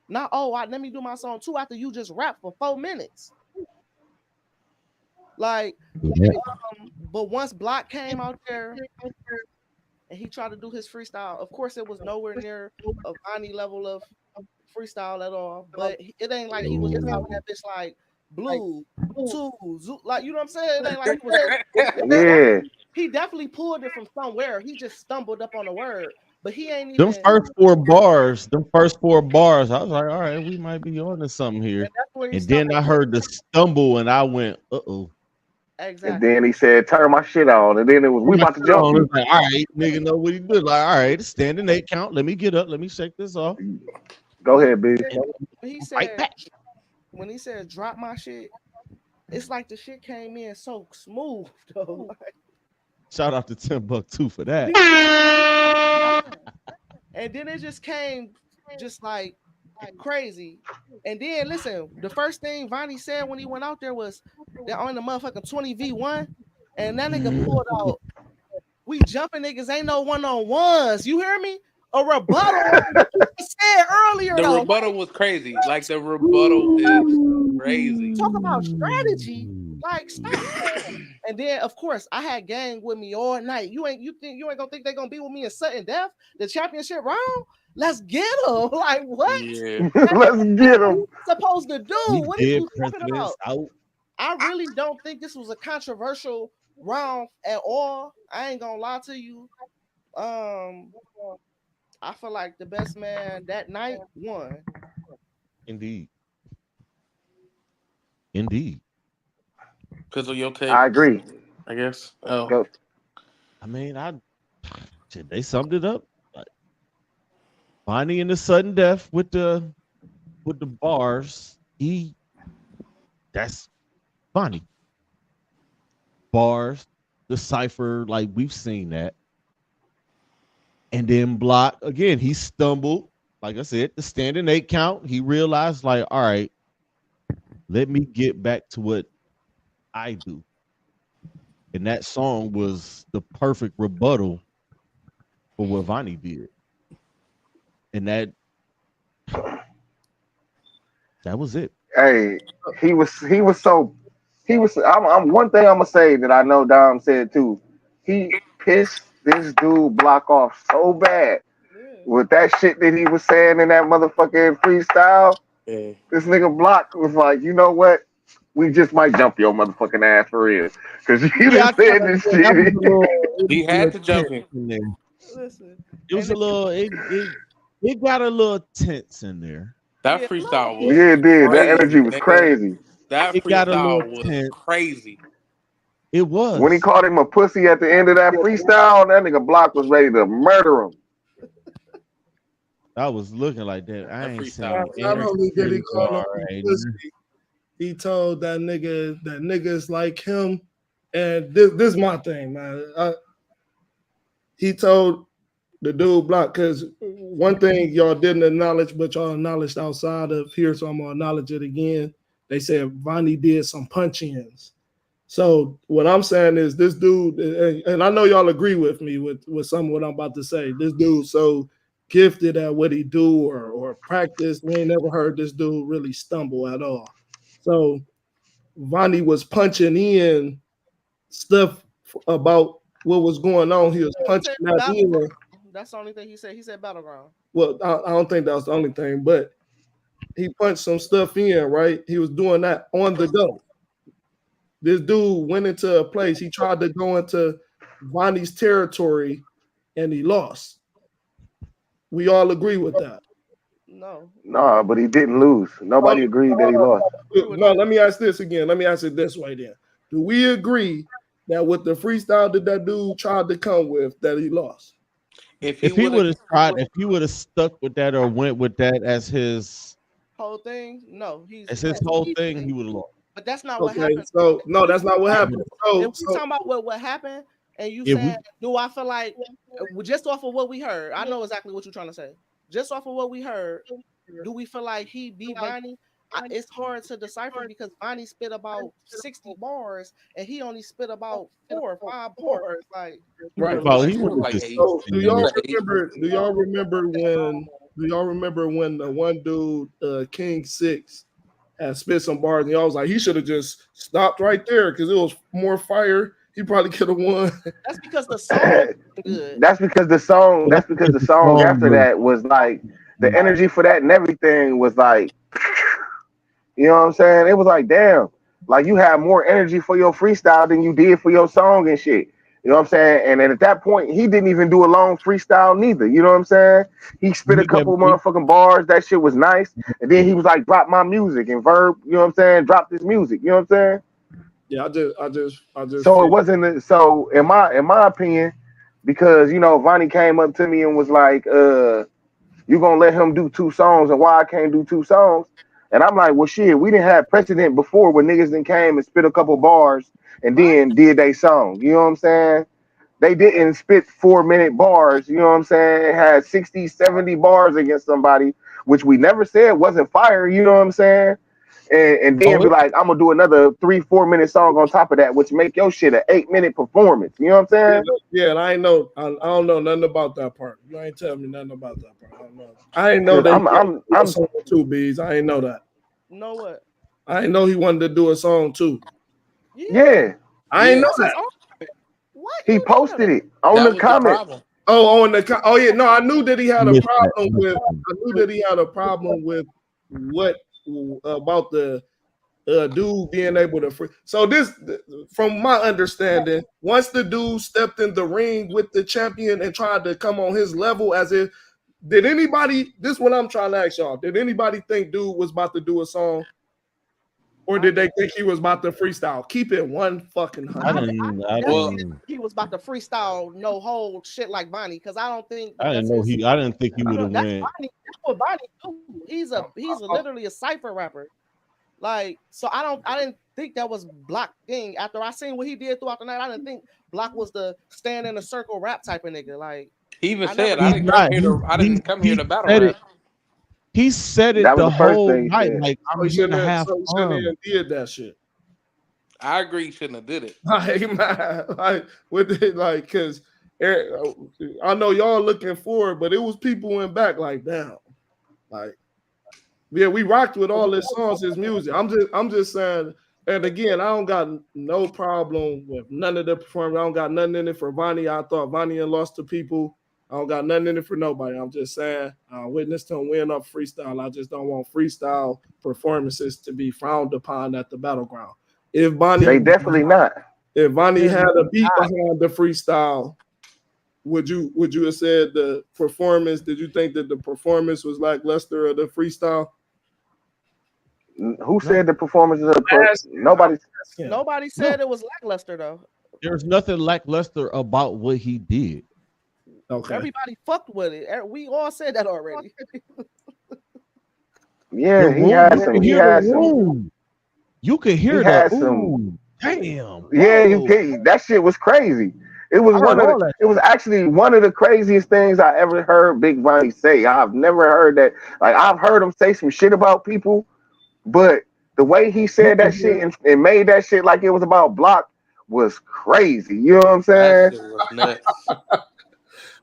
Not, let me do my song too after you just rap for 4 minutes. Like, but once Block came out there and he tried to do his freestyle, of course it was nowhere near a Vonnie level of freestyle at all. But it ain't like he was just out that bitch like blue, two, like, you know what I'm saying? It ain't like he was. Yeah. He definitely pulled it from somewhere. He just stumbled up on the word, but he ain't Them even. first four bars, I was like, all right, we might be on to something here. And then I heard the stumble, and I went, uh-oh. Exactly. And then he said, turn my shit on. And then it was, we about to jump. It was like, all right, nigga know what he did. Like, all right, it's standing 8 count. Let me get up. Let me shake this off. Go ahead, B. He said, when he said drop my shit, it's like the shit came in so smooth, though. Like, shout out to $10 for that. And then it just came just like crazy. And then listen, the first thing Vonnie said when he went out there was they're on the motherfucking 20v1, and that nigga pulled out, we jumping niggas ain't no one-on-ones. You hear me? A rebuttal. Said earlier. The rebuttal was crazy. Like the rebuttal is crazy. Talk about strategy. Like, stop. And then of course I had gang with me all night. You ain't gonna think they're gonna be with me in sudden death, the championship round? Let's get them. Like, what? Yeah. Let's get them. Supposed to do? What are you talking about? Out. I really don't think this was a controversial wrong at all. I ain't gonna lie to you. Um, I feel like the best man that night won. Indeed, indeed. Because of your I take, agree. I guess. Oh, Go. I mean, shit, they summed it up. Like, Bonnie and the sudden death with the bars. That's Bonnie bars. The cipher, like we've seen that, and then Block again. He stumbled. Like I said, the standing 8 count. He realized, like, all right, let me get back to what I do. And that song was the perfect rebuttal for what Vonnie did. And that was it. Hey, I'm one thing I'm gonna say that I know Dom said too. He pissed this dude Block off so bad Yeah. with that shit that he was saying in that motherfucking freestyle. yeah. This nigga Block was like, you know what? We just might jump your motherfucking ass for real. Cause you Yeah, done said this that was shit. a little, it He was a had little to jump tense him. in there. Listen, It was and a little, it got a little tense in there. That yeah, a little freestyle was Yeah, bit. it did. That crazy, energy was nigga. crazy. That It got a little freestyle was tense. crazy. It When he was. called him a pussy at the end of that freestyle, that nigga Block was ready to murder him. I was looking like that. I That ain't freestyle seen was Not any only crazy. did he call him all a right. pussy, he told that niggas like him. And this is my thing, man. He told the dude Block, because one thing y'all didn't acknowledge, but y'all acknowledged outside of here, so I'm gonna acknowledge it again. They said Vonnie did some punch ins. So what I'm saying is this dude, and I know y'all agree with me with some of what I'm about to say. This dude so gifted at what he do or practice. We ain't never heard this dude really stumble at all. So Vonnie was punching in stuff about what was going on. He was Yeah, he punching said that in. battleground. That's the only thing he said. He said battleground. Well, I don't think that was the only thing, but he punched some stuff in, right? He was doing that on the go. This dude went into a place. He tried to go into Vonnie's territory and he lost. We all agree with that. No, Nah, but he didn't lose. Oh, Nobody agreed that he lost. agree with no, that. let me ask this again. Let me ask it this way then. Do we agree that with the freestyle that dude tried to come with, that he lost? If he If he would have, would have tried, if he would have stuck with that or went with that Whole thing. No, as his whole thing, he he- would have lost. but that's not what Okay, happened. so no, that's not what happened. If So, we so talking about what happened, and you If we said, do I feel like just off of what we heard? I know exactly what you're trying to say. Just off of what we heard, do we feel like he beat Bonnie? It's hard to decipher because Bonnie spit about 60 bars and he only spit about 4 or 5 bars. Like, right. he it would was have like just eight. So It was an eight. do y'all remember when the one dude, King Six, had spit some bars and y'all was like, he should have just stopped right there because it was more fire. He probably could have won. that's because the song was good. That's because the song. that's That's because because the the song song after that was like the energy for that and everything was like, you know what I'm saying? It was like, damn, like you had more energy for your freestyle than you did for your song and shit. You know what I'm saying? And then at that point, he didn't even do a long freestyle neither. You know what I'm saying? He spit a couple motherfucking bars. That shit was nice. And then he was like, drop my music and Verb. You know what I'm saying? Drop this music. You know what I'm saying? Yeah, I just So it feel wasn't. So in my opinion, because Vonnie came up to me and was like, you gonna let him do 2 songs and why I can't do 2 songs? And I'm like, well, shit, we didn't have precedent before when niggas then came and spit a couple bars and What? then did they song. You know what I'm saying? They didn't spit 4-minute bars. You know what I'm saying? It had 60, 70 bars against somebody, which we never said wasn't fire. You know what I'm saying? And then oh, be like, I'm gonna do another 3-4 minute song on top of that, which make your shit an 8-minute performance. You know what I'm yeah, saying? yeah, and I don't know nothing about that part. You ain't telling me nothing about that part. I don't know. I ain't know Cause that he I'm wanted I'm to do a I'm song too, bees. I ain't know that. Know what? I ain't know he wanted to do a song too. Yeah, yeah. I ain't Yeah, know that's his that. own. What? He You didn't know posted that? it on that the was the comments. problem. Oh, oh yeah, no, I knew that he I had a missed that. problem with. I knew that he had a problem with what about the dude being able to free. So this, from my understanding, once the dude stepped in the ring with the champion and tried to come on his level, as if did anybody? This is what I'm trying to ask y'all. Did anybody think dude was about to do a song, or did they think he was about to freestyle? Keep it 1 fucking I 100. didn't. I Definitely didn't. he was about to freestyle no hold shit like Bonnie because I don't think I didn't that's know his. he. I didn't think he would have That's went. Bonnie. That's what Bonnie do. He's literally a cipher rapper. Like so, I didn't think that was Block thing. After I seen what he did throughout the night, I didn't think Block was the stand in a circle rap type of nigga. Like He even I never said, thought. He's not. I didn't come here to battle Said it. rap." He said it That was the the first whole thing he night. said. Like So I'm he here to shouldn't have. have So he shouldn't fun. have did that shit. I agree, he shouldn't have did it. Like, man, like with it, like, cause I know y'all looking for it, but it was people in back like, damn, like, yeah, we rocked with all his songs, his music. I'm just saying. And again, I don't got no problem with none of the performance. I don't got nothing in it for Vonnie. I thought Vonnie lost to people. I don't got nothing in it for nobody. I'm just saying, I witnessed him win up freestyle. I just don't want freestyle performances to be frowned upon at the battleground. If They Vonnie, definitely not. if Vonnie had a beat behind the freestyle, would you have said the performance? Did you think that the performance was lackluster of the freestyle? Who said the performances of nobody? Nobody said it was lackluster though. There's nothing lackluster about what he did. Okay. Everybody fucked with it. We all said that already. Yeah, The he room, had you some. can He hear the had some. room. You can He hear the had some. ooh, damn. Yeah, you Whoa. can. That shit was crazy. It was I heard one of the. all that. It was actually one of the craziest things I ever heard Big Vonnie say. I've never heard that. Like I've heard him say some shit about people, but the way he You said can that hear. shit and made that shit like it was about Block was crazy. You know what I'm That saying? shit was nuts.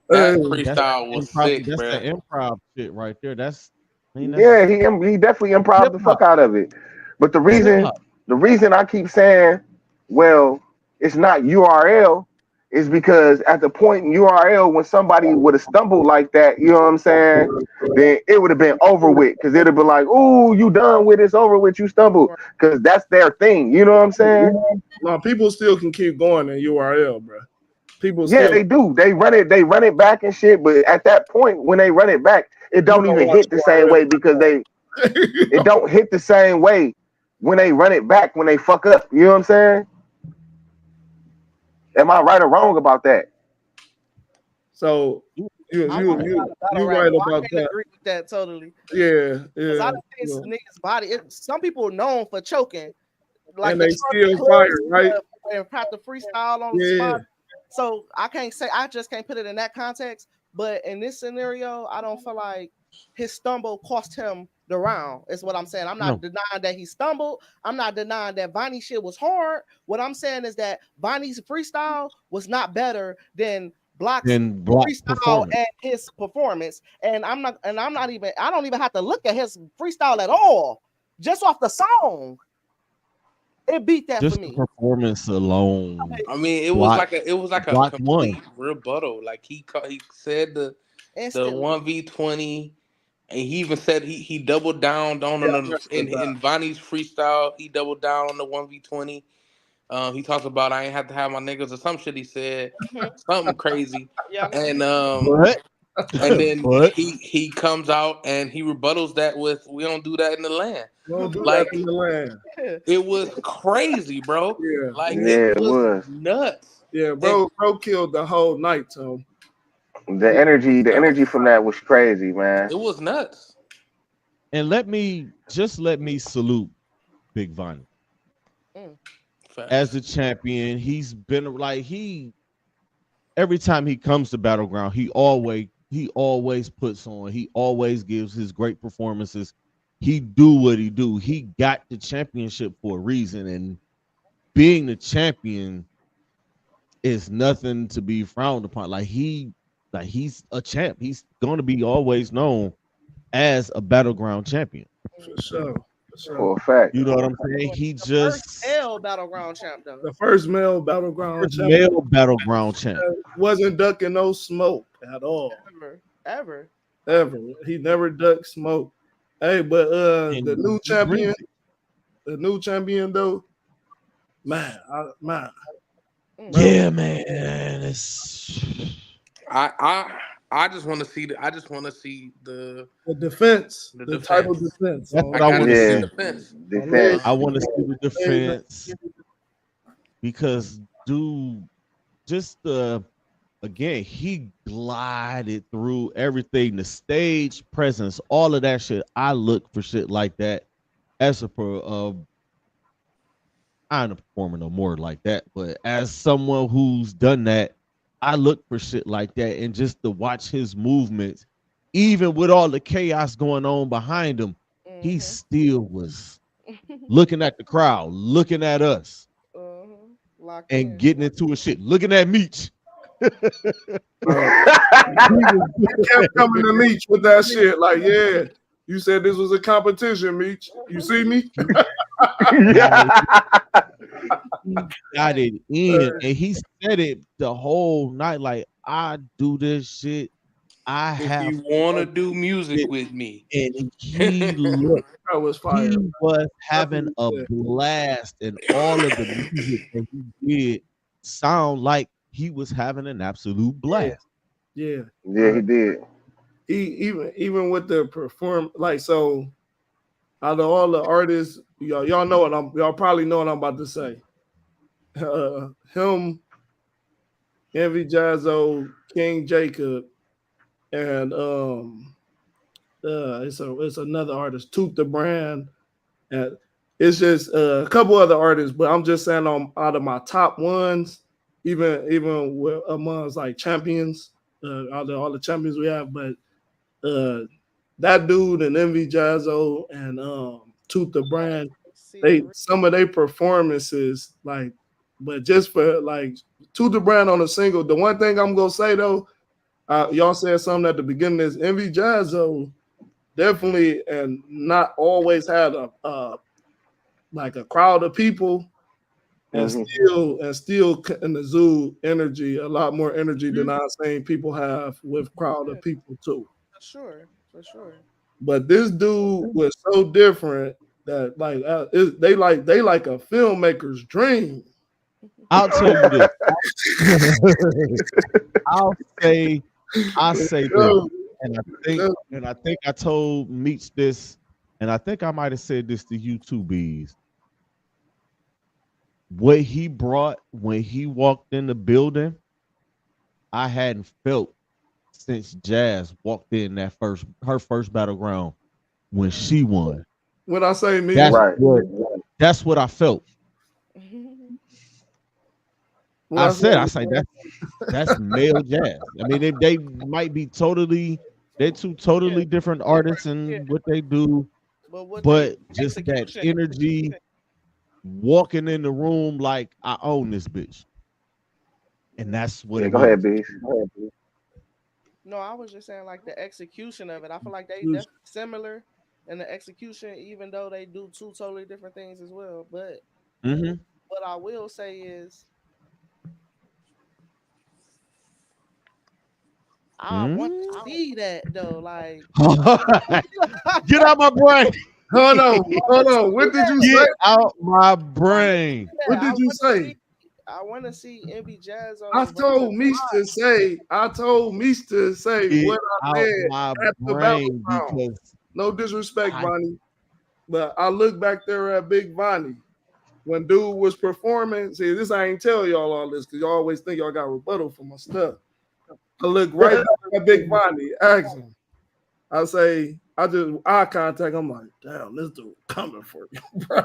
Hey, That That's that freestyle was improv. sick, That's that bro. improv shit right there. That's. I mean, that's Yeah, he definitely improv hip the hop. fuck out of it. But the That's hip reason hop. the reason I keep saying, well, it's not URL is because at the point in URL when somebody would have stumbled like that, you know what I'm saying? Then it would have been over with because it'd have been like, "Ooh, you done with it's over with, you stumbled," because that's their thing. You know what I'm saying? no, people still can keep going in URL, bro. People Yeah, still they do. They run it back and shit. But at that point, when they run it back, it you don't don't even watch hit the same way because URL. it don't hit the same way when they run it back when they fuck up. You know what I'm saying? Am I right or wrong about that? So you I'm you not you a battle you rapper. right So I about can't that. agree with that totally. Yeah, Because I yeah. don't think Yeah. niggas' body. Some people known for choking, like And the they still fire, right? and practice freestyle on the Yeah. spot. So I can't say I just can't put it in that context. But in this scenario, I don't feel like his stumble cost him the round. Is what I'm saying. I'm not No. denying that he stumbled. I'm not denying that Vonnie shit was hard. What I'm saying is that Vonnie's freestyle was not better than Block's And Block freestyle performance. and his performance. And I'm not even I don't even have to look at his freestyle at all. Just off the song. It beat that for Just the me. performance alone. I mean, Block it was like a Block won. complete rebuttal. Like he said the Instantly. 1v20, and he even said he doubled down on Yeah, I the messed with that. in Vonnie's freestyle. He doubled down on the 1v20. He talks about I ain't have to have my niggas or some shit. He said Mhm. something crazy, Yeah. and But then but he comes out and he rebuttals that with we don't do that in the land. Don't do that Like in the land. Yeah. it was crazy, bro. Yeah, Like yeah. it Yeah, it was was. nuts. Yeah, And bro killed the whole night, so The energy from that was crazy, man. it was nuts. and let me salute Big Von Mm. as Facts. the champion. He's been like he every time he comes to Battleground, he always puts on. He always gives his great performances. He do what he do. He got the championship for a reason, and being the champion is nothing to be frowned upon. He's a champ. He's going to be always known as a Battleground champion. for sure. For sure. For a fact. You know what I'm saying? He The first just L battleground champ though. The first male battleground first champion male Battleground champ. wasn't ducking no smoke at all. Ever. Ever. He never ducked smoke. Hey, but the And new he brings champion, it. the new champion though, man, man, bro, Yeah, man. It's I just want to see I just want to see the defense, the the title defense. defense that's I what I on gotta want to see the Yeah, see. defense. leg, defense. I Um, want to see the leg. defense because, dude, just again, he glided through everything, the stage presence, all of that shit. I look for shit like that as a pro. I'm not performing no more like that, but as someone who's done that, I look for shit like that, and just to watch his movements, even with all the chaos going on behind him, he Mm-hmm. still was looking at the crowd, looking at us, Mm-hmm. Locked and in. getting into a shit, looking at Meech. Bro. He kept coming to Meech with that shit. Like, yeah, you said this was a competition, Meech. You see me? Man, Yeah. he got it in, and he said it the whole night. Like, I do this shit. I if have you want to fun do with music it. with me, And he looked, That was fire. he was That's what having he a said. blast, and all of the music that he did sound like he was having an absolute Yeah, blast. yeah. Yeah, he did. Even with the perform, like, so out of all the artists, y'all know what y'all probably know what I'm about to say. Him, Envy Jazzo, King Jacob, and it's another artist, Toot the Brand, and it's just a couple other artists, but I'm just saying on out of my top ones, even with amongst like champions, out of all the champions we have, but uh that dude and Envy Jazzo and Toot the Brand, See the they some of their performances, like, but just for like Toot the Brand on a single, the one thing I'm gonna say though, y'all said something at the beginning is Envy Jazzo definitely and not always had a like a crowd of people and Hmm. still in the zoo energy, a lot more energy than I've seen people have with crowd yeah, of people too. for sure, for sure. But this dude was so different that like they like a filmmaker's dream. I'll tell you this. I'll say, I say this, Yo, and I think I told Meets this, and I think I might have said this to you too, Bees. What he brought when he walked in the building, I hadn't felt since Jazz walked in her first battleground when she won. when I say me, That's Right. what that's what I felt. when I I said, say that's male Jazz. I mean, they might be they're two Yeah, totally different different. artists Yeah, and what they do, but what they but just that execution. energy walking in the room like I own this bitch. And that's what Yeah, it go ahead, was. Beast. No, I was just saying like the execution of it. I feel like they me, definitely similar in the execution, even though they do two totally different things as well. But Hmm. what I will say is I want to see that though. Like, Get out my brain. hold on. What did you say? Get out my I want to brain. see that. What did you say? I want to see Envy I Jazzo told versus Meech to say, Get what I out said my at the brain battleground. because No disrespect, I Vonnie, but I look back there at Big Vonnie when dude was performing. See, this I ain't tell y'all all this because y'all always think y'all got rebuttal for my stuff. I look right back at Big Vonnie, ask him. I say, I just eye contact. I'm like, damn, this dude coming for you, bro.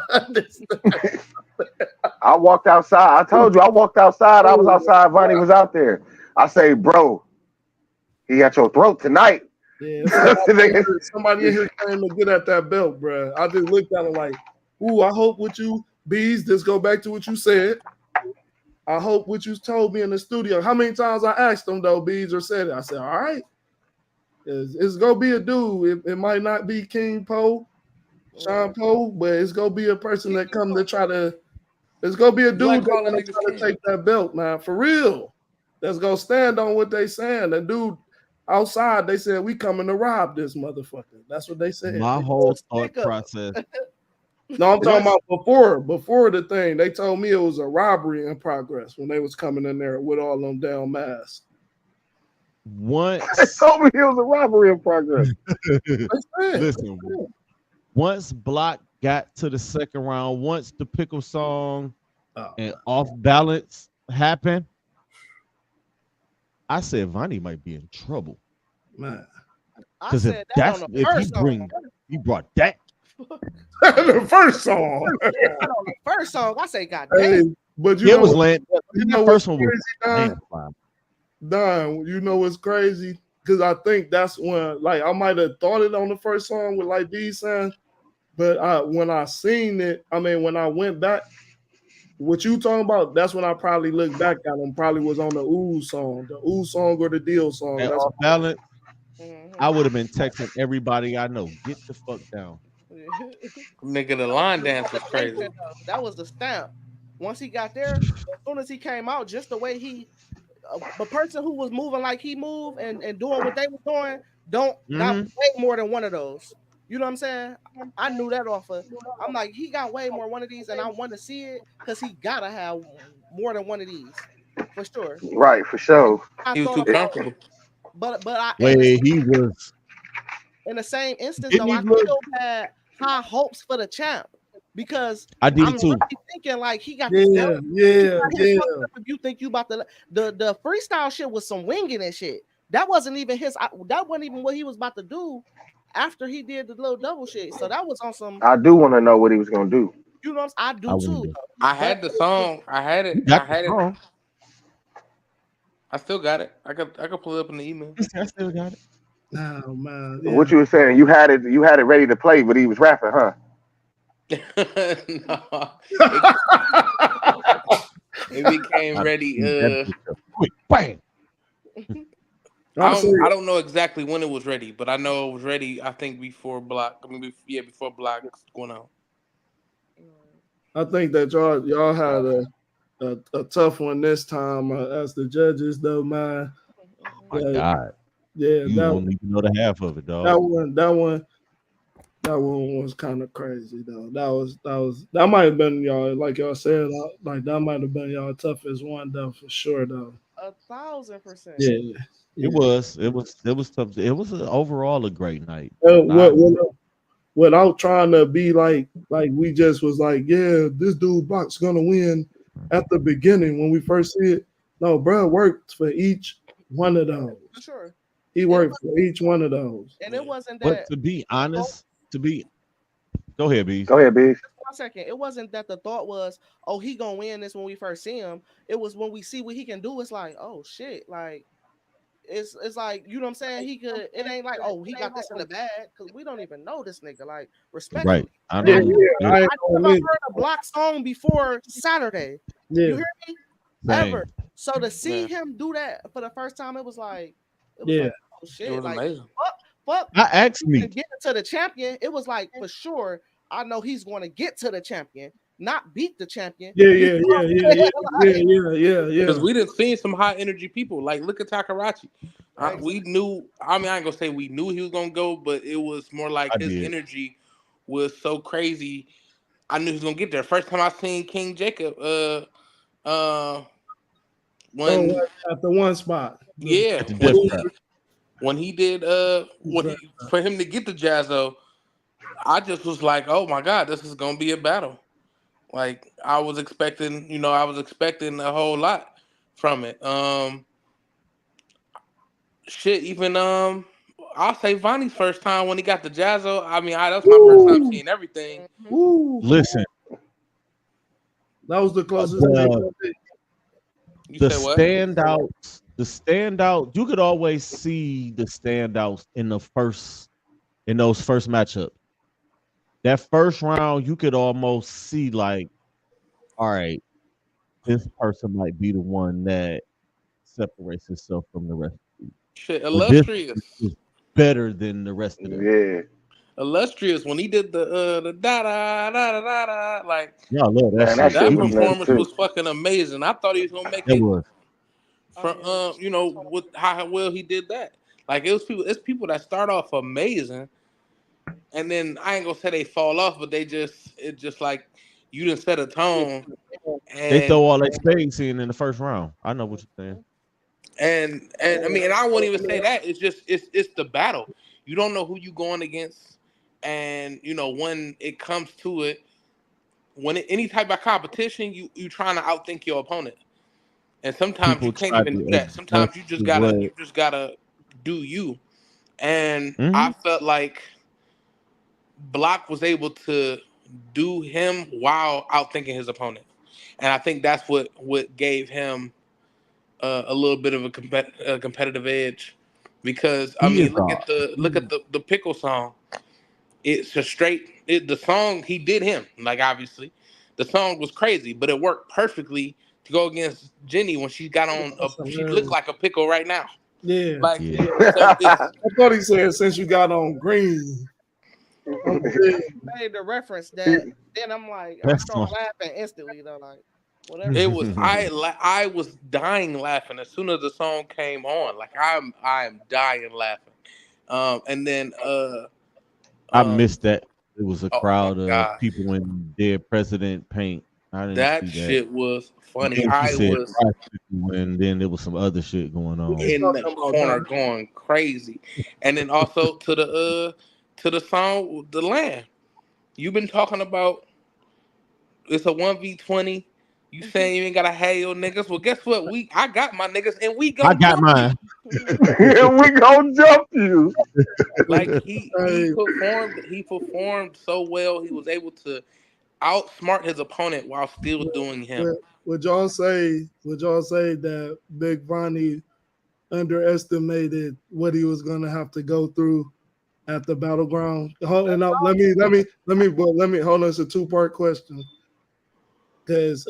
I walked outside. I told you I walked outside. I was outside. Vonnie was out there. I say, bro, he got your throat tonight. Yeah, somebody in here came to get at that belt, bro. I just looked at him like, ooh, I hope what you bees. Just go back to what you said. I hope what you told me in the studio. How many times I asked them though, bees, or said it? I said, all right, it's gonna be a dude. It might not be King Poe, Sean Poe, but it's gonna be a person that come to try to. It's gonna be a you like dude that's calling gonna niggas try to king. take that belt, man, for real. That's gonna stand on what they saying. The dude outside, they said we coming to rob this motherfucker. That's what they said. my It's a whole thought stick up. process No, I'm talking Once about before the thing. They told me it was a robbery in progress when they was coming in there with all them damn masks. They once told me it was a robbery in progress. That's it. listen, once Block got to the second round, once the pickle song Oh and off balance happened, I said Vonnie might be in trouble. man. I Because if said that on that's the if first song. he brought that, The first song. That on the first song. I say, God Hey, damn. but it was land. That what's first one was crazy, Don? landslide. Don, you know what's crazy? Because I think that's when, like, I might have thought it on the first song with like these sounds, but when I seen it, I mean, when I went back, what you talking about? That's when I probably looked back at them. Probably was on the Ooh song or the Deal song. And That's off balance, I Mhm. would have been texting everybody I know, get the fuck down. Nigga, the That was line the dance was foundation, crazy. though. That was the stamp. Once he got there, as soon as he came out, just the way he, the person who was moving like he moved and doing what they were doing, don't got Hmm way more than one of those. You know what I'm saying? I knew that off of. I'm like, he got way more one of these, and I want to see it because he gotta have more than one of these for sure. Right, for sure. I He was thought too about, comfortable. but I Where he was, in the same instance didn't though, he I look? still had high hopes for the champ because I did I'm it too. really thinking like he got this yeah, dope. You yeah, got him yeah. fucked up if you think you about to the freestyle shit was some winging and shit. That wasn't even that wasn't even what he was about to do after he did the little double shit. So that was on some, I do want to know what he was gonna do. you know what I I do too. wonder. I But had the song. I had You it. got I the had it. song. I still got it. I could pull it up in the email. I still got it. Oh man, What yeah. you were saying? You had it ready to play, but he was rapping, huh? No, it, it became Gotta ready. speed that bitch up quick. Bang. I say, I don't know exactly when it was ready, but I know it was ready. I think before Block. I mean, before Block's going out. I think that y'all had a tough one this time as the judges, though, man. My Yeah, God. yeah, You don't even know the half of it, that dog. one, that one, that one was kind of crazy, though. That might have been y'all, like y'all said, like that might have been y'all toughest one, though, for sure, though. 1,000%. Yeah, It yeah. was. It was tough. It was overall a great night. Uh, I, what, what, without trying to be like we just was like, yeah, this dude Block's gonna win at the beginning when we first see it. No, bro worked for each one of those. For sure. He It worked for each one of those. and it Yeah. wasn't but that to be the thought, honest, to be go ahead, bees. Go ahead, Biggs. 1 second. It wasn't that the thought was, oh, he gonna win this when we first see him. It was when we see what he can do. It's like, oh shit, like it's like, you know what I'm saying. He could. It ain't like, oh, he got this in the bag because we don't even know this nigga. Like Right. respectfully, I Yeah, I know never, you. yeah, Yeah. I ain't I gonna never lie. heard a Block song before Saturday. You Yeah, hear me? Same. Ever. So to see Yeah, him do that for the first time, it was yeah, like, oh it shit, was like amazing. fuck I asked me. even getting to the champion. It was like for sure. I know he's going to get to the champion, not beat the champion. yeah, You yeah, know yeah, what yeah, I'm yeah, saying? yeah, yeah, yeah, Because yeah. we didn't see some high energy people. Like, look at Takarachi. Like, We knew. I mean, I ain't gonna say we knew he was gonna go, but it was more like I his did. energy was so crazy. I knew he was gonna get there. First time I seen King Jacob, uh, Oh, when at the one spot, yeah, At the when death he trap. when he did for him to get the Jazzo, I just was like, oh my god, this is gonna be a battle. Like I was expecting a whole lot from it. Shit, even I'll say Vonnie's first time when he got the Jazzo. I mean, that was my first time woo, seeing everything. mhm. woo. Listen, That was the closest thing they the could be. You the said what? standouts, the standout, you could always see the standouts in those first matchups. That first round, you could almost see like, all right, this person might be the one that separates itself from the rest. Shit, Or this illustrious, is better than the rest of them. Yeah, illustrious. When he did the da da da da da da, like Yeah, I love that man, that shit. shit that was nuts performance too. was fucking amazing. I thought he was gonna make That it was. Oh from yeah. with how well he did that. Like it's people that start off amazing, and then I ain't gonna say they fall off, but it's just like you didn't set a tone, They and throw all their spades in the first round. I know what you're saying. and I mean, and I won't even say that. It's just it's the battle. You don't know who you going against, and you know when it comes to it, any type of competition, you trying to outthink your opponent, and sometimes you People can't try even do to that. adjust Sometimes to what. you just gotta do you. And I Mhm. felt like Block was able to do him while outthinking his opponent, and I think that's what gave him a little bit of a competitive edge. Because I He is mean, a look at the pickle song. It's a the song he did him like obviously, the song was crazy, but it worked perfectly to go against Jenny when she got on That's she looked hilarious. like a pickle right now. Yeah. Like yeah. so it's I thought he said since you got on green. I'm dead. Made the reference that. Then I'm like, I That's start one. laughing instantly though. Like, whatever. it was I was dying laughing as soon as the song came on. Like I'm dying laughing. And then I um missed that. It was a oh my crowd of gosh, people in dead president paint. I didn't that see that. shit was And funny. then she I said was tricycle, and then there was some other shit going What you on. in the talking about, corner Don? going crazy. And then also to the song The Land. You've been talking about it's a 1v20. You saying you ain't gotta have your niggas. Well guess what? I got my niggas and we I gonna got jump you. mine. Here we gonna jump you. Like Hey, he performed so well, he was able to outsmart his opponent while still doing him. would y'all say that Big Vonnie underestimated what he was gonna have to go through at the battleground? And let me hold on. It's a two-part question because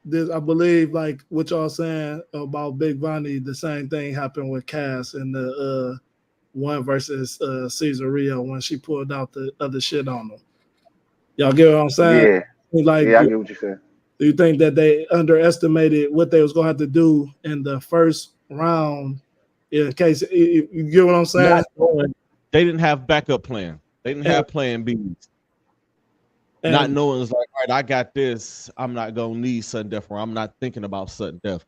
this I believe like what y'all saying about Big Vonnie, the same thing happened with Cass in the one versus Caesarea when she pulled out the other shit on him. Y'all get what I'm saying? Yeah, Like, yeah, I get what you're saying. do you think that they underestimated what they was gonna have to do in the first round? In case you get what I'm saying? Not knowing they didn't have backup plan. They didn't And, have plan B. Not and knowing it's like, all right, I got this. I'm not gonna need sudden death, or I'm not thinking about sudden death.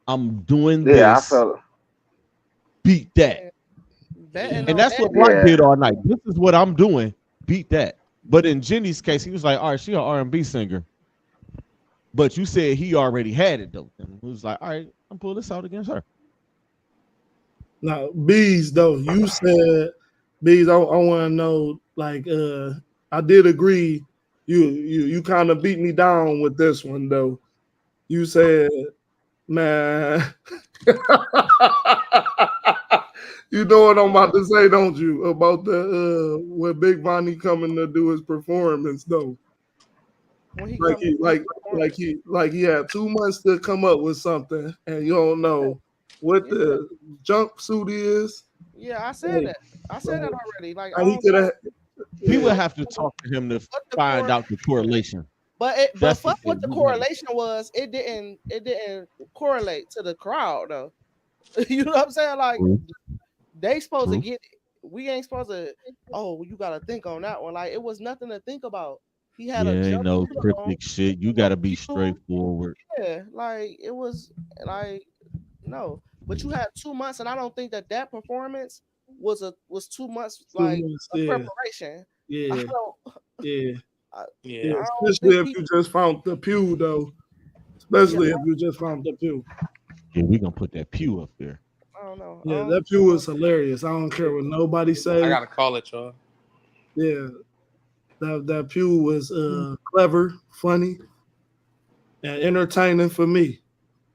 I'm doing Yeah, I this. felt. Beat that. Man, betting And on that's that. what Block Yeah, did all night. This is what I'm doing. Beat that. But in Jenny's case, he was like, all right, she an R&B singer. But you said he already had it though. And he was like, all right, I'm pulling this out against her. now bees though, you said bees. I want to know like I did agree. You kind of beat me down with this one though. You said, man, you know what I'm about to say, don't you? About the when Big Vonnie coming to do his performance though. When he Like come to he do his like performance. like he had 2 months to come up with something, and you don't know what Yeah, the jumpsuit is. yeah, I said Like, that. I said that like, already. Like I and he don't could know have, We yeah. would have to talk to him to what the find out the correlation is. correlation. But That's the fuck what thing. the We would have to- correlation was. It didn't correlate to the crowd though. You know what I'm saying? Like True. they supposed to True. get it. We ain't supposed to. Oh, you gotta think on that one. Like it was nothing to think about. He had a Yeah, ain't no jumpsuit on. cryptic shit. You It looked gotta be cute. straightforward. Yeah, like it was like no. But you had 2 months, and I don't think that performance was 2 months Too like much. a Yeah, preparation. I yeah, don't. yeah, I, yeah. Yeah. I don't Especially think if he. you just found the pew though. Yeah, Especially if you just found the pew. Yeah, we gonna put that pew up there. I don't know. Yeah, that pew was hilarious. I don't care what nobody I say. gotta call it, y'all. Yeah, that pew was clever, funny, and entertaining for me.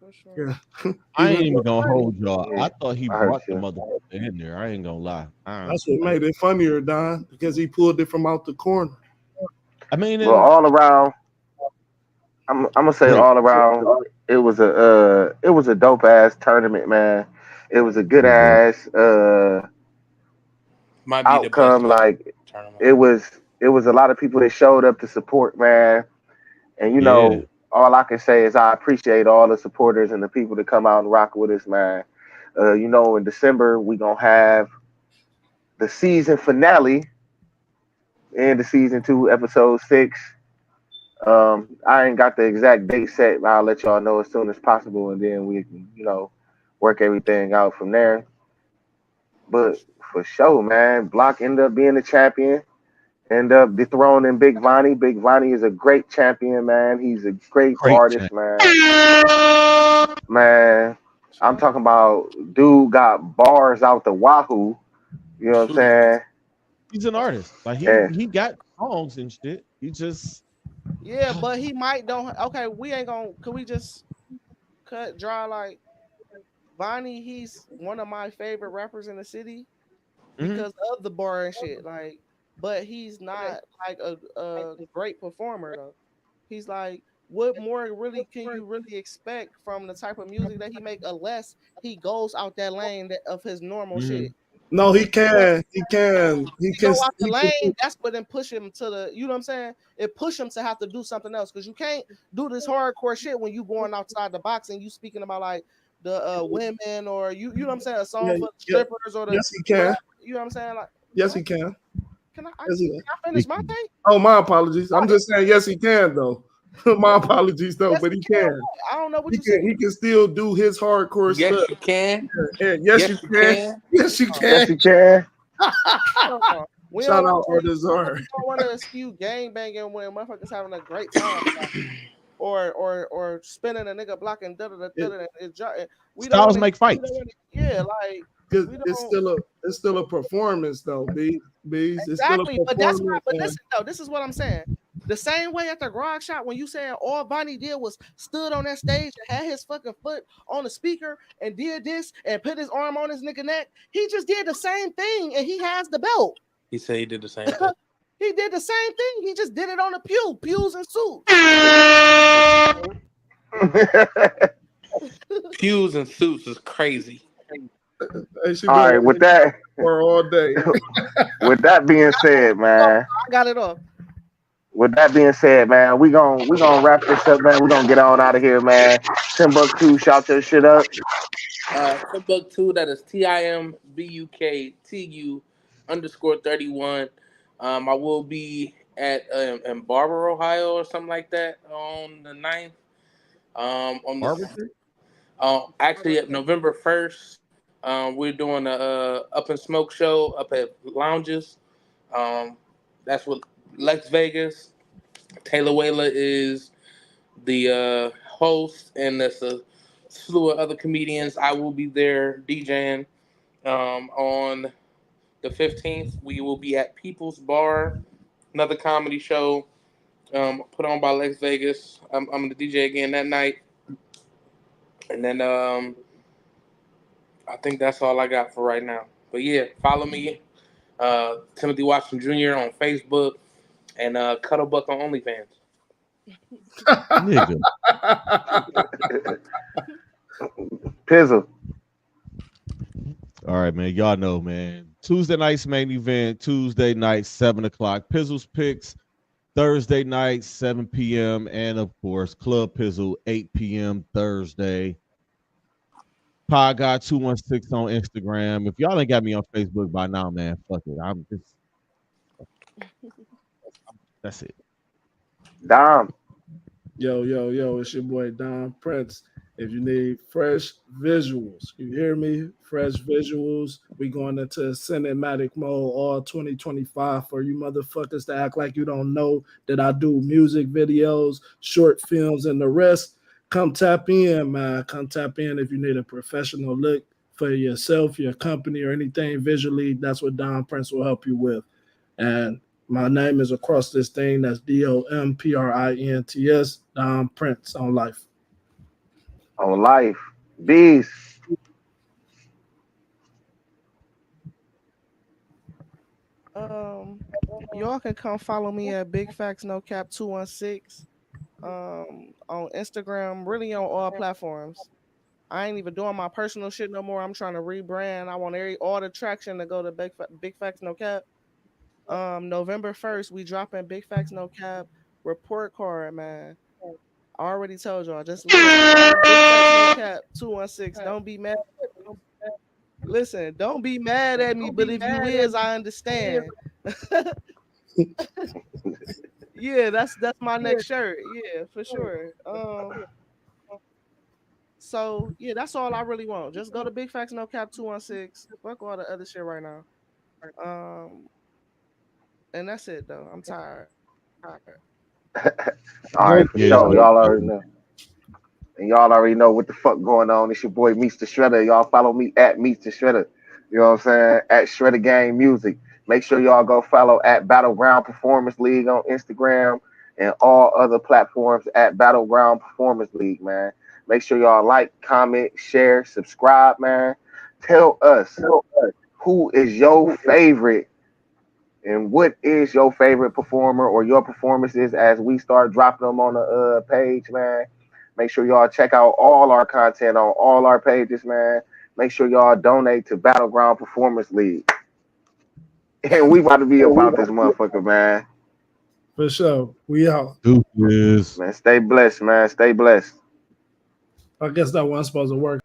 For sure. Yeah, I even ain't even though gonna hold y'all. yeah, I thought he I heard brought the you. motherfucker in there. I ain't gonna lie. that's what made it funnier, Don, because he pulled it from out the corner. I mean, Well, and all around, I'm gonna say great. all around, it was a dope ass tournament, man. It was a good It was. ass Might be the best outcome. Like tournament. it was a lot of people that showed up to support, man. And Yeah. all I can say is I appreciate all the supporters and the people that come out and rock with us, man. In December we gonna have the season finale and the season 2, episode 6. I ain't got the exact date set, but I'll let y'all know as soon as possible, and then we can, work everything out from there. But for sure, man, Block ended up being the champion, end up dethroning Big Vonnie. Big Vonnie is a great champion, man. He's a great Great artist, champ. man. Man, I'm Sure. talking about dude got bars out the wahoo. You know what I'm saying? He's an artist. Like he And he got songs and shit. He just Yeah, but he might don't. Okay, we ain't gonna. Could we just cut draw like Bonnie? He's one of my favorite rappers in the city mhm. because of the bar and shit. Like, but he's not like a great performer though. He's like, what more really can you really expect from the type of music that he make unless he goes out that lane of his normal Mhm. shit. No, he You know, can. He can. He he can. go out the He can. lane, that's what then push him to the, you know what I'm saying? It push him to have to do something else because you can't do this hardcore shit when you going outside the box and you speaking about like the women or you know what I'm saying, a song Yeah, for the yeah. strippers or the Yes, he can. whatever. You know what I'm saying? Like Yes, what? he can. Can Yes, he can. I He finish my can. thing? Oh, my apologies. I'm Right. just saying, yes, he can though. My apologies though, Yes, but he he can. can. I don't know what He you said. can. He can still do his hardcore stuff. Yes, you can. And yes, you Yes, you can. can. Yes, you yes, can. he can. We don't Shout want out to artists are. we don't want to skew gang banging when motherfuckers having a great time or spinning a nigga blocking da da da da da. We don't want Styles to. make We don't fights. want to. Yeah, like Because we it's don't. still a performance though, Bees. It's still a Exactly, but that's why. performance. But And listen though, this is what I'm saying. The same way at the garage shop when you saying all Bonnie did was stood on that stage and had his fucking foot on the speaker and did this and put his arm on his nigga neck. He just did the same thing and he has the belt. He said he did the same thing. He did the same thing. He just did it on the pews and suits. Pews and suits is crazy. hey, she All been right, with waiting that, for all day. with that being said, man. I got it off. With that being said, man, we gonna wrap this up, man. We're gonna get on out of here, man. Timbuktu, shout your shit up. Timbuktu, that is TIMBUKTU _31. I will be at in Barber, Ohio, or something like that on the 9th. On the Arbiter? actually at November 1st, we're doing a up and smoke show up at Lounges. That's with Lex Vegas. Taylor Wayla is the host, and there's a slew of other comedians. I will be there DJing. On the 15th, we will be at People's Bar, another comedy show put on by Lex Vegas. I'm the DJ again that night, and then I think that's all I got for right now. But yeah, follow me, Timothy Watson Jr. on Facebook, and Cuddlebuck on OnlyFans. Nigga. Pizzle. All right, man. Y'all know, man. Tuesday night's main event, Tuesday night, 7 o'clock. Pizzle's picks, Thursday night, 7 p.m. And of course, Club Pizzle, 8 p.m. Thursday. Pod Guy 216 on Instagram. If y'all ain't got me on Facebook by now, man, fuck it. I'm just that's it. Dom. Yo, it's your boy Don Prince. If you need fresh visuals, you hear me? Fresh visuals. We going into cinematic mode all 2025 for you motherfuckers to act like you don't know that I do music videos, short films, and the rest. Come tap in, man. Come tap in if you need a professional look for yourself, your company, or anything visually. That's what Don Prince will help you with. And my name is across this thing. That's DOMPRINTS. Don Prince on life. On life. Bees. Um, y'all can come follow me at Big Facts No Cap 216. On Instagram, really on all platforms. I ain't even doing my personal shit no more. I'm trying to rebrand. I want all the traction to go to Big Facts No Cap. November 1st, we dropping Big Facts No Cap report card, man. I already told y'all. Just look. Big Facts No Cap 216. Don't be mad. Listen, don't be mad at me, but if you is, I understand. Yeah, that's my next shirt. Yeah, for sure. So yeah, that's all I really want. Just go to Big Facts No Cap 216. Fuck all the other shit right now. Um, and that's it though. I'm tired. All Go right, for Yeah, it's sure. good. Y'all already know. And y'all already know what the fuck going on. It's your boy Meets the Shredder. Y'all follow me at Meets the Shredder. You know what I'm saying? At Shredder Gang Music. Make sure y'all go follow at Battleground Performance League on Instagram and all other platforms at Battleground Performance League, man. Make sure y'all like, comment, share, subscribe, man. Tell us who is your favorite and what is your favorite performer or your performances as we start dropping them on the page, man. Make sure y'all check out all our content on all our pages, man. Make sure y'all donate to Battleground Performance League. And we about to be about this motherfucker, man. for sure. We out. Deuces. Man, stay blessed, man. Stay blessed. I guess that wasn't supposed to work.